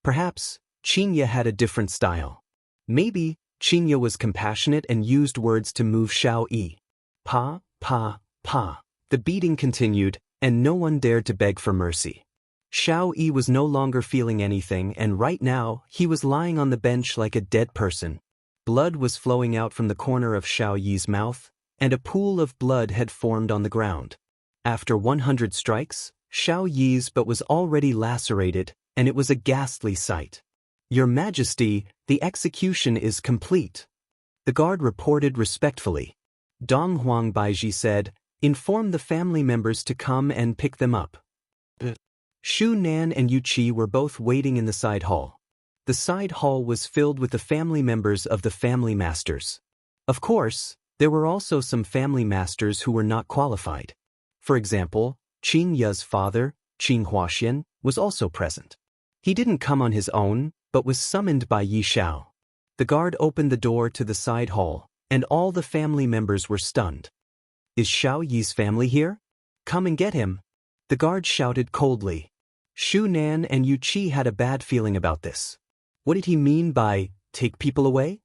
Perhaps Qingye had a different style. Maybe Qingye was compassionate and used words to move Xiao Yi. Pa, pa, pa. The beating continued, and no one dared to beg for mercy. Xiao Yi was no longer feeling anything, and right now, he was lying on the bench like a dead person. Blood was flowing out from the corner of Xiao Yi's mouth, and a pool of blood had formed on the ground. After 100 strikes, Xiao Yi's butt was already lacerated, and it was a ghastly sight. Your Majesty, the execution is complete. The guard reported respectfully. Dong Huang Baiji said, inform the family members to come and pick them up. Shu Nan and Yu Qi were both waiting in the side hall. The side hall was filled with the family members of the family masters. Of course, there were also some family masters who were not qualified. For example, Qingye's father, Qing Huaxian, was also present. He didn't come on his own, but was summoned by Yi Xiao. The guard opened the door to the side hall, and all the family members were stunned. Is Xiao Yi's family here? Come and get him. The guard shouted coldly. Shu Nan and Yu Qi had a bad feeling about this. What did he mean by, take people away?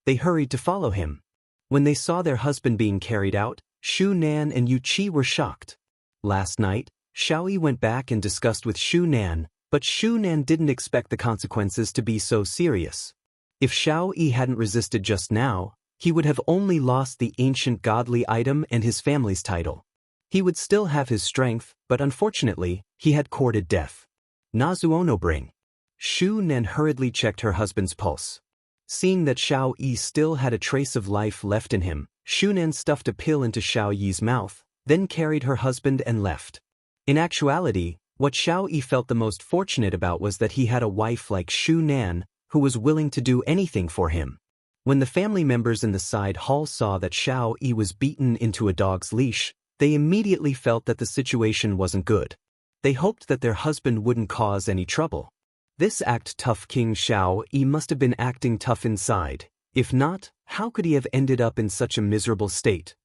They hurried to follow him. When they saw their husband being carried out, Shu Nan and Yu Qi were shocked. Last night, Xiao Yi went back and discussed with Shu Nan, but Shu Nan didn't expect the consequences to be so serious. If Xiao Yi hadn't resisted just now, he would have only lost the ancient godly item and his family's title. He would still have his strength, but unfortunately, he had courted death. Nazuono bring. Shu Nan hurriedly checked her husband's pulse. Seeing that Xiao Yi still had a trace of life left in him, Shu Nan stuffed a pill into Xiao Yi's mouth, then carried her husband and left. In actuality, what Xiao Yi felt the most fortunate about was that he had a wife like Shu Nan, who was willing to do anything for him. When the family members in the side hall saw that Xiao Yi was beaten into a dog's leash, they immediately felt that the situation wasn't good. They hoped that their husband wouldn't cause any trouble. This tough King Xiao Yi must have been acting tough inside. If not, how could he have ended up in such a miserable state?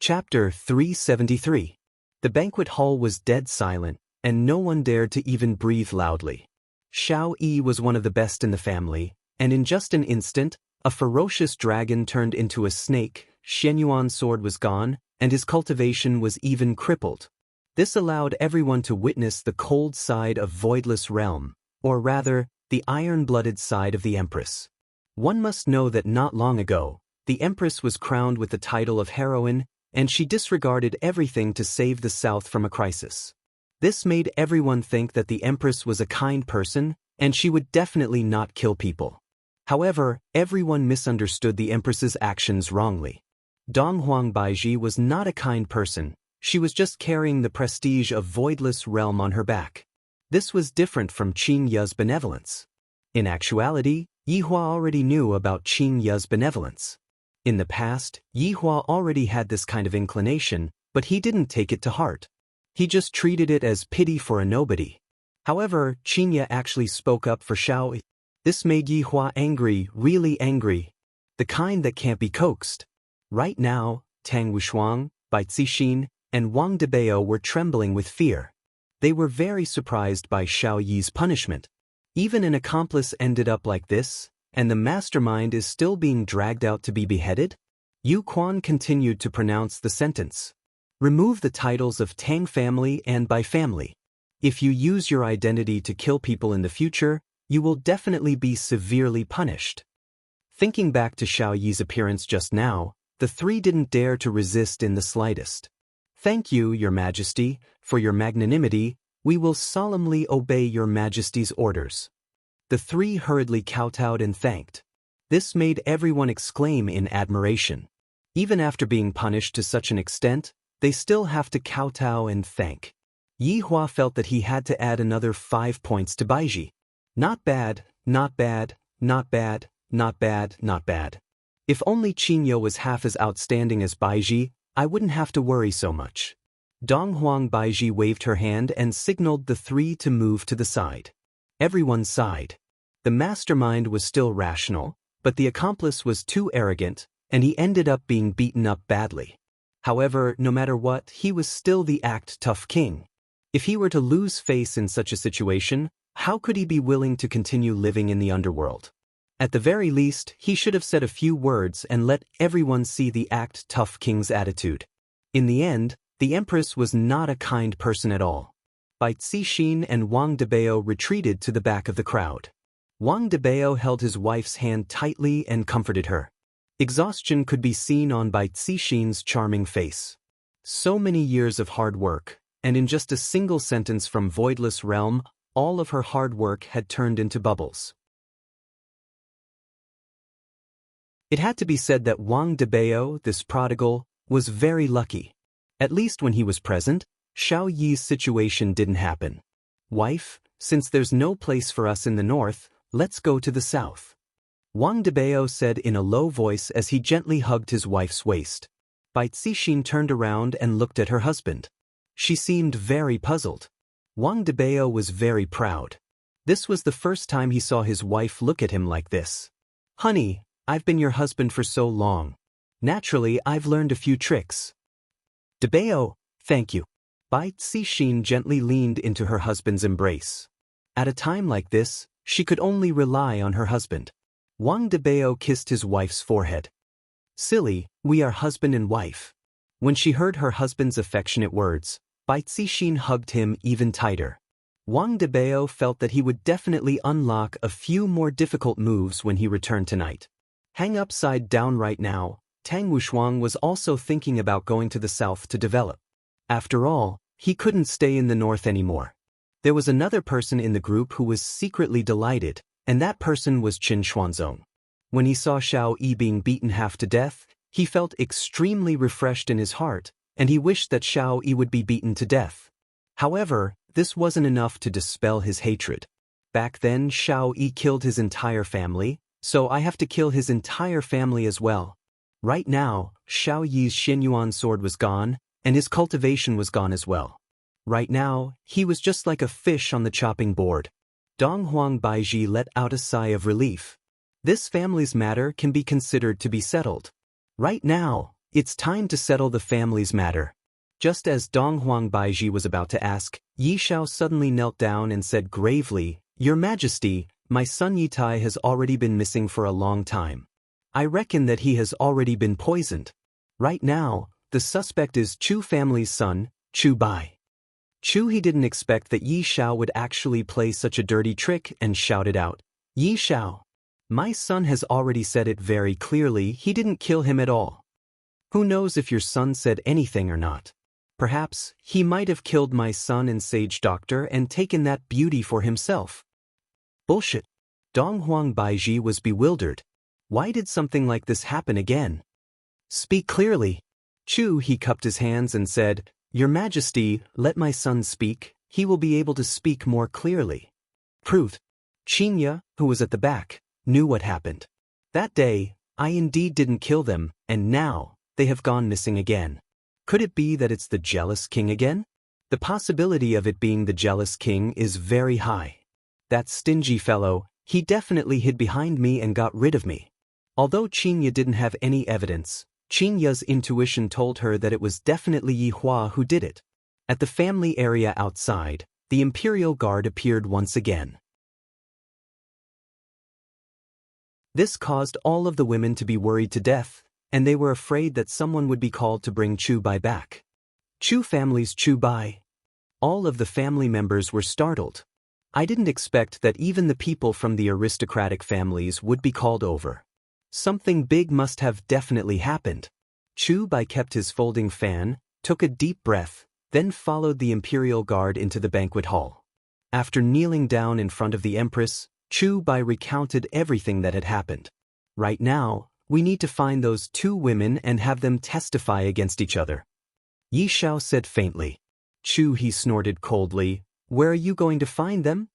Chapter 373. The banquet hall was dead silent, and no one dared to even breathe loudly. Xiao Yi was one of the best in the family, and in just an instant, a ferocious dragon turned into a snake, Xianyuan's sword was gone, and his cultivation was even crippled. This allowed everyone to witness the cold side of Voidless Realm, or rather, the iron-blooded side of the Empress. One must know that not long ago, the Empress was crowned with the title of heroine, and she disregarded everything to save the South from a crisis. This made everyone think that the Empress was a kind person, and she would definitely not kill people. However, everyone misunderstood the Empress's actions wrongly. Donghuang Baiji was not a kind person, she was just carrying the prestige of Voidless Realm on her back. This was different from Qin Ye's benevolence. In actuality, Yihua already knew about Qin Ye's benevolence. In the past, Yihua already had this kind of inclination, but he didn't take it to heart. He just treated it as pity for a nobody. However, Qin Ye actually spoke up for Xiao Yi. This made Yihua angry, really angry. The kind that can't be coaxed. Right now, Tang Wushuang, Bai Cixin, and Wang Debao were trembling with fear. They were very surprised by Xiao Yi's punishment. Even an accomplice ended up like this, and the mastermind is still being dragged out to be beheaded? Yu Quan continued to pronounce the sentence. Remove the titles of Tang family and Bai family. If you use your identity to kill people in the future, you will definitely be severely punished. Thinking back to Xiao Yi's appearance just now, the three didn't dare to resist in the slightest. Thank you, Your Majesty, for your magnanimity. We will solemnly obey Your Majesty's orders. The three hurriedly kowtowed and thanked. This made everyone exclaim in admiration. Even after being punished to such an extent, they still have to kowtow and thank. Yihua felt that he had to add another 5 points to Baiji. Not bad, not bad, not bad, not bad, not bad. If only Qin Ye was half as outstanding as Baiji, I wouldn't have to worry so much. Donghuang Baiji waved her hand and signaled the three to move to the side. Everyone sighed. The mastermind was still rational, but the accomplice was too arrogant, and he ended up being beaten up badly. However, no matter what, he was still the act-tough king. If he were to lose face in such a situation, how could he be willing to continue living in the underworld? At the very least, he should have said a few words and let everyone see the act-tough king's attitude. In the end, the Empress was not a kind person at all. Bai Cixin and Wang Debao retreated to the back of the crowd. Wang Debao held his wife's hand tightly and comforted her. Exhaustion could be seen on Bai Cixin's charming face. So many years of hard work, and in just a single sentence from Voidless Realm, all of her hard work had turned into bubbles. It had to be said that Wang Debao, this prodigal, was very lucky. At least when he was present, Xiao Yi's situation didn't happen. Wife, since there's no place for us in the north, let's go to the south. Wang Debao said in a low voice as he gently hugged his wife's waist. Bai Cixin turned around and looked at her husband. She seemed very puzzled. Wang Debao was very proud. This was the first time he saw his wife look at him like this. Honey, I've been your husband for so long. Naturally, I've learned a few tricks. Debao, thank you. Bai Cixin gently leaned into her husband's embrace. At a time like this, she could only rely on her husband. Wang Debao kissed his wife's forehead. Silly, we are husband and wife. When she heard her husband's affectionate words, Bai Cixin hugged him even tighter. Wang Debao felt that he would definitely unlock a few more difficult moves when he returned tonight. Hang upside down right now, Tang Wushuang was also thinking about going to the south to develop. After all, he couldn't stay in the north anymore. There was another person in the group who was secretly delighted, and that person was Qin Xuanzong. When he saw Xiao Yi being beaten half to death, he felt extremely refreshed in his heart, and he wished that Xiao Yi would be beaten to death. However, this wasn't enough to dispel his hatred. Back then, Xiao Yi killed his entire family, so I have to kill his entire family as well. Right now, Xiao Yi's Xianyuan sword was gone, and his cultivation was gone as well. Right now, he was just like a fish on the chopping board. Donghuang Baiji let out a sigh of relief. This family's matter can be considered to be settled. Right now, it's time to settle the family's matter. Just as Donghuang Baiji was about to ask, Yi Shao suddenly knelt down and said gravely, Your Majesty, my son Yitai has already been missing for a long time. I reckon that he has already been poisoned. Right now, the suspect is Chu family's son, Chu Bai. Chu he didn't expect that Yi Xiao would actually play such a dirty trick and shouted out, Yi Xiao. My son has already said it very clearly, he didn't kill him at all. Who knows if your son said anything or not? Perhaps he might have killed my son and sage doctor and taken that beauty for himself. Bullshit. Dong Huang Baiji was bewildered. Why did something like this happen again? Speak clearly. Chu he cupped his hands and said, Your Majesty, let my son speak, he will be able to speak more clearly. Proved. Qinya, who was at the back, knew what happened. That day, I indeed didn't kill them, and now, they have gone missing again. Could it be that it's the jealous king again? The possibility of it being the jealous king is very high. That stingy fellow, he definitely hid behind me and got rid of me. Although Qinya didn't have any evidence, Qinya's intuition told her that it was definitely Yi Hua who did it. At the family area outside, the Imperial Guard appeared once again. This caused all of the women to be worried to death, and they were afraid that someone would be called to bring Chu Bai back. Chu family's Chu Bai. All of the family members were startled. I didn't expect that even the people from the aristocratic families would be called over. Something big must have definitely happened. Chu Bai kept his folding fan, took a deep breath, then followed the Imperial Guard into the banquet hall. After kneeling down in front of the Empress, Chu Bai recounted everything that had happened. Right now, we need to find those two women and have them testify against each other. Yi Xiao said faintly. Chu he snorted coldly, Where are you going to find them?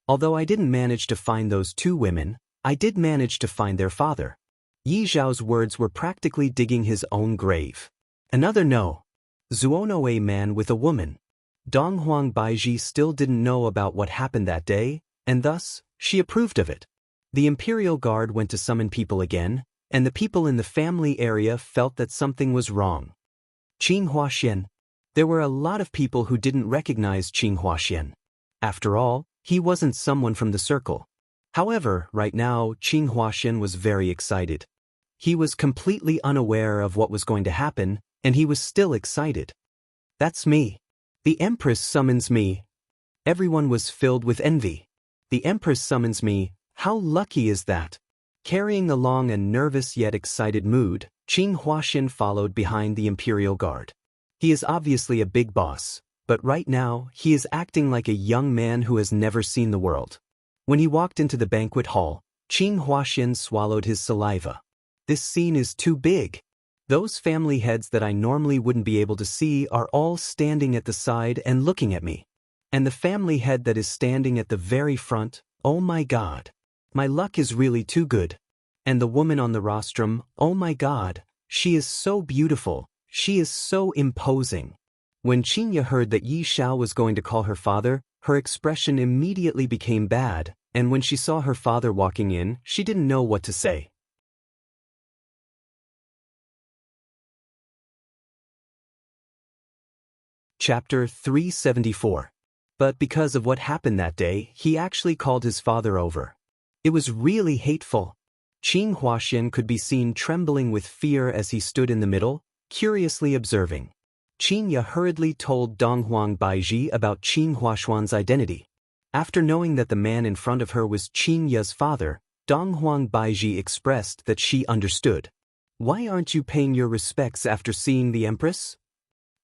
Although I didn't manage to find those two women, I did manage to find their father. Yi Xiao's words were practically digging his own grave. Another no. Zuono a man with a woman. Dong Huang Baiji still didn't know about what happened that day, and thus, she approved of it. The Imperial Guard went to summon people again, and the people in the family area felt that something was wrong. Qing Huaxian. There were a lot of people who didn't recognize Qing Huaxian. After all, he wasn't someone from the circle. However, right now, Qing Huaxian was very excited. He was completely unaware of what was going to happen, and he was still excited. That's me. The Empress summons me. Everyone was filled with envy. The Empress summons me, how lucky is that? Carrying along a nervous yet excited mood, Qing Huaxian followed behind the Imperial Guard. He is obviously a big boss, but right now, he is acting like a young man who has never seen the world. When he walked into the banquet hall, Qing Huaxian swallowed his saliva. This scene is too big. Those family heads that I normally wouldn't be able to see are all standing at the side and looking at me. And the family head that is standing at the very front, oh my God. My luck is really too good. And the woman on the rostrum, oh my God, she is so beautiful, she is so imposing. When Qinya heard that Yi Xiao was going to call her father, her expression immediately became bad, and when she saw her father walking in, she didn't know what to say. Chapter 374. But because of what happened that day, he actually called his father over. It was really hateful. Qing Huaxian could be seen trembling with fear as he stood in the middle, curiously observing. Qinya hurriedly told Dong Huang Baiji about Qing Huaxuan's identity. After knowing that the man in front of her was Qinya's father, Dong Huang Baiji expressed that she understood. Why aren't you paying your respects after seeing the Empress?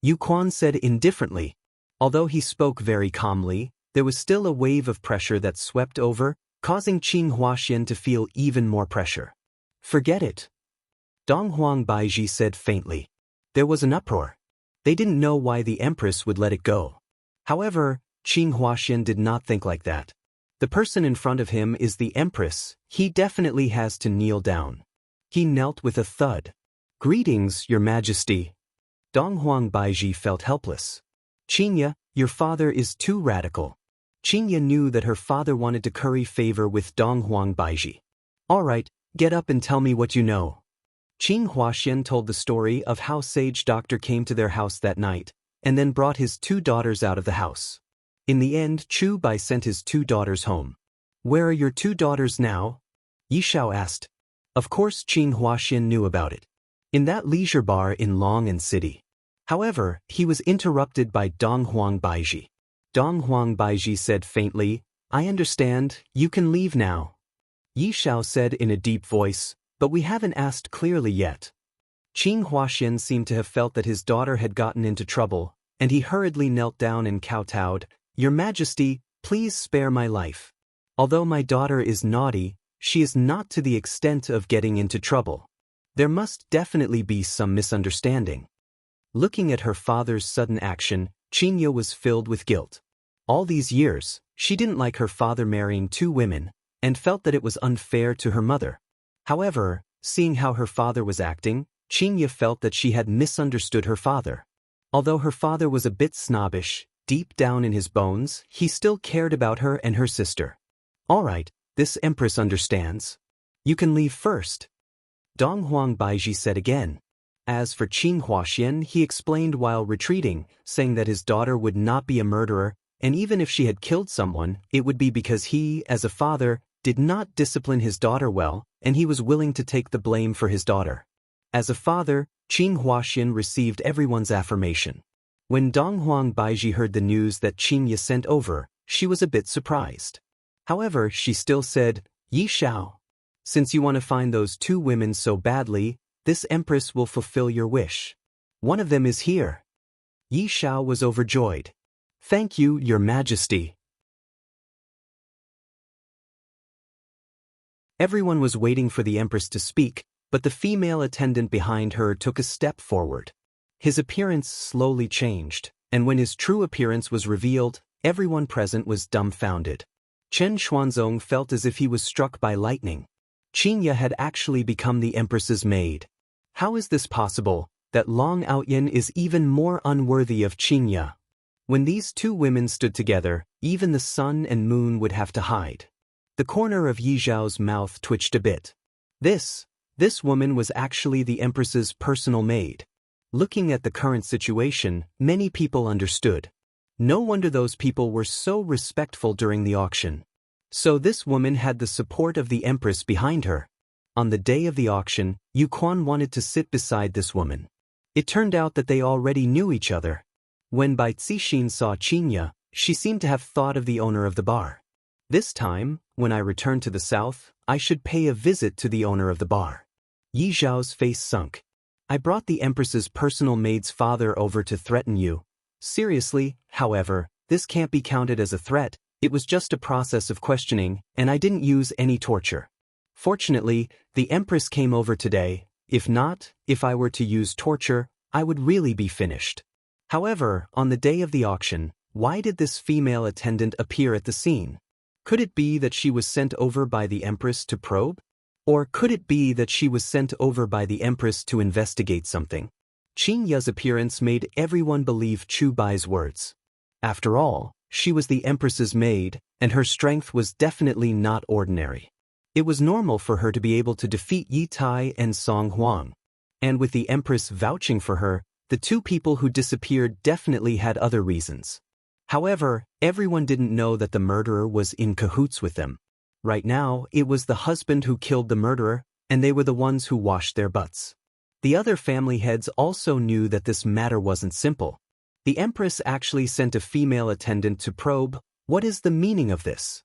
Yu Quan said indifferently. Although he spoke very calmly, there was still a wave of pressure that swept over, causing Qing Huaxian to feel even more pressure. Forget it. Dong Huang Baiji said faintly. There was an uproar. They didn't know why the Empress would let it go. However, Qing Huaxian did not think like that. The person in front of him is the Empress, he definitely has to kneel down. He knelt with a thud. Greetings, Your Majesty. Dong Huang Baiji felt helpless. Qinya, your father is too radical. Qinya knew that her father wanted to curry favor with Dong Huang Baiji. All right, get up and tell me what you know. Qing Huaxian told the story of how Sage Doctor came to their house that night, and then brought his two daughters out of the house. In the end, Chu Bai sent his 2 daughters home. "Where are your 2 daughters now?" Yi Xiao asked. Of course Qin Huaxian knew about it. In that leisure bar in Long City. However, he was interrupted by Dong Huang Baiji. Dong Huang Baiji said faintly, "I understand, you can leave now." Yi Xiao said in a deep voice, "But we haven't asked clearly yet." Qin Huaxian seemed to have felt that his daughter had gotten into trouble, and he hurriedly knelt down and kowtowed, "Your Majesty, please spare my life. Although my daughter is naughty, she is not to the extent of getting into trouble. There must definitely be some misunderstanding." Looking at her father's sudden action, Qinye was filled with guilt. All these years, she didn't like her father marrying 2 women, and felt that it was unfair to her mother. However, seeing how her father was acting, Qinye felt that she had misunderstood her father. Although her father was a bit snobbish, deep down in his bones, he still cared about her and her sister. "All right, this empress understands. You can leave first," Dong Huang Baiji said again. As for Qin Huaxian, he explained while retreating, saying that his daughter would not be a murderer, and even if she had killed someone, it would be because he, as a father, did not discipline his daughter well, and he was willing to take the blame for his daughter. As a father, Qin Huaxian received everyone's affirmation. When Dong Huang Baiji heard the news that Qinye sent over, she was a bit surprised. However, she still said, "Yi Xiao, since you want to find those 2 women so badly, this empress will fulfill your wish. One of them is here." Yi Xiao was overjoyed. "Thank you, Your Majesty." Everyone was waiting for the empress to speak, but the female attendant behind her took a step forward. His appearance slowly changed, and when his true appearance was revealed, everyone present was dumbfounded. Chen Xuanzong felt as if he was struck by lightning. Qinye had actually become the empress's maid. How is this possible, that Long Outyin is even more unworthy of Qinye? When these 2 women stood together, even the sun and moon would have to hide. The corner of Yi Zhao's mouth twitched a bit. This woman was actually the empress's personal maid. Looking at the current situation, many people understood. No wonder those people were so respectful during the auction. So this woman had the support of the empress behind her. On the day of the auction, Yu Quan wanted to sit beside this woman. It turned out that they already knew each other. When Bai Cixin saw Qinye, she seemed to have thought of the owner of the bar. This time, when I return to the south, I should pay a visit to the owner of the bar. Yi Zhao's face sunk. "I brought the empress's personal maid's father over to threaten you. Seriously, however, this can't be counted as a threat. It was just a process of questioning, and I didn't use any torture. Fortunately, the empress came over today. If not, if I were to use torture, I would really be finished." However, on the day of the auction, why did this female attendant appear at the scene? Could it be that she was sent over by the empress to probe? Or could it be that she was sent over by the empress to investigate something? Qinye's appearance made everyone believe Chu Bai's words. After all, she was the empress's maid, and her strength was definitely not ordinary. It was normal for her to be able to defeat Yi Tai and Song Huang. And with the empress vouching for her, the 2 people who disappeared definitely had other reasons. However, everyone didn't know that the murderer was in cahoots with them. Right now, it was the husband who killed the murderer, and they were the ones who washed their butts. The other family heads also knew that this matter wasn't simple. The empress actually sent a female attendant to probe. What is the meaning of this?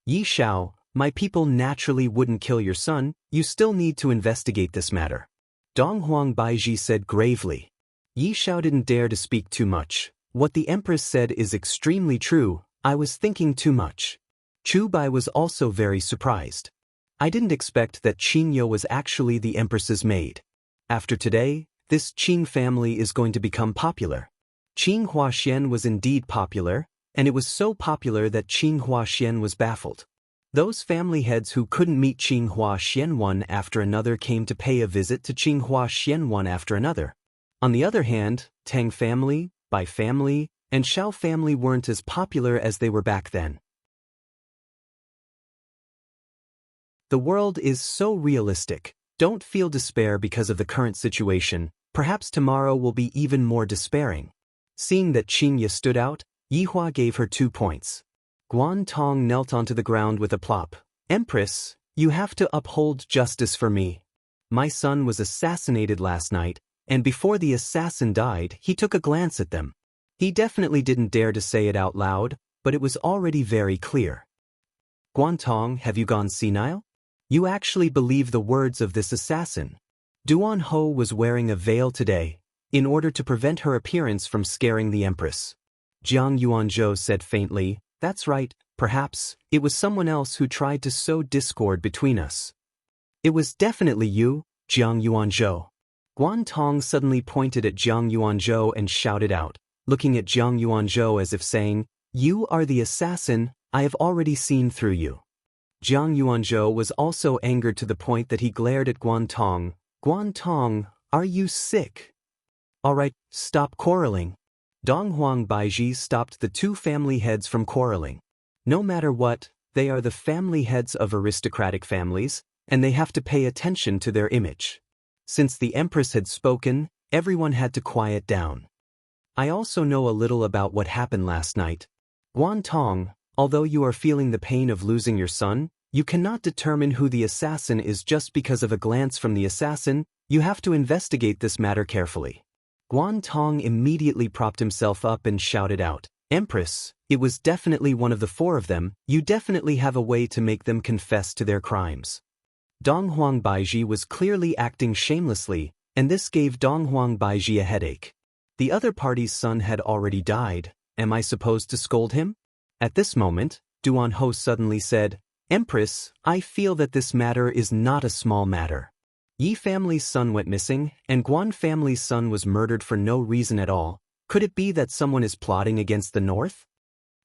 "Yi Xiao, my people naturally wouldn't kill your son. You still need to investigate this matter," Dong Huang Baiji said gravely. Yi Xiao didn't dare to speak too much. "What the empress said is extremely true. I was thinking too much." Chu Bai was also very surprised. "I didn't expect that Qinye was actually the empress's maid. After today, this Qin family is going to become popular." Qin Huaxian was indeed popular, and it was so popular that Qin Huaxian was baffled. Those family heads who couldn't meet Qin Huaxian one after another came to pay a visit to Qin Huaxian one after another. On the other hand, Tang family, Bai family, and Xiao family weren't as popular as they were back then. The world is so realistic. Don't feel despair because of the current situation. Perhaps tomorrow will be even more despairing. Seeing that Qinye stood out, Yihua gave her 2 points. Guan Tong knelt onto the ground with a plop. Empress, you have to uphold justice for me. My son was assassinated last night, and before the assassin died, he took a glance at them. He definitely didn't dare to say it out loud, but it was already very clear. Guan Tong, have you gone senile? You actually believe the words of this assassin. Duan Ho was wearing a veil today, in order to prevent her appearance from scaring the Empress. Jiang Yuanzhou said faintly, that's right, perhaps, it was someone else who tried to sow discord between us. It was definitely you, Jiang Yuanzhou. Guan Tong suddenly pointed at Jiang Yuanzhou and shouted out, looking at Jiang Yuanzhou as if saying, you are the assassin, I have already seen through you. Jiang Yuanzhou was also angered to the point that he glared at Guan Tong. Guan Tong, are you sick? Alright, stop quarreling. Dong Huang Baiji stopped the 2 family heads from quarreling. No matter what, they are the family heads of aristocratic families, and they have to pay attention to their image. Since the Empress had spoken, everyone had to quiet down. I also know a little about what happened last night. Guan Tong, although you are feeling the pain of losing your son, you cannot determine who the assassin is just because of a glance from the assassin. You have to investigate this matter carefully. Guan Tong immediately propped himself up and shouted out, Empress, it was definitely one of the 4 of them, you definitely have a way to make them confess to their crimes. Dong Huang Baiji was clearly acting shamelessly, and this gave Dong Huang Baiji a headache. The other party's son had already died, am I supposed to scold him? At this moment, Duan Ho suddenly said, Empress, I feel that this matter is not a small matter. Yi family's son went missing, and Guan family's son was murdered for no reason at all. Could it be that someone is plotting against the north?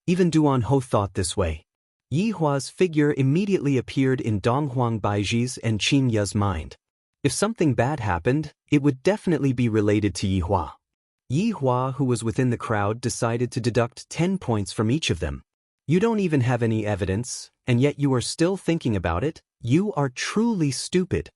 Even Duan Ho thought this way. Yi Hua's figure immediately appeared in Dong Huang Baiji's and Qin Ya's mind. If something bad happened, it would definitely be related to Yi Hua. Yi Hua, who was within the crowd, decided to deduct 10 points from each of them. You don't even have any evidence, and yet you are still thinking about it. You are truly stupid.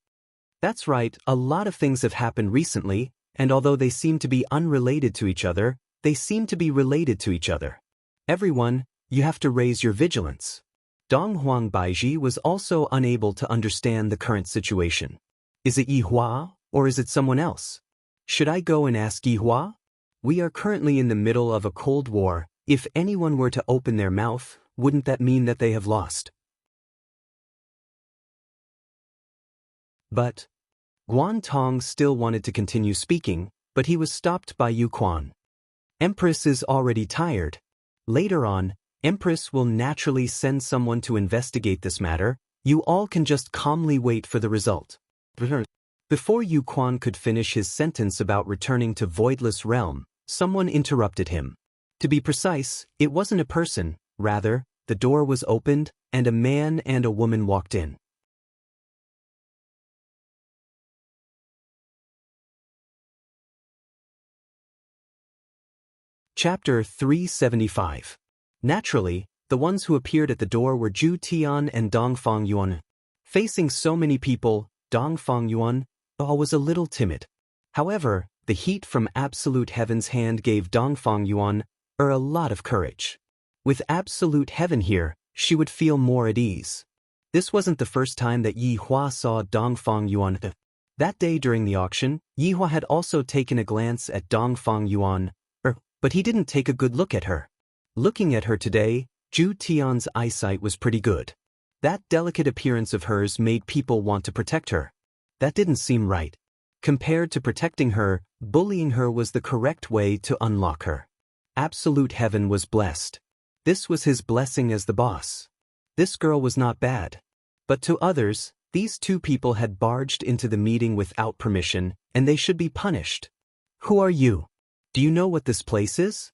That's right, a lot of things have happened recently, and although they seem to be unrelated to each other, they seem to be related to each other. Everyone, you have to raise your vigilance. Dong Huang Baiji was also unable to understand the current situation. Is it Yi Hua, or is it someone else? Should I go and ask Yi Hua? We are currently in the middle of a cold war. If anyone were to open their mouth, wouldn't that mean that they have lost? But Guan Tong still wanted to continue speaking, but he was stopped by Yu Quan. Empress is already tired. Later on, Empress will naturally send someone to investigate this matter. You all can just calmly wait for the result. Before Yu Quan could finish his sentence about returning to Voidless Realm, someone interrupted him. To be precise, it wasn't a person, rather, the door was opened, and a man and a woman walked in. Chapter 375. Naturally, the ones who appeared at the door were Zhu Tian and Dong Fang Yuan. Facing so many people, Dong Fang Yuan was a little timid. However, the heat from Absolute Heaven's hand gave Dong Fang Yuan a lot of courage. With Absolute Heaven here, she would feel more at ease. This wasn't the first time that Yi Hua saw Dong Fang Yuan. That day during the auction, Yi Hua had also taken a glance at Dong Fang Yuan, but he didn't take a good look at her. Looking at her today, Zhu Tian's eyesight was pretty good. That delicate appearance of hers made people want to protect her. That didn't seem right. Compared to protecting her, bullying her was the correct way to unlock her. Absolute Heaven was blessed. This was his blessing as the boss. This girl was not bad. But to others, these 2 people had barged into the meeting without permission, and they should be punished. Who are you? Do you know what this place is?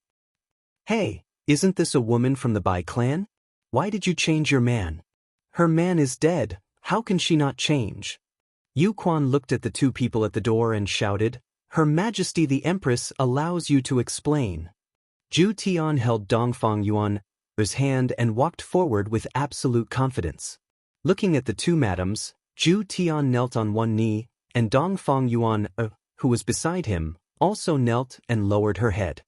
Hey, isn't this a woman from the Bai clan? Why did you change your man? Her man is dead, how can she not change? Yu Quan looked at the 2 people at the door and shouted, Her Majesty the Empress allows you to explain. Zhu Tian held Dong Fang Yuan's hand and walked forward with absolute confidence. Looking at the 2 madams, Zhu Tian knelt on one knee, and Dong Fang Yuan, who was beside him, also knelt and lowered her head.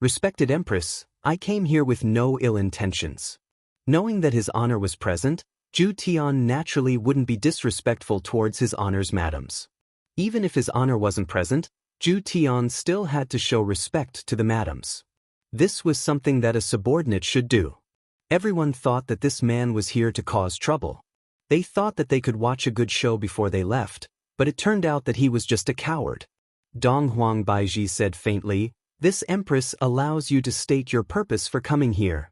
Respected Empress, I came here with no ill intentions. Knowing that his honor was present, Zhu Tian naturally wouldn't be disrespectful towards his honor's madams. Even if his honor wasn't present, Zhu Tian still had to show respect to the madams. This was something that a subordinate should do. Everyone thought that this man was here to cause trouble. They thought that they could watch a good show before they left, but it turned out that he was just a coward. Dong Huang Baiji said faintly, "This Empress allows you to state your purpose for coming here."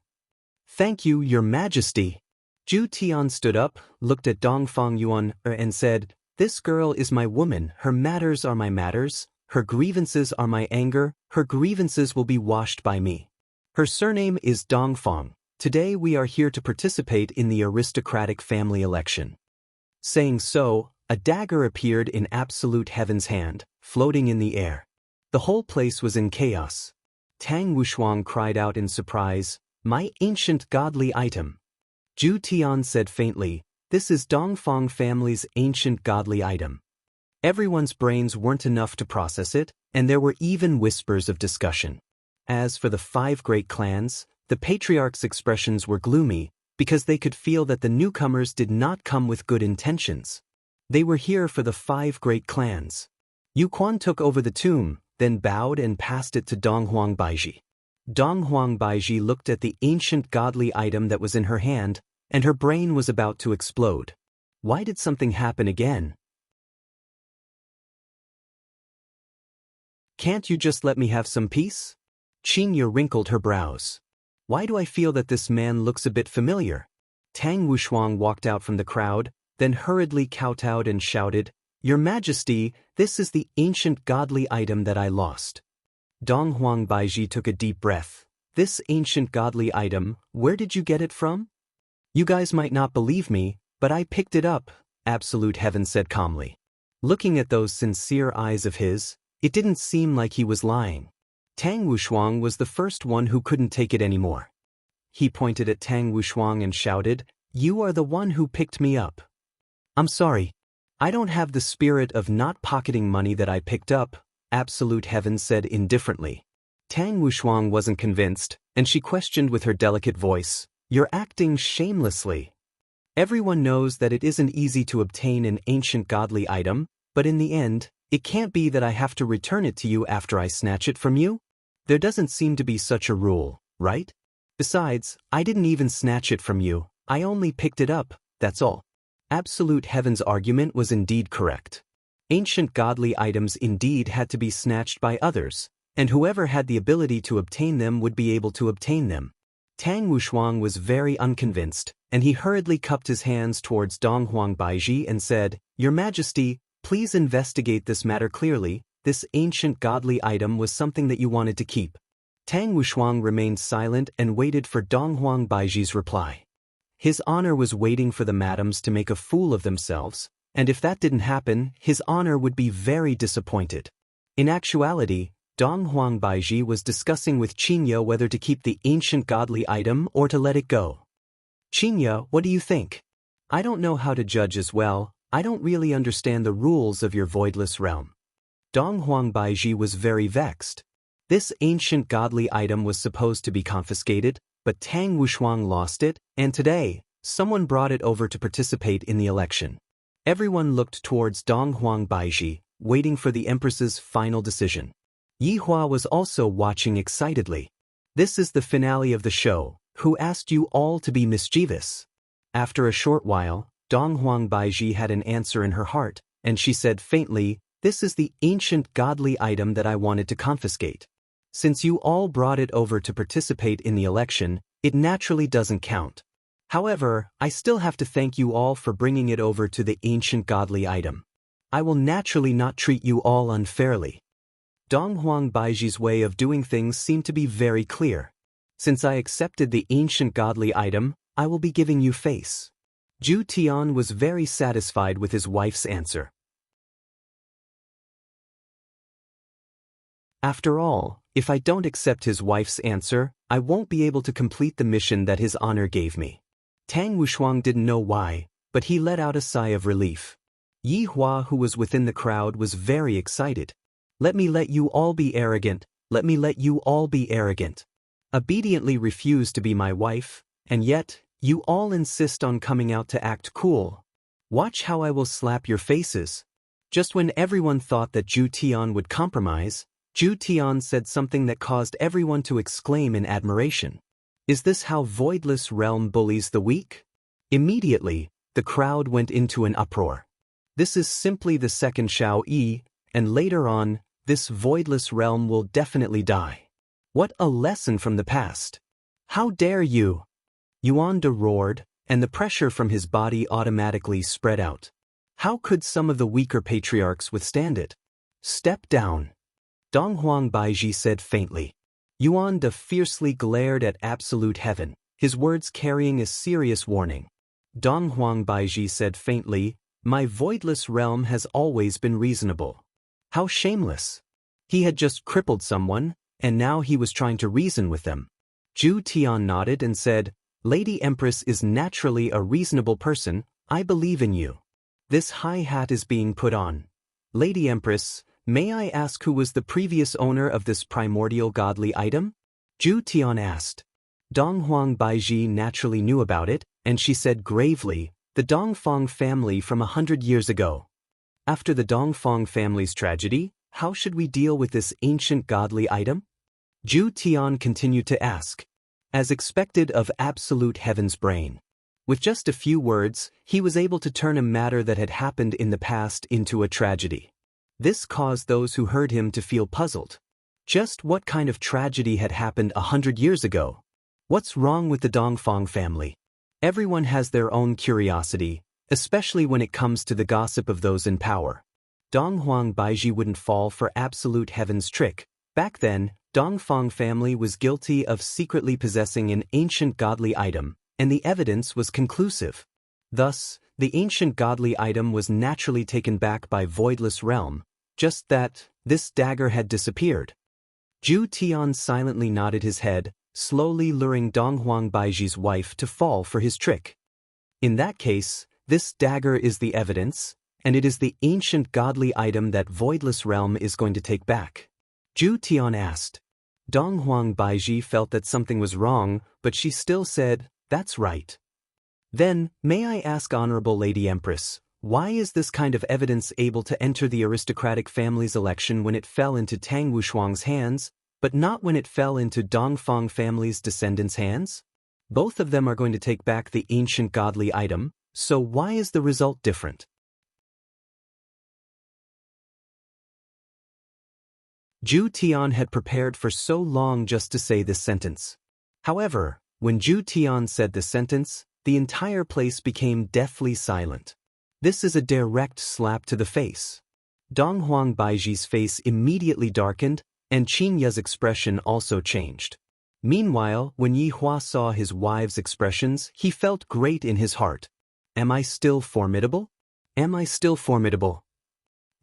"Thank you, Your Majesty." Zhu Tian stood up, looked at Dong Fang Yuan, and said, "This girl is my woman, her matters are my matters, her grievances are my anger, her grievances will be washed by me. Her surname is Dong Fang. Today we are here to participate in the aristocratic family election." Saying so, a dagger appeared in Absolute Heaven's hand, floating in the air. The whole place was in chaos. Tang Wushuang cried out in surprise, "My ancient godly item." Zhu Tian said faintly, "This is Dongfang family's ancient godly item." Everyone's brains weren't enough to process it, and there were even whispers of discussion. As for the 5 great clans, the patriarch's expressions were gloomy, because they could feel that the newcomers did not come with good intentions. They were here for the 5 great clans. Yu Quan took over the tomb, then bowed and passed it to Dong Huang Baiji. Dong Huang Baiji looked at the ancient godly item that was in her hand, and her brain was about to explode. Why did something happen again? "Can't you just let me have some peace?" Qingya wrinkled her brows. "Why do I feel that this man looks a bit familiar?" Tang Wushuang walked out from the crowd, then hurriedly kowtowed and shouted, "Your Majesty, this is the ancient godly item that I lost." Dong Huang Baiji took a deep breath. "This ancient godly item, where did you get it from?" "You guys might not believe me, but I picked it up," Absolute Heaven said calmly. Looking at those sincere eyes of his, it didn't seem like he was lying. Tang Wushuang was the first one who couldn't take it anymore. He pointed at Tang Wushuang and shouted, "You are the one who picked me up." "I'm sorry. I don't have the spirit of not pocketing money that I picked up," Absolute Heaven said indifferently. Tang Wushuang wasn't convinced, and she questioned with her delicate voice, "You're acting shamelessly. Everyone knows that it isn't easy to obtain an ancient godly item, but in the end, it can't be that I have to return it to you after I snatch it from you? There doesn't seem to be such a rule, right? Besides, I didn't even snatch it from you, I only picked it up, that's all." Absolute Heaven's argument was indeed correct. Ancient godly items indeed had to be snatched by others, and whoever had the ability to obtain them would be able to obtain them. Tang Wushuang was very unconvinced, and he hurriedly cupped his hands towards Dong Huang Baiji and said, "Your Majesty, please investigate this matter clearly. This ancient godly item was something that you wanted to keep." Tang Wushuang remained silent and waited for Dong Huang Baiji's reply. His honor was waiting for the madams to make a fool of themselves, and if that didn't happen, his honor would be very disappointed. In actuality, Dong Huang Baiji was discussing with Qingya whether to keep the ancient godly item or to let it go. "Qingya, what do you think? I don't know how to judge as well, I don't really understand the rules of your voidless realm." Dong Huang Baiji was very vexed. This ancient godly item was supposed to be confiscated, but Tang Wushuang lost it, and today, someone brought it over to participate in the election. Everyone looked towards Dong Huang Baiji, waiting for the Empress's final decision. Yi Hua was also watching excitedly. "This is the finale of the show. Who asked you all to be mischievous?" After a short while, Dong Huang Baiji had an answer in her heart, and she said faintly, "This is the ancient godly item that I wanted to confiscate. Since you all brought it over to participate in the election, it naturally doesn't count. However, I still have to thank you all for bringing it over to the ancient godly item. I will naturally not treat you all unfairly." Dong Huang Baiji's way of doing things seemed to be very clear. "Since I accepted the ancient godly item, I will be giving you face." Zhu Tian was very satisfied with his wife's answer. After all, if I don't accept his wife's answer, I won't be able to complete the mission that his honor gave me. Tang Wushuang didn't know why, but he let out a sigh of relief. Yi Hua, who was within the crowd, was very excited. "Let me let you all be arrogant, let me let you all be arrogant. Obediently refuse to be my wife, and yet, you all insist on coming out to act cool. Watch how I will slap your faces. Just when everyone thought that Ju Tian would compromise, Ju Tian said something that caused everyone to exclaim in admiration. Is this how Voidless Realm bullies the weak? Immediately, the crowd went into an uproar. This is simply the second Shao Yi, and later on, this Voidless Realm will definitely die. What a lesson from the past. How dare you? Yuan De roared, and the pressure from his body automatically spread out. How could some of the weaker patriarchs withstand it? Step down. Donghuang Baiji said faintly. Yuan De fiercely glared at absolute heaven, his words carrying a serious warning. Donghuang Baiji said faintly, my voidless realm has always been reasonable. How shameless. He had just crippled someone, and now he was trying to reason with them. Ju Tian nodded and said, Lady Empress is naturally a reasonable person, I believe in you. This high hat is being put on. Lady Empress, may I ask who was the previous owner of this primordial godly item? Ju Tian asked. Donghuang Baiji naturally knew about it, and she said gravely, the Dongfang family from 100 years ago. After the Dongfang family's tragedy, how should we deal with this ancient godly item? Ju Tian continued to ask. As expected of absolute heaven's brain. With just a few words, he was able to turn a matter that had happened in the past into a tragedy. This caused those who heard him to feel puzzled. Just what kind of tragedy had happened 100 years ago? What's wrong with the Dongfang family? Everyone has their own curiosity, especially when it comes to the gossip of those in power. Donghuang Baiji wouldn't fall for absolute heaven's trick. Back then, Dongfang family was guilty of secretly possessing an ancient godly item, and the evidence was conclusive. Thus, the ancient godly item was naturally taken back by Voidless Realm, just that, this dagger had disappeared. Ju Tian silently nodded his head, slowly luring Donghuang Baiji's wife to fall for his trick. In that case, this dagger is the evidence, and it is the ancient godly item that Voidless Realm is going to take back. Ju Tian asked. Donghuang Baiji felt that something was wrong, but she still said, that's right. Then, may I ask Honorable Lady Empress, why is this kind of evidence able to enter the aristocratic family's election when it fell into Tang Wushuang's hands, but not when it fell into Dongfang family's descendants' hands? Both of them are going to take back the ancient godly item, so why is the result different? Ju Tian had prepared for so long just to say this sentence. However, when Ju Tian said this sentence, the entire place became deathly silent. This is a direct slap to the face. Donghuang Baiji's face immediately darkened, and Qin Ye's expression also changed. Meanwhile, when Yi Hua saw his wife's expressions, he felt great in his heart. Am I still formidable? Am I still formidable?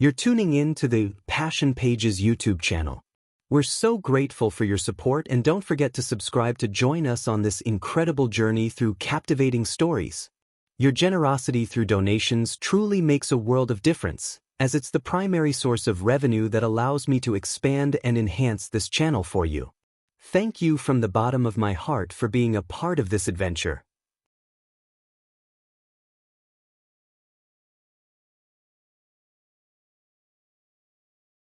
You're tuning in to the Passion Pages YouTube channel. We're so grateful for your support, and don't forget to subscribe to join us on this incredible journey through captivating stories. Your generosity through donations truly makes a world of difference, as it's the primary source of revenue that allows me to expand and enhance this channel for you. Thank you from the bottom of my heart for being a part of this adventure.